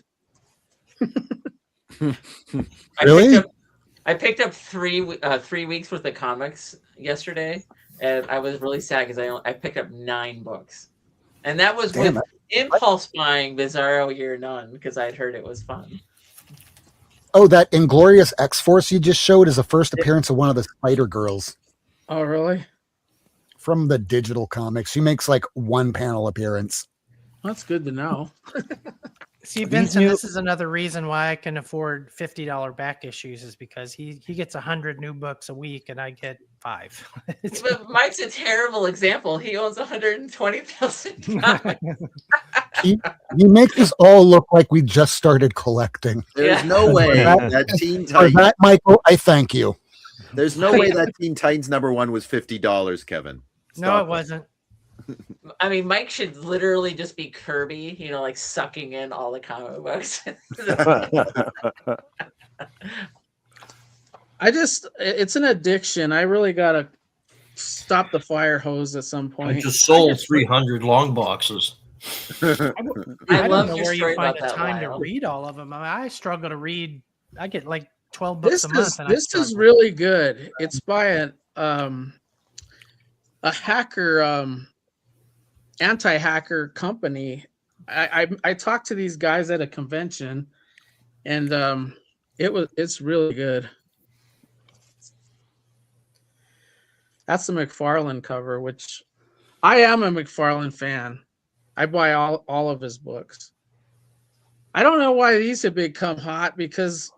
Speaker 1: Really?
Speaker 5: I picked up 3 weeks worth of comics yesterday, and I was really sad because I picked up 9 books, and that was
Speaker 1: Damn,
Speaker 5: with impulse buying Bizarro Year None because I'd heard it was fun.
Speaker 1: Oh, that Inglorious X-Force you just showed is the first appearance of one of the Spider Girls
Speaker 4: Oh, really?
Speaker 1: from the digital comics. She makes like one panel appearance.
Speaker 4: That's good to know.
Speaker 13: See, Vincent, this is another reason why I can afford $50 back issues is because he gets 100 new books a week and I get 5.
Speaker 5: But Mike's a terrible example. He owns 120,000 comics.
Speaker 1: You make us all look like we just started collecting.
Speaker 9: There's no way that Teen
Speaker 1: For
Speaker 9: Titans.
Speaker 1: that, Michael, I thank you.
Speaker 9: There's no way that Teen Titans #1 was $50, Kevin.
Speaker 13: No,
Speaker 9: Stop
Speaker 13: it wasn't.
Speaker 5: I mean, Mike should literally just be Kirby, like sucking in all the comic books.
Speaker 4: It's an addiction. I really gotta stop the fire hose at some point.
Speaker 3: I just sold 300 long boxes.
Speaker 5: I
Speaker 13: I
Speaker 5: love
Speaker 13: don't know
Speaker 5: your
Speaker 13: where
Speaker 5: story
Speaker 13: you find
Speaker 5: about
Speaker 13: the
Speaker 5: that,
Speaker 13: time to
Speaker 5: Lyle.
Speaker 13: read all of them. I mean, I struggle to read. I get like 12 books
Speaker 4: This
Speaker 13: a month.
Speaker 4: is
Speaker 13: and
Speaker 4: this
Speaker 13: I
Speaker 4: is
Speaker 13: struggle.
Speaker 4: really good. It's by a hacker anti-hacker company. I talked to these guys at a convention, and it's really good. That's the McFarlane cover, which I am a McFarlane fan. I buy all of his books. I don't know why these have become hot because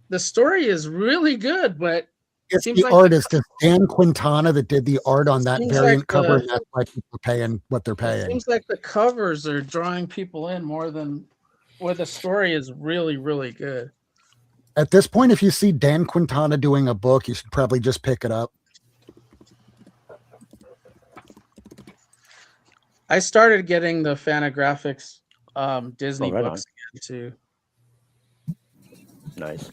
Speaker 4: the story is really good, but
Speaker 1: It's
Speaker 4: seems
Speaker 1: the
Speaker 4: like
Speaker 1: artist, it's Dan Quintana that did the art on that
Speaker 4: Seems
Speaker 1: variant
Speaker 4: like
Speaker 1: cover,
Speaker 4: the-
Speaker 1: and that's why people are paying what they're
Speaker 4: it
Speaker 1: paying.
Speaker 4: seems like the covers are drawing people in more than where the story is really, really good.
Speaker 1: At this point, if you see Dan Quintana doing a book, you should probably just pick it up.
Speaker 4: I started getting the Fantagraphics Disney
Speaker 7: right
Speaker 4: books again too.
Speaker 7: Nice.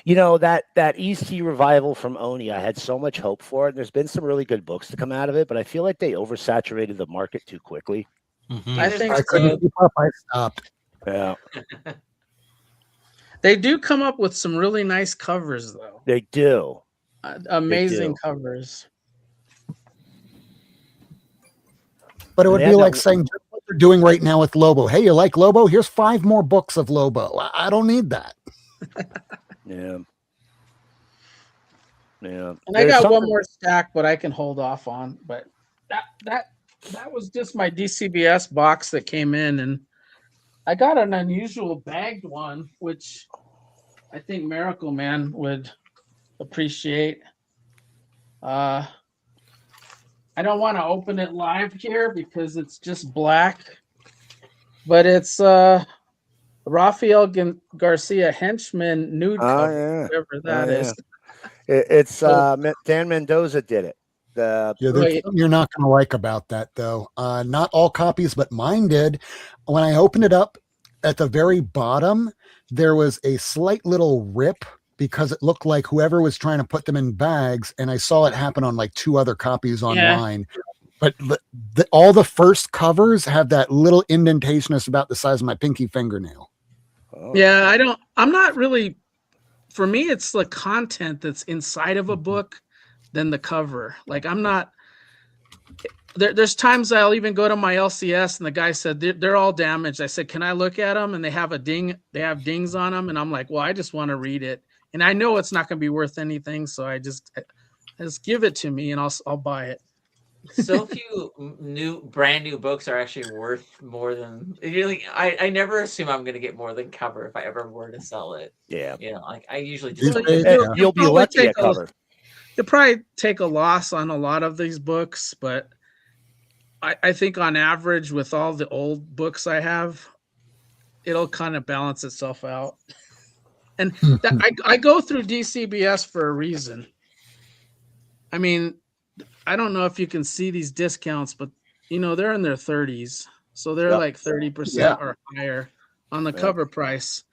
Speaker 7: You know, that EC revival from Oni, I had so much hope for it. There's been some really good books to come out of it, but I feel like they oversaturated the market too quickly.
Speaker 4: I think
Speaker 1: I couldn't keep up. I stopped.
Speaker 7: Yeah,
Speaker 4: they do come up with some really nice covers, though.
Speaker 7: they do.
Speaker 4: Amazing
Speaker 7: do.
Speaker 4: covers.
Speaker 1: But it would
Speaker 7: They
Speaker 1: be
Speaker 7: have
Speaker 1: like
Speaker 7: that-
Speaker 1: saying just what they're doing right now with Lobo. Hey, you like Lobo? Here's 5 more books of Lobo. I don't need that.
Speaker 7: Yeah. Yeah.
Speaker 4: And I
Speaker 7: There's
Speaker 4: got one
Speaker 7: something-
Speaker 4: more stack, but I can hold off on. But that was just my DCBS box that came in, and I got an unusual bagged one, which I think Miracle Man would appreciate. I don't want to open it live here because it's just black, but it's Rafael Garcia Henchman nude cover,
Speaker 7: yeah.
Speaker 4: whatever that
Speaker 7: Oh,
Speaker 4: is.
Speaker 7: It's Dan Mendoza did it.
Speaker 1: Yeah, there's
Speaker 4: Right.
Speaker 1: something you're not going to like about that, though. Not all copies, but mine did. When I opened it up, at the very bottom, there was a slight little rip because it looked like whoever was trying to put them in bags, and I saw it happen on like 2 other copies online. But all the first covers have that little indentation that's about the size of my pinky fingernail.
Speaker 7: Oh.
Speaker 4: Yeah, I'm not really, for me, it's the content that's inside of a book than the cover. Like, I'm not, there's times I'll even go to my LCS and the guy said they're all damaged. I said, can I look at them? And they have dings on them. And I'm like, well, I just want to read it. And I know it's not going to be worth anything. So I just give it to me and I'll buy it.
Speaker 5: So few brand new books are actually worth more than really. I never assume I'm going to get more than cover if I ever were to sell it.
Speaker 7: Yeah.
Speaker 5: You know, like I usually just
Speaker 7: you'll be lucky at cover.
Speaker 4: You'll probably take a loss on a lot of these books, but I think on average with all the old books I have, it'll kind of balance itself out. And I go through DCBS for a reason. I mean, I don't know if you can see these discounts, but they're in their 30s. So they're like 30% or higher on the cover price.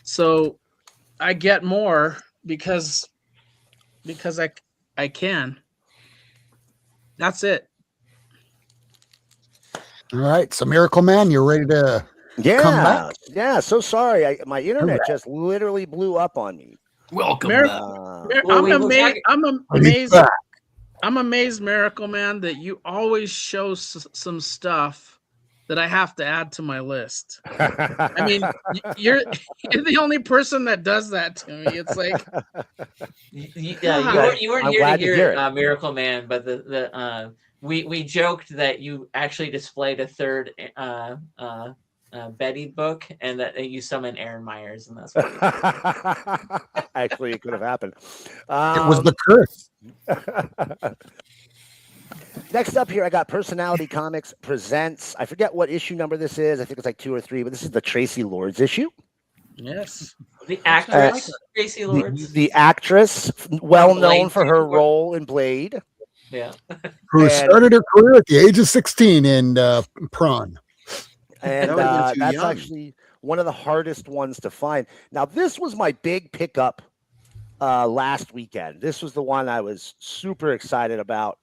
Speaker 4: So I get more because I can. That's it.
Speaker 1: All right. So Miracle Man, you're ready to come back?
Speaker 7: Yeah. So sorry. My internet just literally blew up on me.
Speaker 3: Welcome
Speaker 4: back. I'm amazed, Miracle Man, that you always show some stuff that I have to add to my list. I mean, you're the only person that does that to me. It's like,
Speaker 5: you weren't here to hear it, Miracle Man, but we joked that you actually displayed a third Betty book and that you summoned Aaron Myers, and that's what
Speaker 7: actually it could have happened.
Speaker 1: It was the curse.
Speaker 7: Next up here, I got Personality Comics presents. I forget what issue number this is. I think it's like 2 or 3, but this is the Tracy Lords issue.
Speaker 4: Yes.
Speaker 5: The actress, Tracy Lords.
Speaker 7: The actress, well known for her role in Blade.
Speaker 5: Yeah.
Speaker 1: Who started her career at the age of 16 in Prawn.
Speaker 7: And that's actually one of the hardest ones to find. Now, this was my big pickup last weekend. This was the one I was super excited about.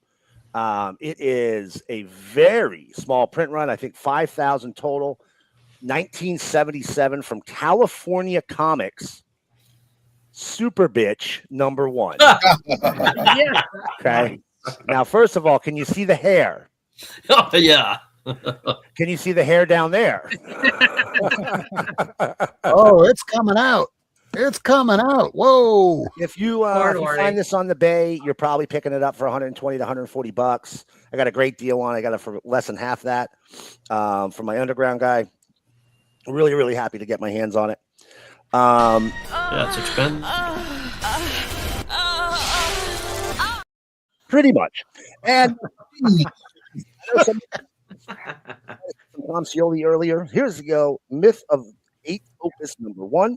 Speaker 7: It is a very small print run. I think 5,000 total. 1977 from California Comics. Super Bitch #1.
Speaker 4: Yeah.
Speaker 7: Okay. Now, first of all, can you see the hair?
Speaker 3: Oh, yeah.
Speaker 7: Can you see the hair down there?
Speaker 1: Oh, it's coming out. It's coming out. Whoa.
Speaker 7: If you find this on the Bay, you're probably picking it up for 120 to 140 bucks. I got a great deal on it. I got it for less than half that from my underground guy. Really, really happy to get my hands on it.
Speaker 3: Yeah, it's expensive.
Speaker 7: Pretty much. And Tom Scioli earlier. Here's the go. Myth of 8 Opus #1.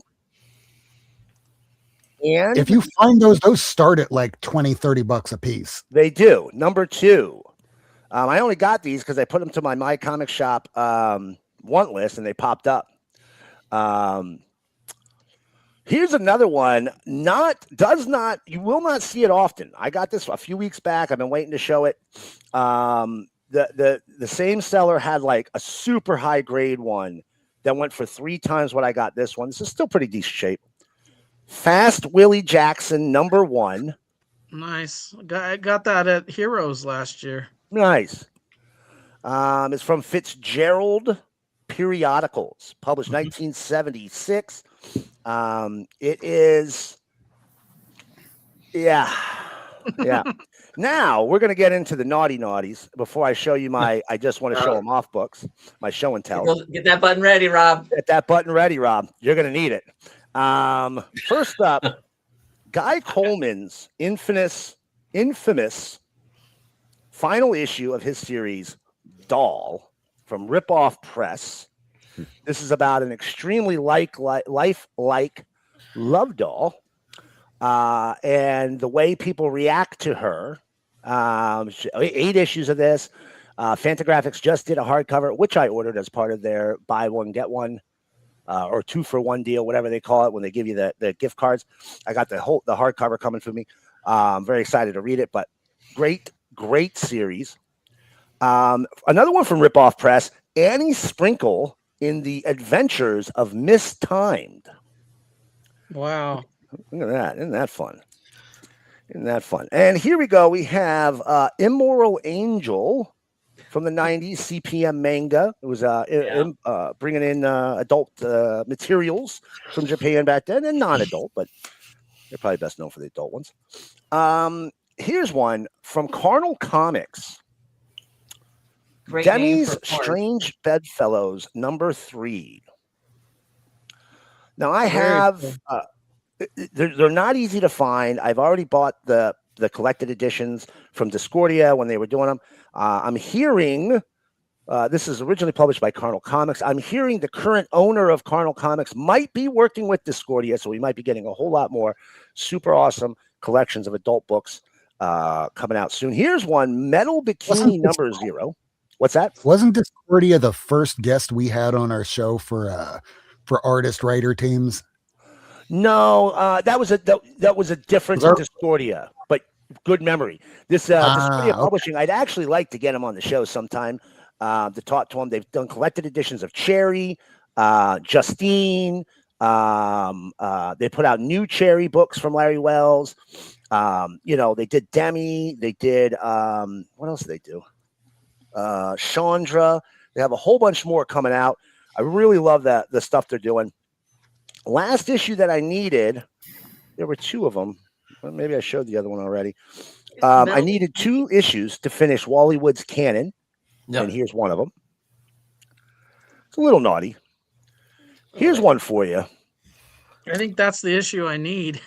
Speaker 7: And
Speaker 1: if you find those start at like 20, 30 bucks a piece.
Speaker 7: They do. #2. I only got these because I put them to my comic shop want list and they popped up. Here's another one. You will not see it often. I got this a few weeks back. I've been waiting to show it. The same seller had like a super high grade one that went for 3 times what I got this one. This is still pretty decent shape. Fast Willie Jackson #1.
Speaker 4: Nice. I got that at Heroes last year.
Speaker 7: Nice. It's from Fitzgerald Periodicals, published 1976. It is, yeah. Now we're going to get into the naughties before I show you I just want to show them off books, my show and tell.
Speaker 5: Get that button ready, Rob.
Speaker 7: Get that button ready, Rob. You're going to need it. First up, Guy Coleman's infamous final issue of his series, Doll, from Ripoff Press. This is about an extremely lifelike love doll and the way people react to her. 8 issues of this. Fantagraphics just did a hardcover, which I ordered as part of their buy one, get one, or 2 for 1 deal, whatever they call it when they give you the gift cards. I got the hardcover coming for me. I'm very excited to read it, but great series. Another one from Ripoff Press, Annie Sprinkle in the Adventures of Mistimed.
Speaker 4: Wow.
Speaker 7: Look at that. Isn't that fun? And here we go. We have Immoral Angel from the 90s, CPM manga. It was bringing in adult materials from Japan back then, and non-adult, but they're probably best known for the adult ones. Here's one from Carnal Comics.
Speaker 5: Great name
Speaker 7: Demi's
Speaker 5: for porn.
Speaker 7: Strange Bedfellows, number 3. Now I
Speaker 4: Very
Speaker 7: have they're not easy to find. I've already bought the collected editions from Discordia when they were doing them. I'm hearing this is originally published by Carnal Comics. I'm hearing the current owner of Carnal Comics might be working with Discordia, so we might be getting a whole lot more super awesome collections of adult books coming out soon. Here's one, Metal Bikini number 0. What's that?
Speaker 1: Wasn't Discordia the first guest we had on our show for artist writer teams?
Speaker 7: No, that was a different Discordia, but good memory. This Discordia Publishing, I'd actually like to get him on the show sometime to talk to him. They've done collected editions of Cherry, Justine. They put out new Cherry books from Larry Wells. They did Demi. They did what else did they do? Chandra. They have a whole bunch more coming out. I really love the stuff they're doing. Last issue that I needed, there were 2 of them. Well, maybe I showed the other one already. I needed 2 issues to finish Wally Wood's canon, and here's one of them. It's a little naughty. Here's one for you.
Speaker 4: I think that's the issue I need.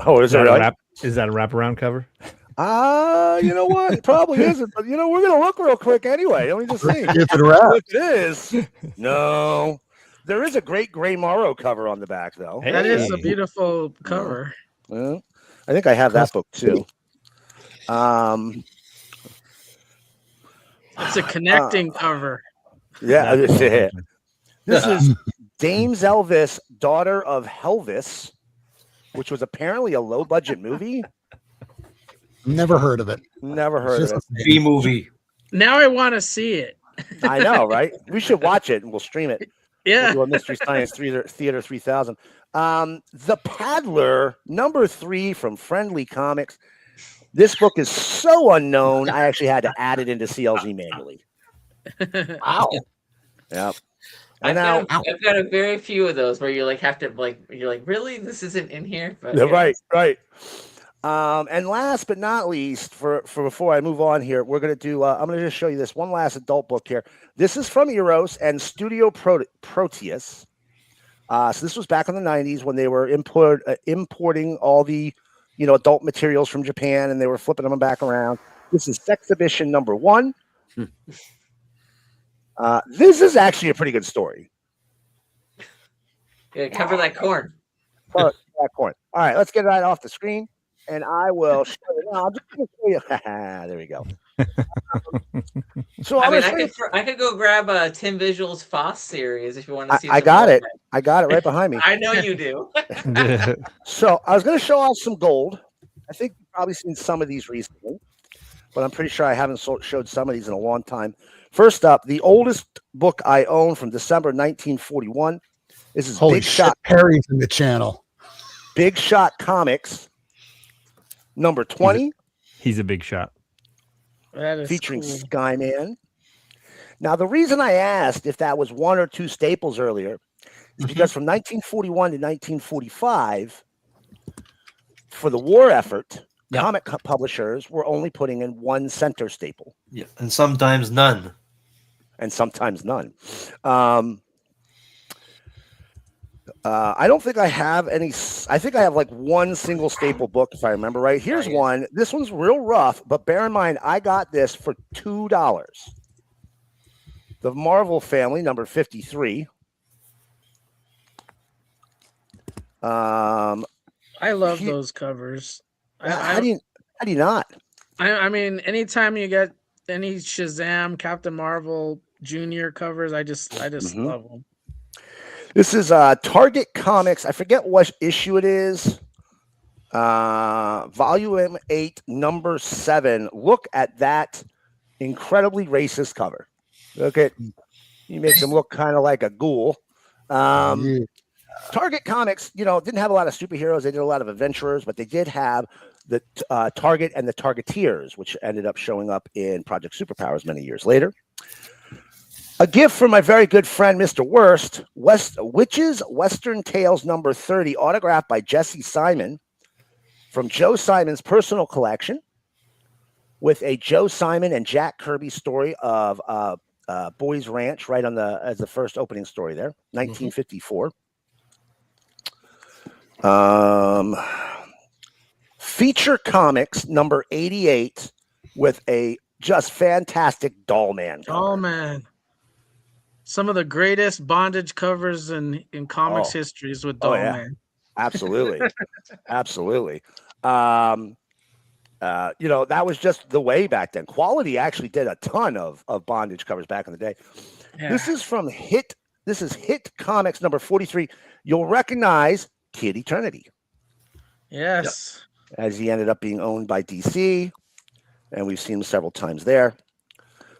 Speaker 7: Oh, is that right?
Speaker 6: Is that a wraparound cover?
Speaker 7: You know what? It probably isn't, but we're gonna look real quick anyway. Let me just see.
Speaker 1: If it wraps.
Speaker 7: It is. No. There is a great Gray Morrow cover on the back, though.
Speaker 4: Hey. That is a beautiful cover.
Speaker 7: Well, I think I have that book too.
Speaker 4: It's a connecting cover.
Speaker 7: Yeah, this is Dames Elvis, Daughter of Helvis, which was apparently a low-budget movie.
Speaker 1: Never heard of it.
Speaker 7: Never heard of it.
Speaker 3: B movie.
Speaker 4: Now I want to see it.
Speaker 7: I know, right? We should watch it and we'll stream it.
Speaker 4: Yeah.
Speaker 7: We'll do a Mystery Science Theater 3000. The Paddler, number 3 from Friendly Comics. This book is so unknown, I actually had to add it into CLZ manually.
Speaker 5: Wow.
Speaker 7: Yep.
Speaker 5: I've got a very few of those where you you're like, really? This isn't in here? But,
Speaker 7: Right. And last but not least, for before I move on here, we're gonna do. I'm gonna just show you this one last adult book here. This is from Eros and Studio Proteus. So this was back in the 90s when they were importing all the adult materials from Japan, and they were flipping them back around. This is Sexhibition number 1. This is actually a pretty good story.
Speaker 5: Yeah, cover that corn.
Speaker 7: Cover that corn. All right, let's get it right off the screen. And I will show you. No, I'm just going to show you. There we go. So
Speaker 5: I could go grab a Tim Visuals Foss series if you want to see.
Speaker 7: I got it. I got it right behind me.
Speaker 5: I know you do.
Speaker 7: So I was going to show off some gold. I think you've probably seen some of these recently, but I'm pretty sure I haven't showed some of these in a long time. First up, the oldest book I own from December 1941. This is
Speaker 1: Holy
Speaker 7: Big
Speaker 1: shit,
Speaker 7: Shot.
Speaker 1: Perry's in the channel.
Speaker 7: Big Shot Comics. Number 20.
Speaker 6: He's a big shot.
Speaker 4: That is
Speaker 7: featuring
Speaker 4: cool.
Speaker 7: Skyman. Now, the reason I asked if that was 1 or 2 staples earlier is because from 1941 to 1945, for the war effort, comic publishers were only putting in 1 center staple.
Speaker 3: Yeah, and sometimes none.
Speaker 7: I don't think I have any. I think I have like 1 single staple book, if I remember right. Here's one. This one's real rough, but bear in mind, I got this for $2. The Marvel Family, number 53.
Speaker 4: I love those covers.
Speaker 7: How do you not?
Speaker 4: I mean, anytime you get any Shazam, Captain Marvel Junior covers, I just love them.
Speaker 7: This is Target Comics. I forget what issue it is. Volume 8, number 7. Look at that incredibly racist cover. Look at, he makes him look kind of like a ghoul. Target Comics, didn't have a lot of superheroes. They did a lot of adventurers, but they did have the Target and the Targeteers, which ended up showing up in Project Superpowers many years later. A gift from my very good friend, Mr. Worst, Witches Western Tales number 30, autographed by Jesse Simon from Joe Simon's personal collection, with a Joe Simon and Jack Kirby story of Boys Ranch, right on as the first opening story there, 1954. Feature Comics number 88 with a just fantastic Dollman cover.
Speaker 4: Oh man, some of the greatest bondage covers in comics histories with Dollman.
Speaker 7: Absolutely. Absolutely. That was just the way back then. Quality actually did a ton of bondage covers back in the day.
Speaker 4: Yeah.
Speaker 7: This is from Hit. This is Hit Comics number 43. You'll recognize Kid Eternity.
Speaker 4: Yes.
Speaker 7: As he ended up being owned by DC. And we've seen him several times there.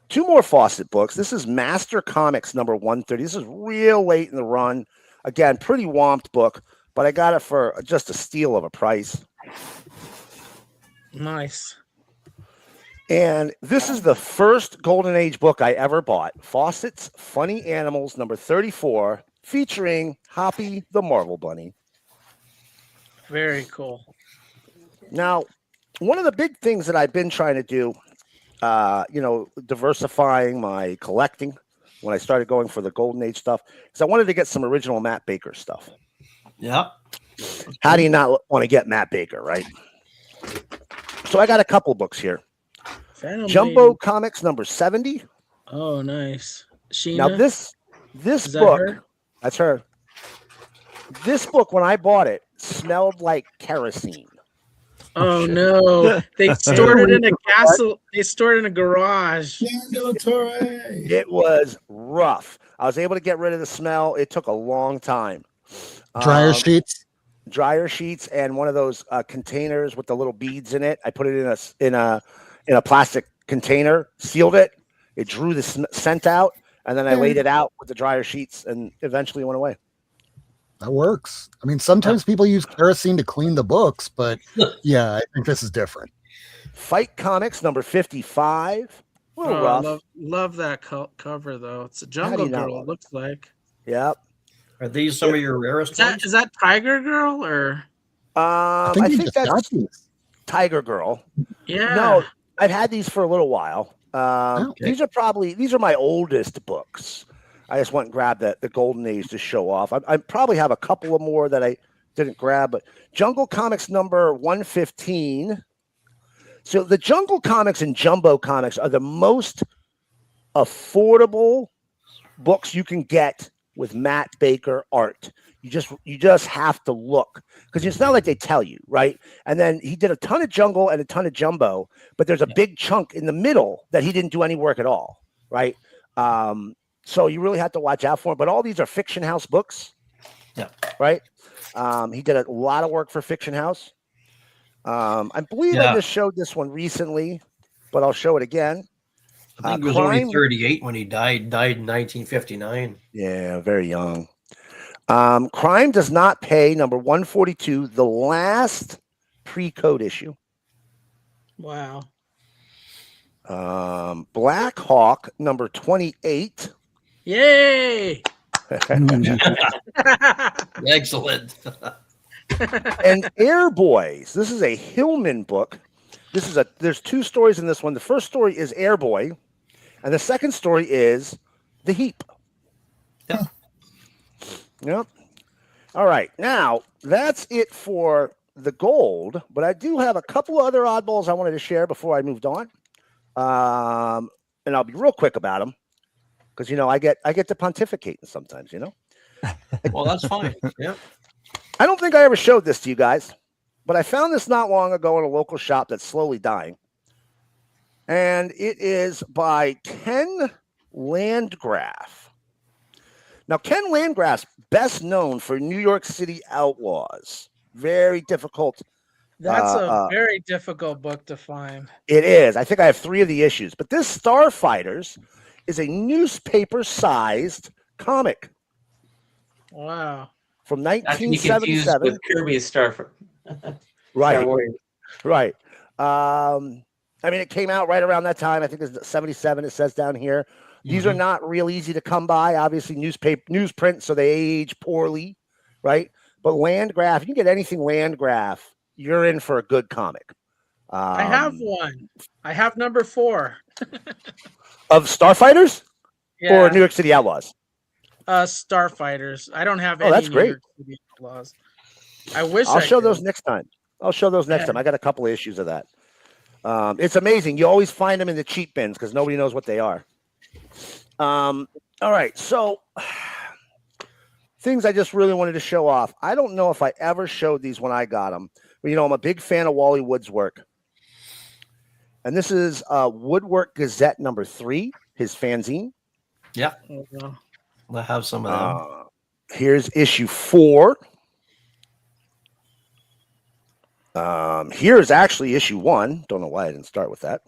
Speaker 7: Two more Fawcett books. This is Master Comics number 130. This is real late in the run. Again, pretty womped book, but I got it for just a steal of a price.
Speaker 4: Nice.
Speaker 7: And this is the first Golden Age book I ever bought. Fawcett's Funny Animals number 34, featuring Hoppy the Marvel Bunny.
Speaker 4: Very cool.
Speaker 7: Now, one of the big things that I've been trying to do, diversifying my collecting when I started going for the Golden Age stuff, is I wanted to get some original Matt Baker stuff.
Speaker 3: Yeah.
Speaker 7: How do you not want to get Matt Baker, right? So I got a couple books here.
Speaker 4: Phantom
Speaker 7: Jumbo
Speaker 4: Lady.
Speaker 7: Comics number 70.
Speaker 4: Oh, nice. Sheena?
Speaker 7: Now this
Speaker 4: Is that
Speaker 7: book,
Speaker 4: her?
Speaker 7: that's her. This book, when I bought it, smelled like kerosene.
Speaker 4: Oh no! They stored it in a castle. They stored it in a garage.
Speaker 7: It was rough. I was able to get rid of the smell. It took a long time.
Speaker 1: Dryer sheets,
Speaker 7: and one of those containers with the little beads in it. I put it in a plastic container, sealed it. It drew the scent out, and then I laid it out with the dryer sheets, and eventually it went away.
Speaker 1: That works. I mean, sometimes people use kerosene to clean the books, but yeah, I think this is different.
Speaker 7: Fight Comics number 55. A little
Speaker 4: Oh,
Speaker 7: rough.
Speaker 4: love that cover though. It's a Jungle Girl. It looks like.
Speaker 7: Yep.
Speaker 3: Are these some of your rarest ones?
Speaker 4: Is that Tiger Girl or?
Speaker 7: I think that's Tiger Girl.
Speaker 4: Yeah.
Speaker 7: No, I've had these for a little while. These are my oldest books. I just went and grabbed the Golden Age to show off. I probably have a couple of more that I didn't grab, but Jungle Comics number 115. So the Jungle Comics and Jumbo Comics are the most affordable books you can get with Matt Baker art. You just have to look, because it's not like they tell you, right? And then he did a ton of Jungle and a ton of Jumbo, but there's a big chunk in the middle that he didn't do any work at all, right? So you really have to watch out for him. But all these are Fiction House books, right? He did a lot of work for Fiction House. I believe I just showed this one recently, but I'll show it again.
Speaker 3: I think he was only 38 when he died. Died in 1959.
Speaker 7: Yeah, very young. Crime Does Not Pay, number 142, the last pre-code issue.
Speaker 4: Wow.
Speaker 7: Black Hawk, number 28.
Speaker 4: Yay!
Speaker 3: Excellent.
Speaker 7: And Air Boys. This is a Hillman book. There's two stories in this one. The first story is Air Boy, and the second story is The Heap. Yep. All right. Now, that's it for the gold, but I do have a couple of other oddballs I wanted to share before I moved on. And I'll be real quick about them, because I get to pontificating sometimes,
Speaker 3: Well, that's fine. Yeah.
Speaker 7: I don't think I ever showed this to you guys, but I found this not long ago in a local shop that's slowly dying. And it is by Ken Landgraf. Now, Ken Landgraf's best known for New York City Outlaws. Very difficult.
Speaker 4: That's a very difficult book to find.
Speaker 7: It is. I think I have 3 of the issues. But this Starfighters is a newspaper-sized comic.
Speaker 4: Wow.
Speaker 7: From
Speaker 5: Not to be confused
Speaker 7: 1977.
Speaker 5: with Kirby's Star.
Speaker 7: Right.
Speaker 5: Star Warriors.
Speaker 7: Right. I mean, it came out right around that time. I think it's 77. It says down here. These are not real easy to come by. Obviously, newsprint, so they age poorly, right? But Landgraph, you can get anything Landgraph, you're in for a good comic.
Speaker 4: I have one. I have number 4.
Speaker 7: Of Starfighters or New York City Outlaws?
Speaker 4: Starfighters. I don't have any
Speaker 7: that's
Speaker 4: New
Speaker 7: great.
Speaker 4: York City Outlaws. I wish
Speaker 7: I'll show
Speaker 4: could.
Speaker 7: those next time. I'll show those next time. I got a couple of issues of that. It's amazing. You always find them in the cheap bins because nobody knows what they are. All right. So things I just really wanted to show off. I don't know if I ever showed these when I got them. But, I'm a big fan of Wally Wood's work. And this is Woodwork Gazette number 3, his fanzine.
Speaker 3: Yeah. I have some of them.
Speaker 7: Here's issue 4. Here's actually issue 1. Don't know why I didn't start with that.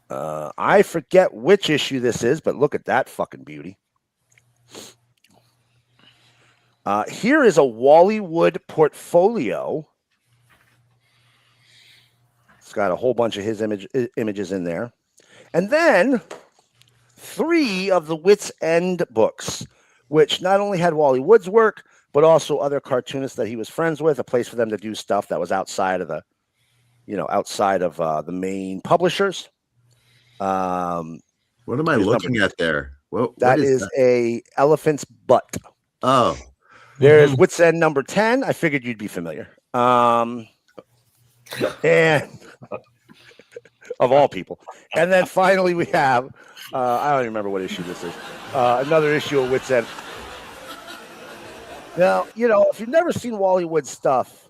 Speaker 7: I forget which issue this is, but look at that fucking beauty. Here is a Wally Wood portfolio. It's got a whole bunch of his images in there. And then 3 of the Wits End books, which not only had Wally Wood's work, but also other cartoonists that he was friends with, a place for them to do stuff that was outside of the, the main publishers.
Speaker 9: What am I looking at there?
Speaker 7: That is a elephant's butt.
Speaker 9: Oh.
Speaker 7: There's Wits End number 10. I figured you'd be familiar. And of all people. And then finally we have, I don't even remember what issue this is. Another issue of Wits End. Now, if you've never seen Wally Wood's stuff,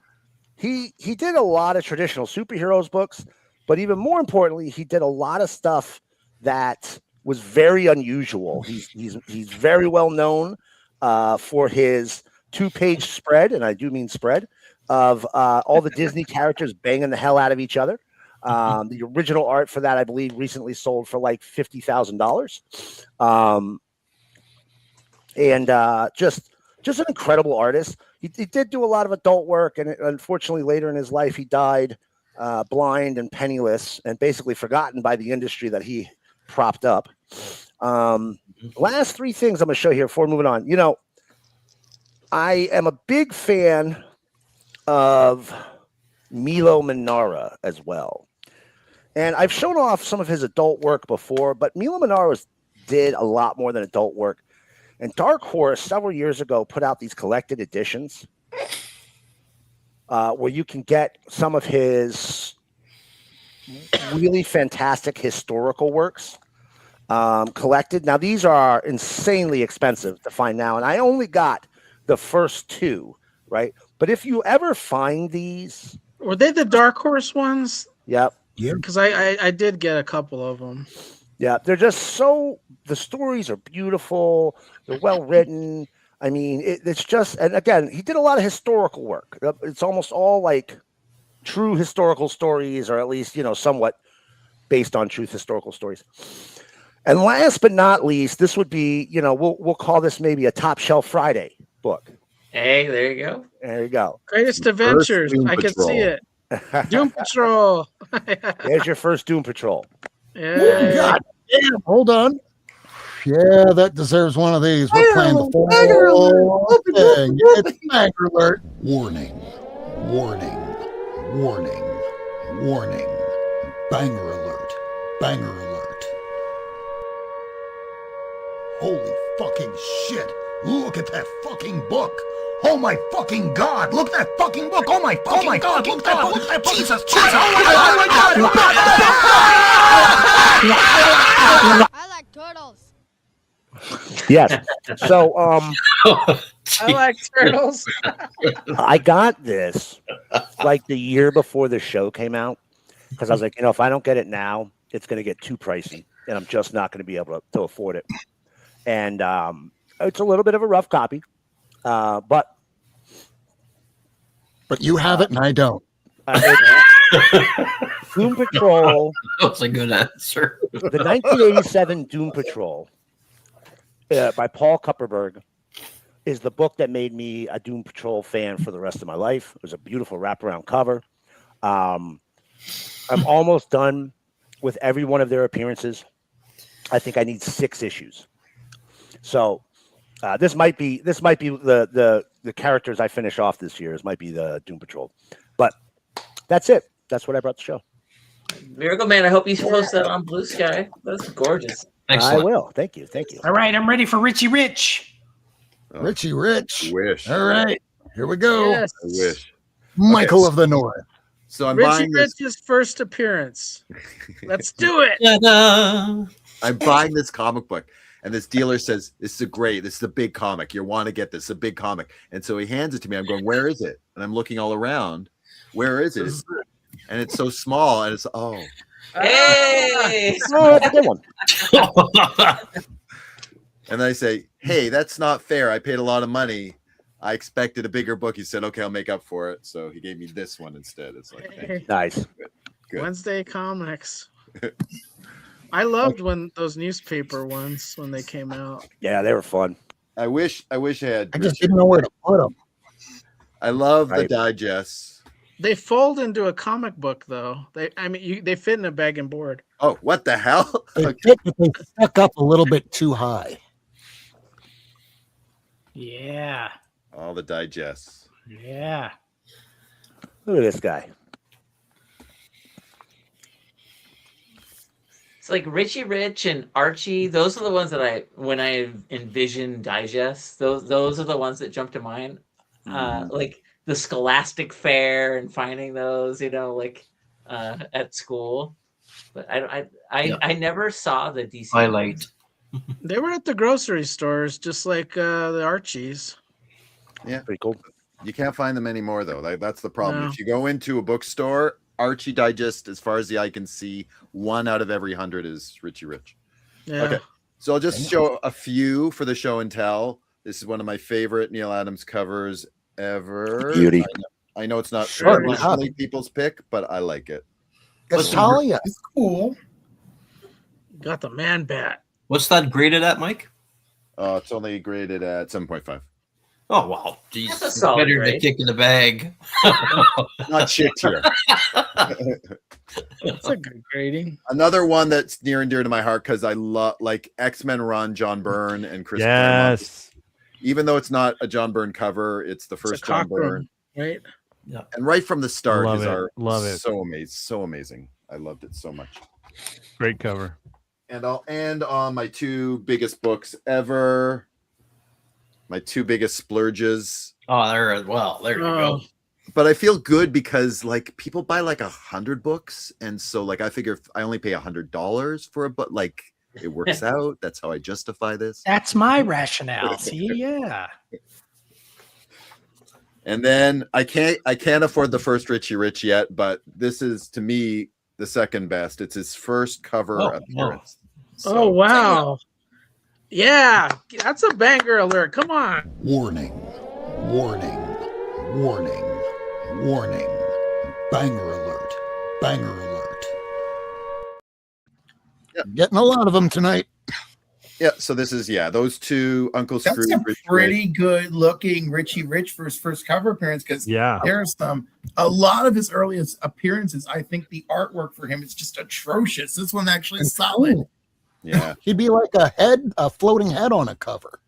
Speaker 7: he did a lot of traditional superheroes books, but even more importantly, he did a lot of stuff that was very unusual. He's very well known for his 2-page spread, and I do mean spread, of all the Disney characters banging the hell out of each other. The original art for that, I believe, recently sold for like $50,000. And just an incredible artist. He did do a lot of adult work, and unfortunately, later in his life, he died blind and penniless, and basically forgotten by the industry that he propped up. Last 3 things I'm going to show here before moving on. I am a big fan of Milo Manara as well. And I've shown off some of his adult work before, but Milo Manara did a lot more than adult work. And Dark Horse several years ago put out these collected editions where you can get some of his really fantastic historical works collected. Now, these are insanely expensive to find now, and I only got the first 2, right? But if you ever find these...
Speaker 4: Were they the Dark Horse ones?
Speaker 7: Yep.
Speaker 1: Yeah.
Speaker 4: Because I did get a couple of them.
Speaker 7: Yeah, they're just the stories are beautiful. They're well written. I mean, it's just, and again, he did a lot of historical work. It's almost all like true historical stories, or at least, somewhat based on truth historical stories. And last but not least, this would be, we'll call this maybe a Top Shelf Friday book.
Speaker 5: Hey, there you go.
Speaker 7: There you go.
Speaker 4: Greatest Adventures. I can see it. Doom Patrol.
Speaker 7: There's your first Doom Patrol.
Speaker 4: Yeah.
Speaker 1: God damn, hold on. Yeah, that deserves one of these. We're playing the full thing. It's Bagger Alert.
Speaker 2: Warning, warning, warning, warning. Banger alert, banger alert. Holy fucking shit. Look at that fucking book. Oh my fucking God. Look at that fucking book. Oh my fucking God. Look at that book. Look at that book. Jesus. Oh my God.
Speaker 14: I like turtles.
Speaker 7: Yes. So,
Speaker 4: I like turtles.
Speaker 7: I got this like the year before the show came out because I was like, if I don't get it now, it's going to get too pricey, and I'm just not going to be able to afford it. And it's a little bit of a rough copy, but
Speaker 1: you have it and I don't.
Speaker 7: Doom Patrol.
Speaker 3: That was a good answer.
Speaker 7: The 1987 Doom Patrol by Paul Kupperberg is the book that made me a Doom Patrol fan for the rest of my life. It was a beautiful wraparound cover. I'm almost done with every one of their appearances. I think I need 6 issues. So this might be the characters I finish off this year. This might be the Doom Patrol, but that's it. That's what I brought the show.
Speaker 5: Miracle Man, I hope you post that on Blue Sky. That's gorgeous.
Speaker 7: Excellent. I will. Thank you.
Speaker 13: All right, I'm ready for Richie Rich.
Speaker 1: Richie Rich.
Speaker 9: Wish.
Speaker 1: All right, here we go.
Speaker 4: Yes.
Speaker 9: I wish.
Speaker 1: Michael
Speaker 9: Okay,
Speaker 1: of the North.
Speaker 9: So I'm
Speaker 4: Richie
Speaker 9: buying this.
Speaker 4: Rich's first appearance. Let's do it.
Speaker 9: I'm buying this comic book, and this dealer says, this is a big comic. You want to get this, a big comic. And so he hands it to me. I'm going, where is it? And I'm looking all around. Where is it? And it's so small, and it's,
Speaker 5: Hey!
Speaker 7: Oh, that's a good one.
Speaker 9: And I say, hey, that's not fair. I paid a lot of money. I expected a bigger book. He said, okay, I'll make up for it. So he gave me this one instead. It's like, thank you.
Speaker 7: Nice.
Speaker 9: Good.
Speaker 4: Wednesday Comics. I loved when those newspaper ones when they came out.
Speaker 7: Yeah, they were fun.
Speaker 9: I wish I had.
Speaker 1: I just didn't know where to put them.
Speaker 9: I love the digests.
Speaker 4: They fold into a comic book though. They fit in a bag and board.
Speaker 9: Oh, what the hell?
Speaker 1: They fit, but they stuck up a little bit too high.
Speaker 13: Yeah.
Speaker 9: All the digests.
Speaker 13: Yeah.
Speaker 7: Look at this guy.
Speaker 5: It's like Richie Rich and Archie. Those are the ones that when I envision digests, those are the ones that jump to mind. Like the Scholastic Fair and finding those, at school. But I never saw the DC
Speaker 3: Highlight.
Speaker 4: They were at the grocery stores, just like the Archies.
Speaker 9: Yeah,
Speaker 7: pretty cool.
Speaker 9: You can't find them anymore, though. That's the problem.
Speaker 4: No.
Speaker 9: If you go into a bookstore, Archie Digest, as far as the eye can see, 1 out of every 100 is Richie Rich.
Speaker 4: Yeah.
Speaker 9: Okay, so I'll just show a few for the show and tell. This is one of my favorite Neil Adams covers ever.
Speaker 7: Beauty.
Speaker 9: I know it's not
Speaker 1: Sure,
Speaker 9: traditionally people's pick, but I like it.
Speaker 1: It's Talia.
Speaker 11: It's cool.
Speaker 4: Got the man bat.
Speaker 3: What's that graded at, Mike?
Speaker 9: It's only graded at 7.5.
Speaker 3: Oh, wow. Geez.
Speaker 5: That's a solid
Speaker 3: Better than a
Speaker 5: grade.
Speaker 3: kick in the bag.
Speaker 9: Not shit here.
Speaker 4: That's a good grading.
Speaker 9: Another one that's near and dear to my heart because I love like X-Men run, John Byrne and Chris Claremont.
Speaker 6: Yes.
Speaker 9: Even though it's not a John Byrne cover, it's the
Speaker 4: It's a
Speaker 9: first John Byrne.
Speaker 4: Cockrum, right?
Speaker 9: And right from the start
Speaker 6: Love
Speaker 9: is
Speaker 6: it.
Speaker 9: our
Speaker 6: Love it.
Speaker 9: so amazing. I loved it so much.
Speaker 6: Great cover.
Speaker 9: And I'll end on my 2 biggest books ever. My 2 biggest splurges.
Speaker 3: Oh, there you go.
Speaker 9: But I feel good because like people buy like 100 books, and so like I figure if I only pay $100 for a book, like it works out. That's how I justify this.
Speaker 13: That's my rationale. See, yeah.
Speaker 9: And then I can't afford the first Richie Rich yet, but this is to me the second best. It's his first cover appearance.
Speaker 4: Oh wow. Yeah, that's a banger alert. Come on.
Speaker 2: Warning, warning, warning, warning. Banger alert, banger alert.
Speaker 1: Getting a lot of them tonight.
Speaker 9: Yeah, so this is those 2 Uncle
Speaker 11: That's
Speaker 9: Scrooge.
Speaker 11: a
Speaker 9: Richie
Speaker 11: pretty good looking Richie Rich for his first cover appearance because
Speaker 6: Yeah.
Speaker 11: there's a lot of his earliest appearances. I think the artwork for him is just atrocious. This one actually is solid.
Speaker 9: Yeah.
Speaker 1: He'd be like a floating head on a cover.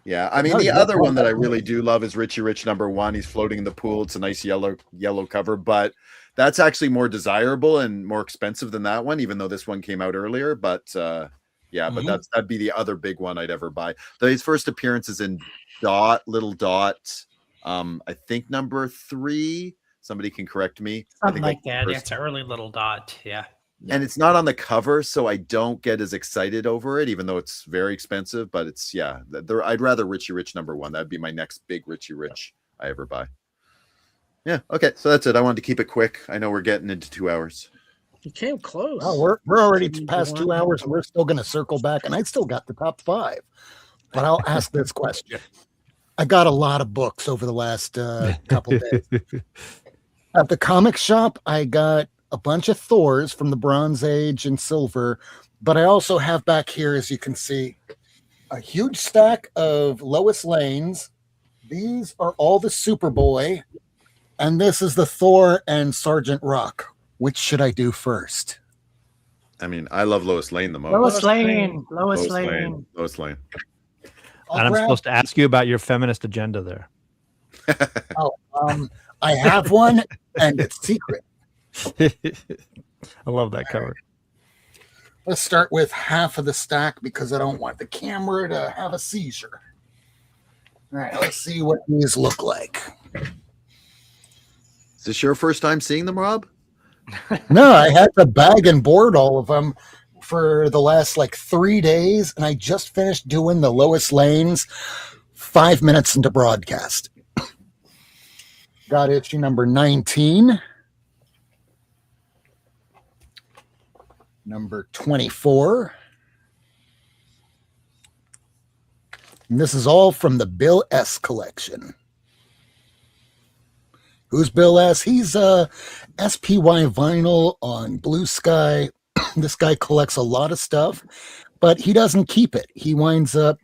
Speaker 9: Yeah, I mean
Speaker 1: No,
Speaker 9: the
Speaker 1: you
Speaker 9: other
Speaker 1: don't
Speaker 9: one that I
Speaker 1: want
Speaker 9: really do love is Richie Rich #1. He's floating in the pool. It's a nice yellow cover, but that's actually more desirable and more expensive than that one, even though this one came out earlier. But but that'd be the other big one I'd ever buy. Though his first appearance is in Little Dot. I think #3. Somebody can correct me. I
Speaker 13: Something
Speaker 9: think
Speaker 13: like
Speaker 9: that's the
Speaker 13: that.
Speaker 9: first-
Speaker 13: It's an early little dot. Yeah.
Speaker 9: And it's not on the cover, so I don't get as excited over it, even though it's very expensive. But it's I'd rather Richie Rich #1. That'd be my next big Richie Rich I ever buy. Yeah. Okay. So that's it. I wanted to keep it quick. I know we're getting into 2 hours.
Speaker 4: You came close.
Speaker 1: Oh, we're already past 2 hours, and we're still going to circle back. And I still got the top 5. But I'll ask this question. I got a lot of books over the last couple days. At the comic shop, I got a bunch of Thors from the Bronze Age and Silver, but I also have back here, as you can see, a huge stack of Lois Lanes These are all the Superboy, and this is the Thor and Sergeant Rock. Which should I do first?
Speaker 9: I mean, I love Lois Lane the most.
Speaker 13: Lois Lane. Lois Lane.
Speaker 9: Lois Lane.
Speaker 1: I'll
Speaker 6: And I'm
Speaker 1: grab-
Speaker 6: supposed to ask you about your feminist agenda there.
Speaker 1: I have one, and it's secret.
Speaker 6: I love that cover.
Speaker 1: Let's start with half of the stack because I don't want the camera to have a seizure. All right, let's see what these look like.
Speaker 9: Is this your first time seeing them, Rob?
Speaker 1: No, I had to bag and board all of them for the last 3 days, and I just finished doing the Lois Lanes 5 minutes into broadcast. Got issue number 19, number 24. And this is all from the Bill S. collection. Who's Bill S? He's SPY vinyl on Blue Sky. This guy collects a lot of stuff, but he doesn't keep it. He winds up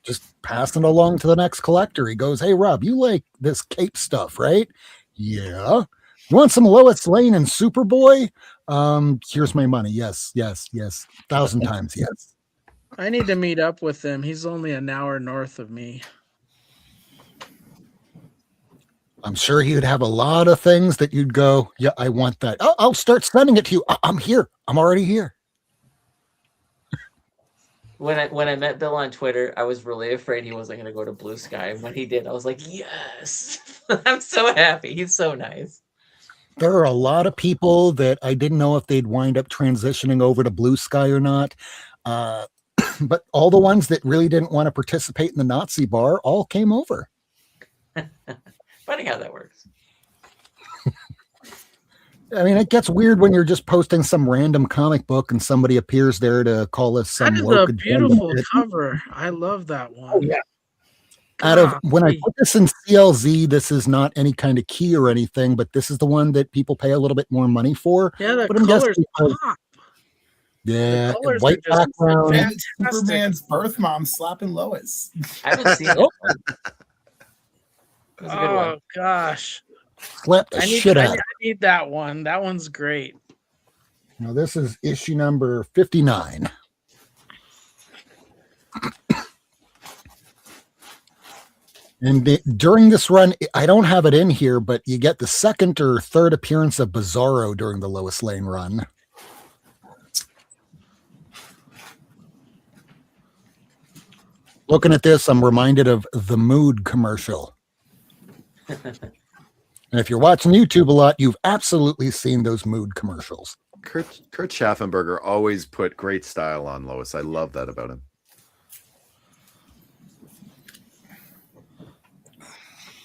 Speaker 1: just passing it along to the next collector. He goes, "Hey, Rob, you like this cape stuff, right?" "Yeah." "You want some Lois Lane and Superboy?" Here's my money. Yes, yes, yes. 1,000 times yes.
Speaker 4: I need to meet up with him. He's only an hour north of me.
Speaker 1: I'm sure he would have a lot of things that you'd go, "Yeah, I want that." I'll start sending it to you. I'm here. I'm already here.
Speaker 5: When I met Bill on Twitter, I was really afraid he wasn't going to go to Blue Sky. And when he did, I was like, yes, I'm so happy. He's so nice.
Speaker 1: There are a lot of people that I didn't know if they'd wind up transitioning over to Blue Sky or not. But all the ones that really didn't want to participate in the Nazi bar all came over.
Speaker 5: Funny how that works.
Speaker 1: I mean, it gets weird when you're just posting some random comic book and somebody appears there to call us some
Speaker 4: That is a
Speaker 1: woke
Speaker 4: beautiful
Speaker 1: agenda.
Speaker 4: cover. I love that one.
Speaker 1: Oh, yeah. Out of when I put this in CLZ, this is not any kind of key or anything, but this is the one that people pay a little bit more money for.
Speaker 4: Yeah, the
Speaker 1: But I'm guessing
Speaker 4: colors
Speaker 1: because-
Speaker 4: pop.
Speaker 1: yeah,
Speaker 4: colors
Speaker 1: white
Speaker 4: are just
Speaker 1: background.
Speaker 4: fantastic.
Speaker 11: Superman's birth mom slapping Lois.
Speaker 5: I haven't seen it. It was a good
Speaker 4: Oh
Speaker 5: one.
Speaker 4: gosh.
Speaker 1: Slap the shit out.
Speaker 4: I need that one. That one's great.
Speaker 1: Now this is issue number 59. And during this run, I don't have it in here, but you get the second or third appearance of Bizarro during the Lois Lane run. Looking at this, I'm reminded of the Mood commercial. And if you're watching YouTube a lot, you've absolutely seen those Mood commercials.
Speaker 9: Kurt Schaffenberger always put great style on Lois. I love that about him.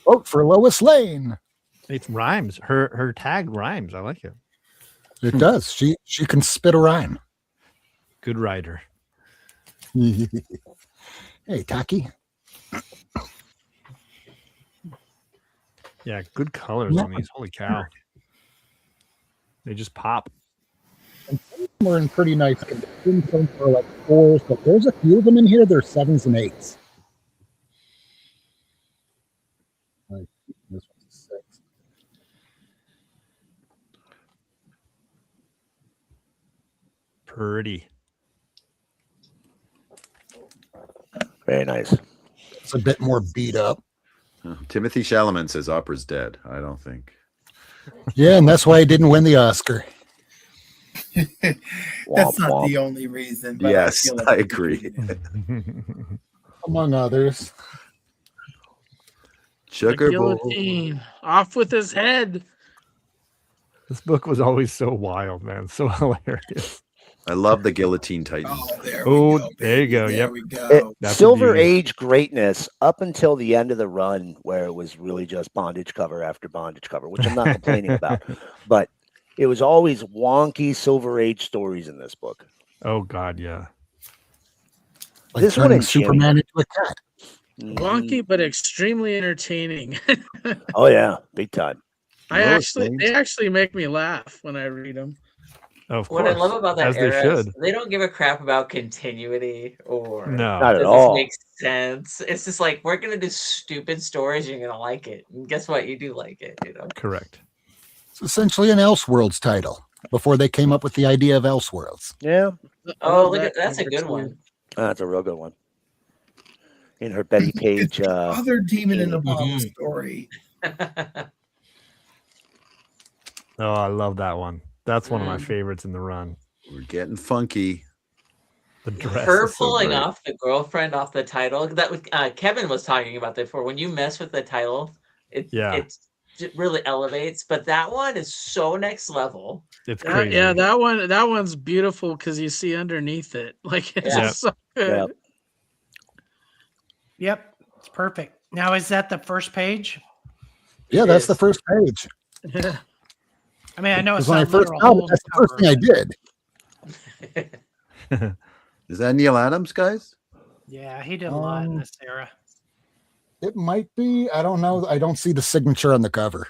Speaker 1: Vote for Lois Lane.
Speaker 6: It rhymes. Her tag rhymes. I like it.
Speaker 1: It does. She can spit a rhyme.
Speaker 6: Good writer.
Speaker 1: Hey, Taki.
Speaker 6: Yeah, good colors on these. Holy cow. They just pop.
Speaker 1: We're in pretty nice condition. Some are like 4s, but there's a few of them in here. They're 7s and 8s. Like, this one's a 6.
Speaker 6: Pretty.
Speaker 7: Very nice.
Speaker 1: It's a bit more beat up.
Speaker 9: Timothy Chalamet says opera's dead. I don't think.
Speaker 1: Yeah, and that's why I didn't win the Oscar.
Speaker 11: That's not the only reason. But
Speaker 9: Yes,
Speaker 11: feel like
Speaker 9: I agree.
Speaker 1: Among others.
Speaker 4: The
Speaker 9: Sugar Bowl.
Speaker 4: guillotine. Off with his head.
Speaker 6: This book was always so wild, man. So hilarious.
Speaker 9: I love the Guillotine Titans.
Speaker 6: Oh, there you go. Yep. That's a
Speaker 7: Silver
Speaker 6: beauty.
Speaker 7: Age greatness up until the end of the run, where it was really just bondage cover after bondage cover, which I'm not complaining about. But it was always wonky Silver Age stories in this book.
Speaker 6: Oh God, yeah.
Speaker 1: Like
Speaker 7: This one
Speaker 1: turning
Speaker 7: and
Speaker 1: Superman into a cat.
Speaker 4: Wonky, but extremely entertaining.
Speaker 7: Oh yeah, big time.
Speaker 4: They actually make me laugh when I read them.
Speaker 6: Of
Speaker 5: What I
Speaker 6: course,
Speaker 5: love about that
Speaker 6: as they
Speaker 5: era is
Speaker 6: should.
Speaker 5: they don't give a crap about continuity or
Speaker 6: No.
Speaker 7: Not at
Speaker 5: does
Speaker 7: all.
Speaker 5: this make sense. It's just like we're gonna do stupid stories. You're gonna like it, and guess what? You do like it. You know.
Speaker 6: Correct.
Speaker 1: It's essentially an Elseworlds title before they came up with the idea of Elseworlds.
Speaker 7: Yeah.
Speaker 5: Oh, look at that's a good one.
Speaker 7: That's a real good one. In her Betty Page.
Speaker 11: Other demon in a bottle
Speaker 3: Mhm.
Speaker 11: story.
Speaker 6: Oh, I love that one. That's one of my
Speaker 5: Mm.
Speaker 6: favorites in the run.
Speaker 9: We're getting funky.
Speaker 6: The dress
Speaker 5: Her
Speaker 6: is so
Speaker 5: pulling
Speaker 6: great.
Speaker 5: off the girlfriend off the title. That was Kevin was talking about that before. When you mess with the title, it really elevates. But that one is so next level.
Speaker 6: It's crazy.
Speaker 4: Yeah, that one's beautiful because you see underneath it. Like it's
Speaker 5: Yeah.
Speaker 4: so good.
Speaker 13: Yep, it's perfect. Now, is that the first page?
Speaker 1: Yeah, that's the first page.
Speaker 4: Yeah.
Speaker 13: I mean, I know it's
Speaker 1: Because when I
Speaker 13: not
Speaker 1: first
Speaker 13: literal.
Speaker 1: found it,
Speaker 13: whole
Speaker 1: that's the first thing I did.
Speaker 9: Is that Neil Adams, guys?
Speaker 13: Yeah, he did a lot in this era.
Speaker 1: It might be. I don't know. I don't see the signature on the cover.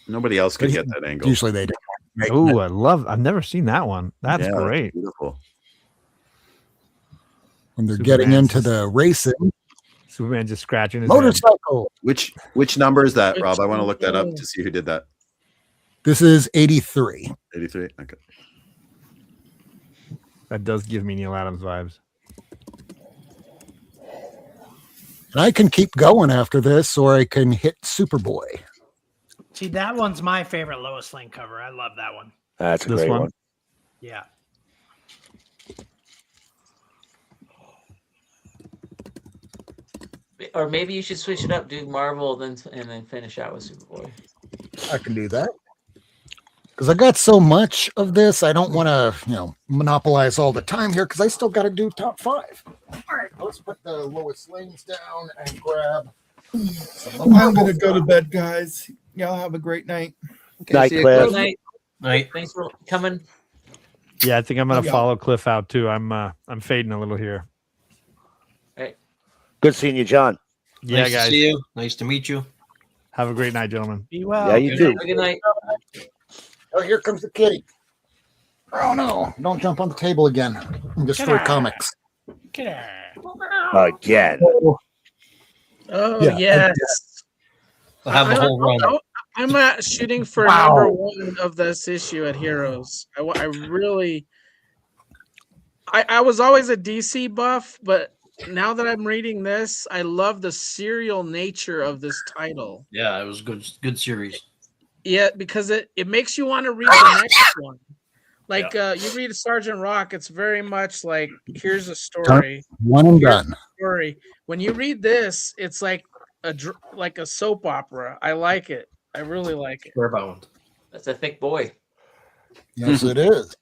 Speaker 9: Nobody else could
Speaker 1: But
Speaker 9: get that angle.
Speaker 1: Usually they do.
Speaker 6: Oh, I've never seen that one. That's
Speaker 9: Yeah,
Speaker 6: great.
Speaker 9: Beautiful.
Speaker 1: When they're
Speaker 6: Superman's
Speaker 1: getting into
Speaker 6: just-
Speaker 1: the racing.
Speaker 6: Superman just scratching his head.
Speaker 1: Motorcycle.
Speaker 9: Which number is that, Rob? I want to look that up to see who did that.
Speaker 1: This is 83.
Speaker 9: 83. Okay.
Speaker 6: That does give me Neil Adams vibes.
Speaker 1: And I can keep going after this, or I can hit Superboy.
Speaker 13: See, that one's my favorite Lois Lane cover. I love that one.
Speaker 7: That's a
Speaker 6: This
Speaker 7: great
Speaker 6: one?
Speaker 7: one.
Speaker 13: Yeah.
Speaker 5: Or maybe you should switch it up, do Marvel, and then finish out with Superboy.
Speaker 1: I can do that. Because I got so much of this, I don't want to, monopolize all the time here because I still got to do top 5. All right, let's put the Lois Lanes down and grab.
Speaker 11: I'm gonna go to bed, guys. Y'all have a great night.
Speaker 7: Night,
Speaker 11: see you,
Speaker 7: Cliff.
Speaker 5: Good night.
Speaker 3: Night.
Speaker 5: Thanks for coming.
Speaker 6: Yeah, I think I'm gonna
Speaker 11: Love y'all.
Speaker 6: follow Cliff out too. I'm fading a little here.
Speaker 7: Good seeing you, John.
Speaker 6: Yeah,
Speaker 3: Nice
Speaker 6: guys.
Speaker 3: to see you. Nice to meet you.
Speaker 6: Have a great night, gentlemen.
Speaker 13: Be well.
Speaker 7: Yeah, you too.
Speaker 5: Have a good night.
Speaker 1: Oh, here comes the kitty. Oh, no. Don't jump on the table again and destroy comics.
Speaker 13: Get her.
Speaker 7: Again.
Speaker 4: Oh
Speaker 1: Yeah.
Speaker 4: yes.
Speaker 3: I'll have the whole run.
Speaker 4: I'm shooting for
Speaker 1: Wow.
Speaker 4: number 1 of this issue at Heroes. I really. I was always a DC buff, but now that I'm reading this, I love the serial nature of this title.
Speaker 3: Yeah, it was good series.
Speaker 4: Yeah, because it makes you want to read the next one. Like you read Sergeant Rock, it's very much like here's a story.
Speaker 1: One and
Speaker 4: Here's
Speaker 1: done.
Speaker 4: a story. When you read this, it's like a soap opera. I like it. I really like it.
Speaker 3: Squarebound.
Speaker 5: That's a thick boy.
Speaker 1: Yes, it is.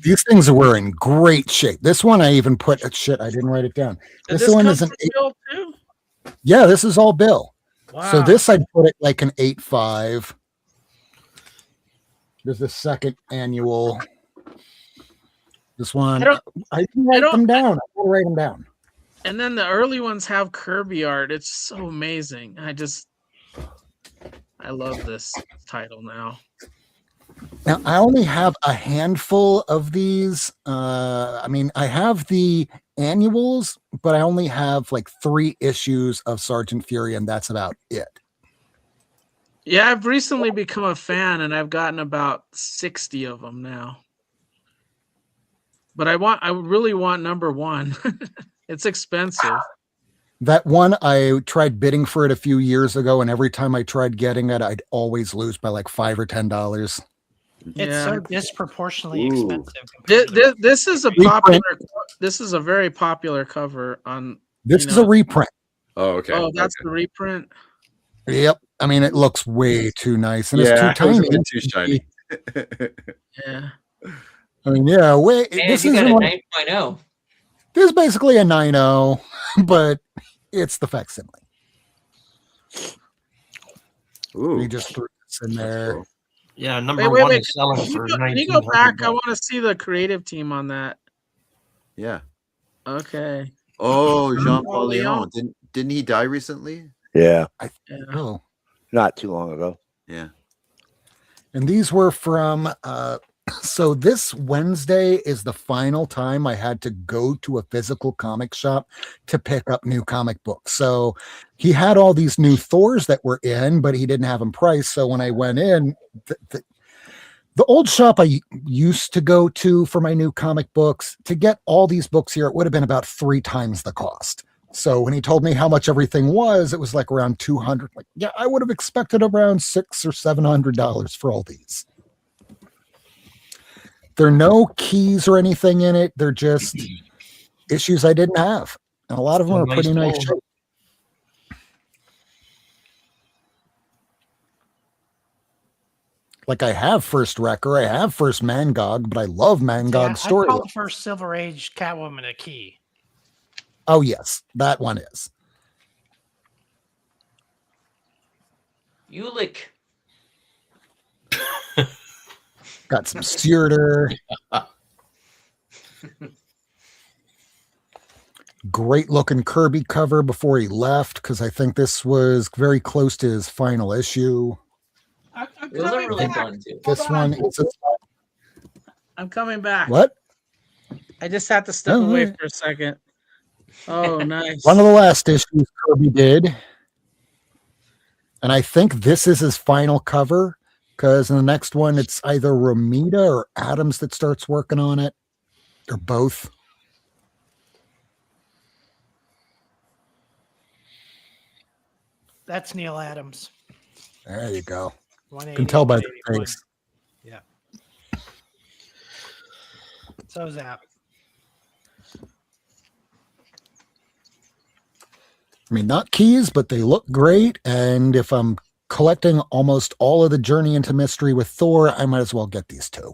Speaker 1: These things were in great shape. This one I even put shit. I didn't write it down.
Speaker 4: Did
Speaker 1: This one
Speaker 4: come
Speaker 1: is an
Speaker 4: from
Speaker 1: 8.
Speaker 4: Bill too?
Speaker 1: Yeah, this is all Bill.
Speaker 4: Wow.
Speaker 1: So this I'd put it like an 8.5. There's the second annual. This one, I can write them down. I gotta write them down.
Speaker 4: And then the early ones have Kirby art. It's so amazing. I love this title now.
Speaker 1: Now I only have a handful of these. I have the annuals, but I only have like 3 issues of Sergeant Fury, and that's about it.
Speaker 4: Yeah, I've recently become a fan, and I've gotten about 60 of them now. But I really want number 1. It's expensive.
Speaker 1: That one, I tried bidding for it a few years ago, and every time I tried getting it, I'd always lose by like $5 or $10.
Speaker 13: It's
Speaker 4: Yeah.
Speaker 13: so disproportionately
Speaker 9: Ooh.
Speaker 13: expensive.
Speaker 4: This is a popular. This is a very popular cover on.
Speaker 1: This is a reprint.
Speaker 9: Oh, okay.
Speaker 4: Oh, that's
Speaker 9: okay.
Speaker 4: the reprint.
Speaker 1: Yep. I mean, it looks way too nice, and
Speaker 9: Yeah,
Speaker 1: it's too
Speaker 9: it was a
Speaker 1: tiny.
Speaker 9: bit too shiny.
Speaker 4: Yeah.
Speaker 1: I mean, yeah. Wait,
Speaker 5: And
Speaker 1: this
Speaker 5: you
Speaker 1: is
Speaker 5: got a
Speaker 1: one,
Speaker 5: 9.0.
Speaker 1: this is basically a 9.0, but it's the facsimile.
Speaker 9: Ooh.
Speaker 1: We just threw this in there.
Speaker 3: Yeah, number 1 is selling
Speaker 4: Can
Speaker 3: for
Speaker 4: you go back? I
Speaker 3: $1,900.
Speaker 4: want to see the creative team on that.
Speaker 9: Yeah.
Speaker 4: Okay.
Speaker 9: Oh, Jean Paul
Speaker 4: Leon.
Speaker 9: Leon. Didn't he die recently?
Speaker 7: Yeah.
Speaker 1: Oh,
Speaker 7: Not too long ago.
Speaker 9: Yeah.
Speaker 1: And these were from so this Wednesday is the final time I had to go to a physical comic shop to pick up new comic books. So he had all these new Thors that were in, but he didn't have them priced. So when I went in, the old shop I used to go to for my new comic books, to get all these books here, it would have been about 3 times the cost. So when he told me how much everything was, it was like around 200. Like, yeah, I would have expected around $600 or $700 for all these. There are no keys or anything in it. They're just issues I didn't have. And a lot of them are pretty nice shape. Like I have First Wrecker, I have First Mangog, but I love Mangog's story.
Speaker 13: I call the first Silver Age Catwoman a key.
Speaker 1: Oh, yes, that one is.
Speaker 5: Ulick.
Speaker 1: Got some Searter. Great looking Kirby cover before he left, because I think this was very close to his final issue.
Speaker 5: Those are really fun too.
Speaker 1: This one is
Speaker 4: I'm coming back.
Speaker 1: what?
Speaker 4: I just had to step
Speaker 1: Oh,
Speaker 4: away
Speaker 1: yeah.
Speaker 4: for a second. Oh, nice.
Speaker 1: One of the last issues Kirby did. And I think this is his final cover, because in the next one, it's either Romita or Adams that starts working on it, or both.
Speaker 13: That's Neil Adams.
Speaker 1: There you go.
Speaker 13: 180,
Speaker 1: Can tell by the
Speaker 13: 181.
Speaker 1: face.
Speaker 13: Yeah. So is that.
Speaker 1: I mean, not keys, but they look great. And if I'm collecting almost all of the Journey into Mystery with Thor, I might as well get these two.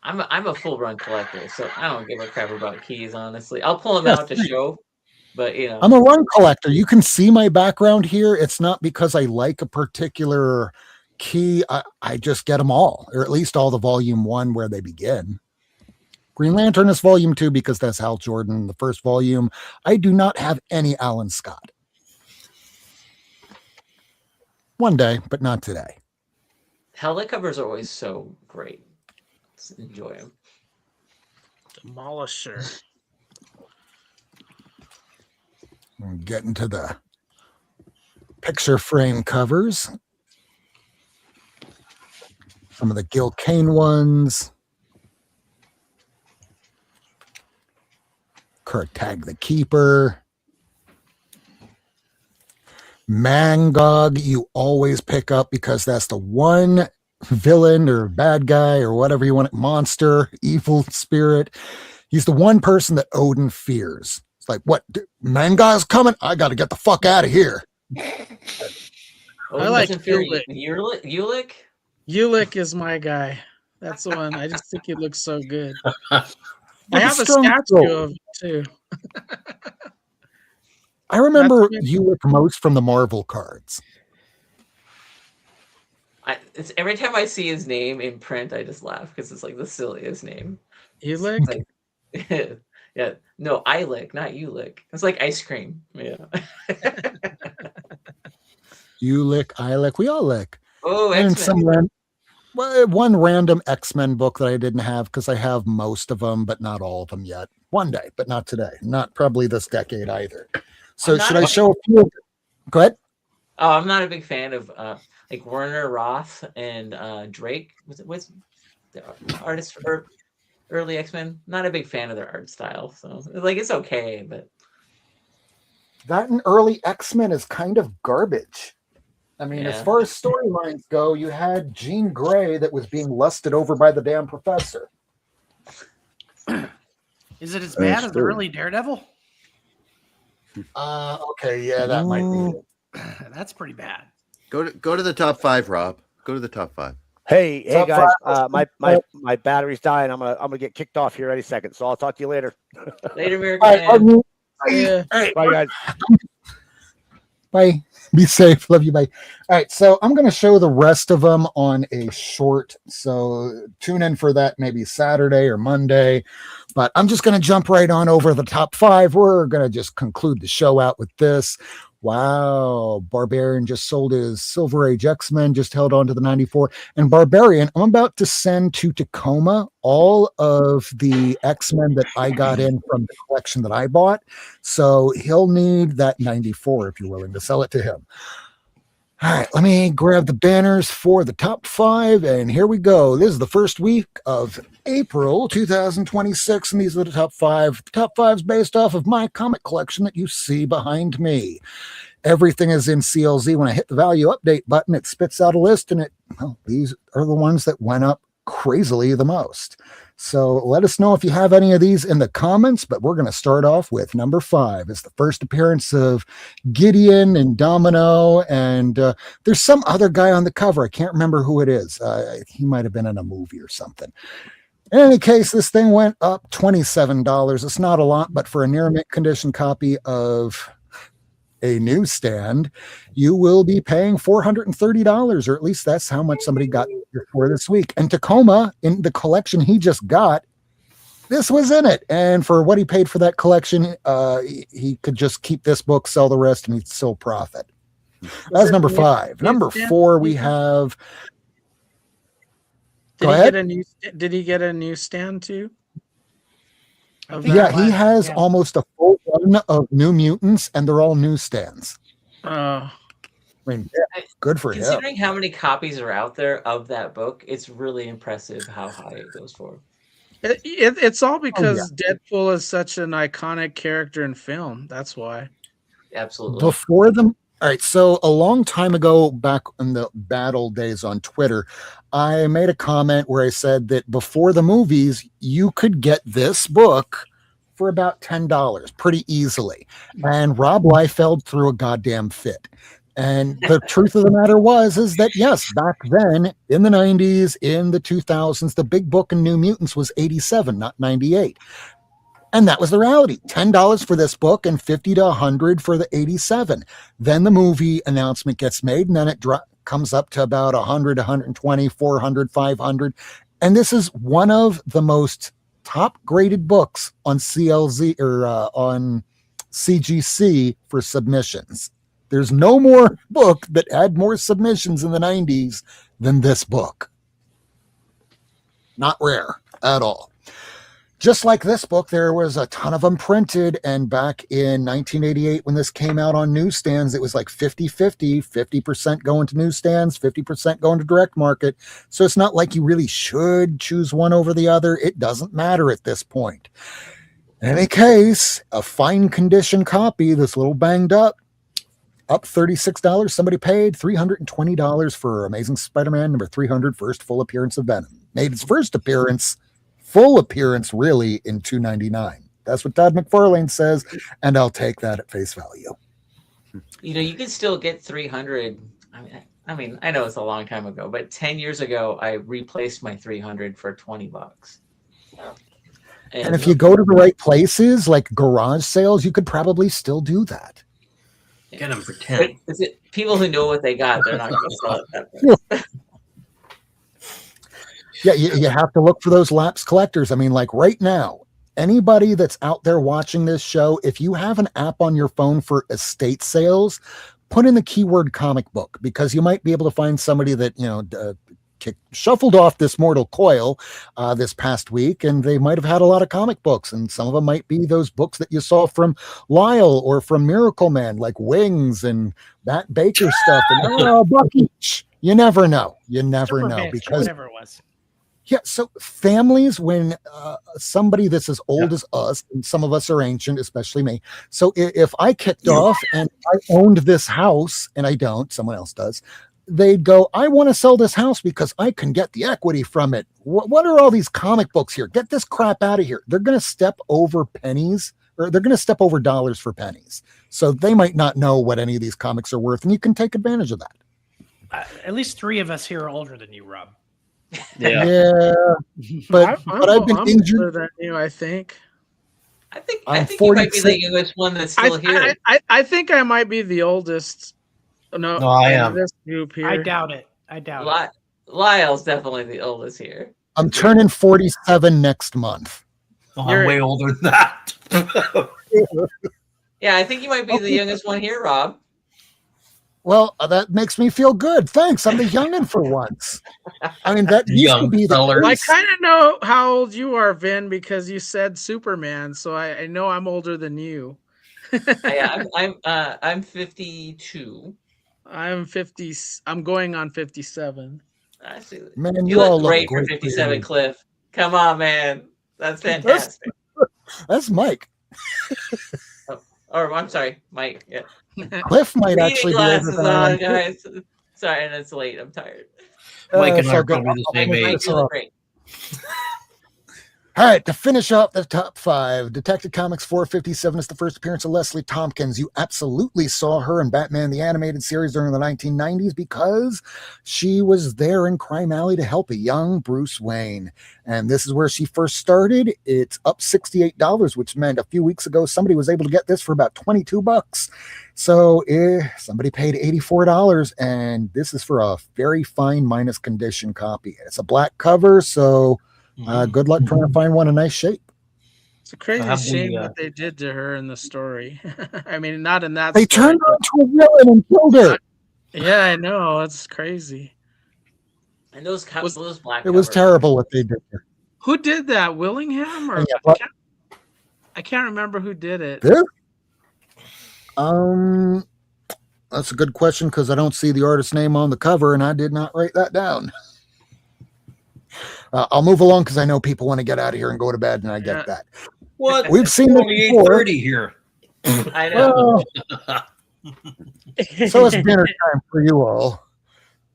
Speaker 5: I'm a full run collector, so I don't give a crap about keys. Honestly, I'll pull them out to show, but you know,
Speaker 1: I'm a run collector. You can see my background here. It's not because I like a particular key. I just get them all, or at least all the volume 1 where they begin. Green Lantern is volume 2 because that's Hal Jordan, the first volume. I do not have any Alan Scott. One day, but not today.
Speaker 5: Hella covers are always so great. Let's enjoy them.
Speaker 4: Demolisher.
Speaker 1: We're getting to the picture frame covers. Some of the Gil Kane ones. Kurt Tag the Keeper. Mangog, you always pick up because that's the one villain or bad guy or whatever you want, monster, evil spirit. He's the one person that Odin fears. It's like, what? Mangog's coming? I got to get the fuck out of here.
Speaker 4: I like
Speaker 5: Ulick.
Speaker 4: Ulick. Ulick is my guy. That's the one. I just think he looks so good. I have a statue of him too.
Speaker 1: I remember Ulick most from the Marvel cards.
Speaker 5: It's every time I see his name in print, I just laugh because it's like the silliest name.
Speaker 4: Ulick?
Speaker 5: Like, yeah, no, I lick, not you lick. It's like ice cream. Yeah.
Speaker 1: You lick, I lick, we all lick.
Speaker 5: Oh,
Speaker 1: and
Speaker 5: X-Men.
Speaker 1: One random X-Men book that I didn't have because I have most of them, but not all of them yet. One day, but not today. Not probably this decade either. So should I show a few? Go ahead.
Speaker 5: Oh, I'm not a big fan of like Werner Roth and Drake. What's the artist for early X-Men? Not a big fan of their art style. So like it's okay, but
Speaker 1: that in early X-Men is kind of garbage. I mean, as
Speaker 5: Yeah.
Speaker 1: far as storylines go, you had Jean Grey that was being lusted over by the damn professor.
Speaker 13: Is it as bad as the early Daredevil?
Speaker 1: Okay, yeah, that might be it.
Speaker 13: That's pretty bad.
Speaker 9: Go to the top 5, Rob. Go to the top 5.
Speaker 7: Hey
Speaker 1: Top
Speaker 7: guys,
Speaker 1: five.
Speaker 7: my battery's dying. I'm gonna get kicked off here any second, so I'll talk to you later.
Speaker 5: Later,
Speaker 1: All right,
Speaker 5: American.
Speaker 4: Yeah.
Speaker 1: all right,
Speaker 7: Bye guys.
Speaker 1: Bye. Be safe. Love you. Bye. All right. So I'm going to show the rest of them on a short. So tune in for that maybe Saturday or Monday. But I'm just going to jump right on over the top 5. We're going to just conclude the show out with this. Wow. Barbarian just sold his Silver Age X-Men, just held on to the 94. And Barbarian, I'm about to send to Tacoma all of the X-Men that I got in from the collection that I bought. So he'll need that 94 if you're willing to sell it to him. All right, let me grab the banners for the top 5, and here we go. This is the first week of April 2026, and these are the top 5. The top 5 is based off of my comic collection that you see behind me. Everything is in CLZ. When I hit the value update button, it spits out a list, and these are the ones that went up crazily the most. So let us know if you have any of these in the comments, but we're going to start off with number 5. It's the first appearance of Gideon and Domino, and there's some other guy on the cover. I can't remember who it is. He might have been in a movie or something. In any case, this thing went up $27. It's not a lot, but for a near mint condition copy of a newsstand, you will be paying $430, or at least that's how much somebody got for this week. And Tacoma, in the collection he just got, this was in it. And for what he paid for that collection, he could just keep this book, sell the rest, and he'd still profit. That's number 5. Number 4, we have.
Speaker 4: Did he get a newsstand too?
Speaker 1: Yeah, he has almost a full run of New Mutants, and they're all newsstands. I mean, good for him.
Speaker 5: Considering how many copies are out there of that book, it's really impressive how high it goes for.
Speaker 4: It's all because Deadpool is such an iconic character in film. That's why.
Speaker 5: Absolutely.
Speaker 1: Before them. All right, so a long time ago, back in the bad old days on Twitter, I made a comment where I said that before the movies, you could get this book for about $10 pretty easily. And Rob Liefeld threw a goddamn fit. And the truth of the matter is that, yes, back then in the 90s, in the 2000s, the big book in New Mutants was 87, not 98. And that was the reality. $10 for this book and $50 to $100 for the 87. Then the movie announcement gets made, and then it comes up to about $100, $120, $400, $500. And this is one of the most top graded books on CLZ or on CGC for submissions. There's no more book that had more submissions in the 90s than this book. Not rare at all. Just like this book, there was a ton of them printed, and back in 1988 when this came out on newsstands, it was like 50-50, 50% going to newsstands, 50% going to direct market. So it's not like you really should choose one over the other. It doesn't matter at this point. In any case, a fine condition copy, this little banged up $36. Somebody paid $320 for Amazing Spider-Man number 300, first full appearance of Venom. Made its first full appearance really in $299. That's what Todd McFarlane says, and I'll take that at face value.
Speaker 5: You can still get 300. I mean, I know it's a long time ago, but 10 years ago, I replaced my 300 for $20.
Speaker 1: And if you go to the right places, like garage sales, you could probably still do that.
Speaker 3: Get them for 10.
Speaker 5: Is it people who know what they got? They're not going to sell it that way.
Speaker 1: Yeah, you have to look for those lapsed collectors. I mean, like right now, anybody that's out there watching this show, if you have an app on your phone for estate sales, put in the keyword comic book, because you might be able to find somebody that, shuffled off this mortal coil this past week, and they might have had a lot of comic books, and some of them might be those books that you saw from Lyle or from Miracle Man, like Wings and that Baker stuff, and buck each. You never know. You never
Speaker 13: Super
Speaker 1: know,
Speaker 13: Mix,
Speaker 1: because
Speaker 13: whatever it was.
Speaker 1: yeah, so families, when somebody that's as old as us, and some of us are ancient, especially me. So if I kicked off and I owned this house, and I don't, someone else does, they'd go, I want to sell this house because I can get the equity from it. What are all these comic books here? Get this crap out of here. They're going to step over pennies, or they're going to step over dollars for pennies. So they might not know what any of these comics are worth, and you can take advantage of that.
Speaker 13: At least 3 of us here are older than you, Rob.
Speaker 1: Yeah, but I've been injured.
Speaker 4: Than you, I think.
Speaker 5: I think you might be the youngest one that's still here.
Speaker 4: I think I might be the oldest. No,
Speaker 3: I am.
Speaker 4: This group here.
Speaker 13: I doubt it.
Speaker 5: Lyle's definitely the oldest here.
Speaker 1: I'm turning 47 next month.
Speaker 3: Oh, I'm way older than that.
Speaker 5: Yeah, I think you might be the youngest one here, Rob.
Speaker 1: Well, that makes me feel good. Thanks. I'm the youngin' for once. I mean, that used to
Speaker 3: Young
Speaker 1: be the
Speaker 3: feller.
Speaker 4: Well, I
Speaker 1: case.
Speaker 4: kind of know how old you are, Vin, because you said Superman, so I know I'm older than you.
Speaker 5: I'm 52.
Speaker 4: I'm 50. I'm going on 57.
Speaker 5: I see.
Speaker 1: Man,
Speaker 5: You
Speaker 1: you all
Speaker 5: look
Speaker 1: look
Speaker 5: great for
Speaker 1: great.
Speaker 5: 57, Cliff. Come on, man. That's
Speaker 1: That's,
Speaker 5: fantastic.
Speaker 1: that's Mike.
Speaker 5: Or I'm sorry, Mike. Yeah.
Speaker 1: Cliff might
Speaker 5: Reading
Speaker 1: actually be older
Speaker 5: glasses
Speaker 1: than I am.
Speaker 5: on, guys. Sorry, and it's late. I'm tired.
Speaker 3: Mike and
Speaker 1: It's
Speaker 3: I
Speaker 1: all
Speaker 3: are
Speaker 1: good.
Speaker 3: probably the
Speaker 1: I'll
Speaker 3: same
Speaker 1: finish
Speaker 3: age.
Speaker 5: Mike,
Speaker 1: this
Speaker 5: you
Speaker 1: off.
Speaker 5: look great.
Speaker 1: All right, to finish up the top 5, Detective Comics 457 is the first appearance of Leslie Tompkins. You absolutely saw her in Batman the Animated Series during the 1990s because she was there in Crime Alley to help a young Bruce Wayne. And this is where she first started. It's up $68, which meant a few weeks ago somebody was able to get this for about $22. So somebody paid $84, and this is for a very fine minus condition copy. It's a black cover, so good luck trying to find one in nice shape.
Speaker 4: It's a crazy
Speaker 3: have
Speaker 4: shame
Speaker 3: the,
Speaker 4: what they did to her in the story. I mean, not in that
Speaker 1: They
Speaker 4: story.
Speaker 1: turned her into a villain and killed her.
Speaker 4: Yeah, I know. It's crazy.
Speaker 5: And those black
Speaker 1: It was
Speaker 5: covers.
Speaker 1: terrible what they did there.
Speaker 4: Who did that? Willingham? Or
Speaker 1: Yeah,
Speaker 4: I can't remember who did it.
Speaker 1: this? That's a good question because I don't see the artist's name on the cover, and I did not write that down. I'll move along because I know people want to get out of here and go to bed, and I get that.
Speaker 3: What?
Speaker 1: We've seen this before.
Speaker 3: 8:30 here.
Speaker 5: I know.
Speaker 1: So it's dinner time for you all.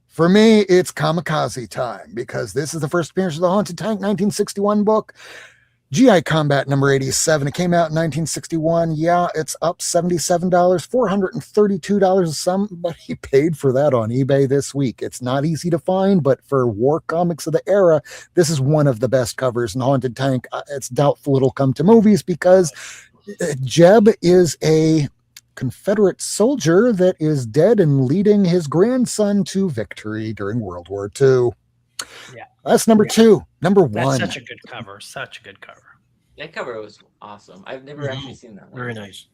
Speaker 1: For me, it's kamikaze time because this is the first appearance of the Haunted Tank 1961 book. GI Combat number 87. It came out in 1961. Yeah, it's up $77, $432. Somebody paid for that on eBay this week. It's not easy to find, but for war comics of the era, this is one of the best covers in Haunted Tank. It's doubtful it'll come to movies because Jeb is a Confederate soldier that is dead and leading his grandson to victory during World War II.
Speaker 13: Yeah.
Speaker 1: That's number 2. Number 1.
Speaker 13: That's such a good cover. Such a good cover.
Speaker 5: That cover was awesome. I've never actually seen that one.
Speaker 3: Very nice.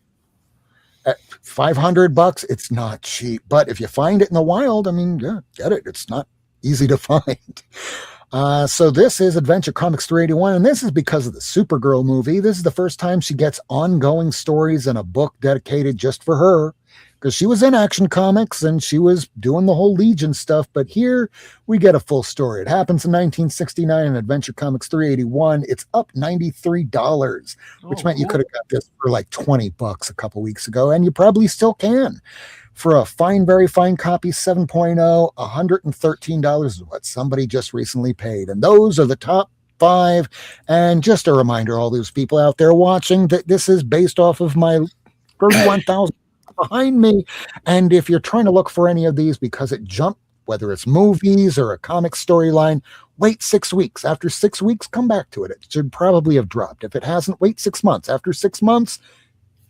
Speaker 1: At $500, it's not cheap. But if you find it in the wild, I mean, yeah, get it. It's not easy to find. So this is Adventure Comics 381, and this is because of the Supergirl movie. This is the first time she gets ongoing stories in a book dedicated just for her, because she was in Action Comics and she was doing the whole Legion stuff. But here we get a full story. It happens in 1969 in Adventure Comics 381. It's up $93, which meant you could have got this for like $20 a couple weeks ago, and you probably still can. For a fine, very fine copy 7.0, $113 is what somebody just recently paid. And those are the top 5. And just a reminder, all those people out there watching, that this is based off of my 31,000 behind me. And if you're trying to look for any of these because it jumped, whether it's movies or a comic storyline, wait 6 weeks. After 6 weeks, come back to it. It should probably have dropped. If it hasn't, wait 6 months. After 6 months,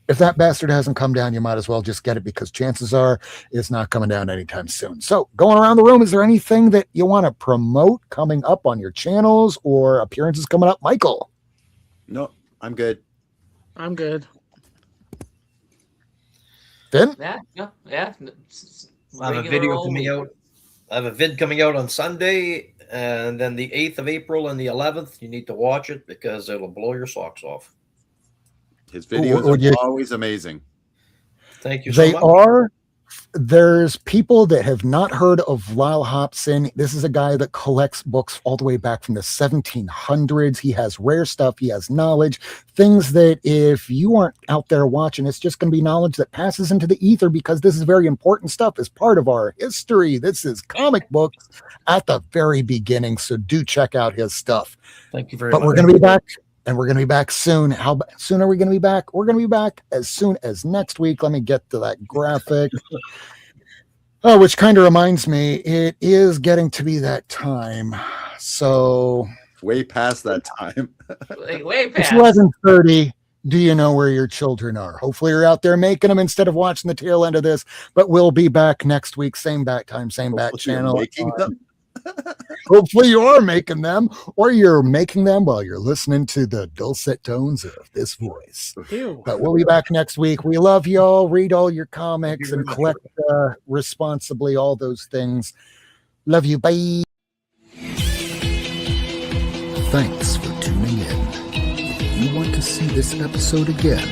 Speaker 1: if that bastard hasn't come down, you might as well just get it because chances are it's not coming down anytime soon. So going around the room, is there anything that you want to promote coming up on your channels or appearances coming up? Michael?
Speaker 9: No, I'm good.
Speaker 4: I'm good.
Speaker 1: Finn?
Speaker 5: Yeah.
Speaker 3: I have a video coming out. I have a vid coming out on Sunday, and then the 8th of April and the 11th. You need to watch it because it'll blow your socks off.
Speaker 9: His videos are always amazing.
Speaker 3: Thank you so much.
Speaker 1: They are. There's people that have not heard of Lyle Hobson. This is a guy that collects books all the way back from the 1700s. He has rare stuff. He has knowledge, things that if you aren't out there watching, it's just going to be knowledge that passes into the ether because this is very important stuff as part of our history. This is comic books at the very beginning. So do check out his stuff.
Speaker 3: Thank you very much.
Speaker 1: But we're going to be back. And we're going to be back soon. How soon are we going to be back? We're going to be back as soon as next week. Let me get to that graphic. Oh, which kind of reminds me, it is getting to be that time. So
Speaker 9: way past that time.
Speaker 5: way past.
Speaker 1: It's 11:30. Do you know where your children are? Hopefully you're out there making them instead of watching the tail end of this. But we'll be back next week. Same back time, same back channel.
Speaker 9: Making them?
Speaker 1: Hopefully you are making them, or you're making them while you're listening to the dulcet tones of this voice.
Speaker 13: Ew.
Speaker 1: But we'll be back next week. We love y'all. Read all your comics and collect responsibly, all those things. Love you. Bye.
Speaker 2: Thanks for tuning in. If you want to see this episode again,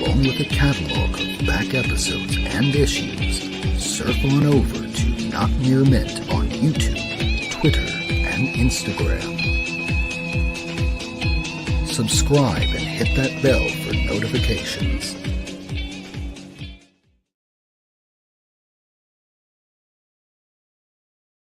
Speaker 2: along with a catalog of back episodes and issues, surf on over to Not Near Mint on YouTube, Twitter, and Instagram. Subscribe and hit that bell for notifications.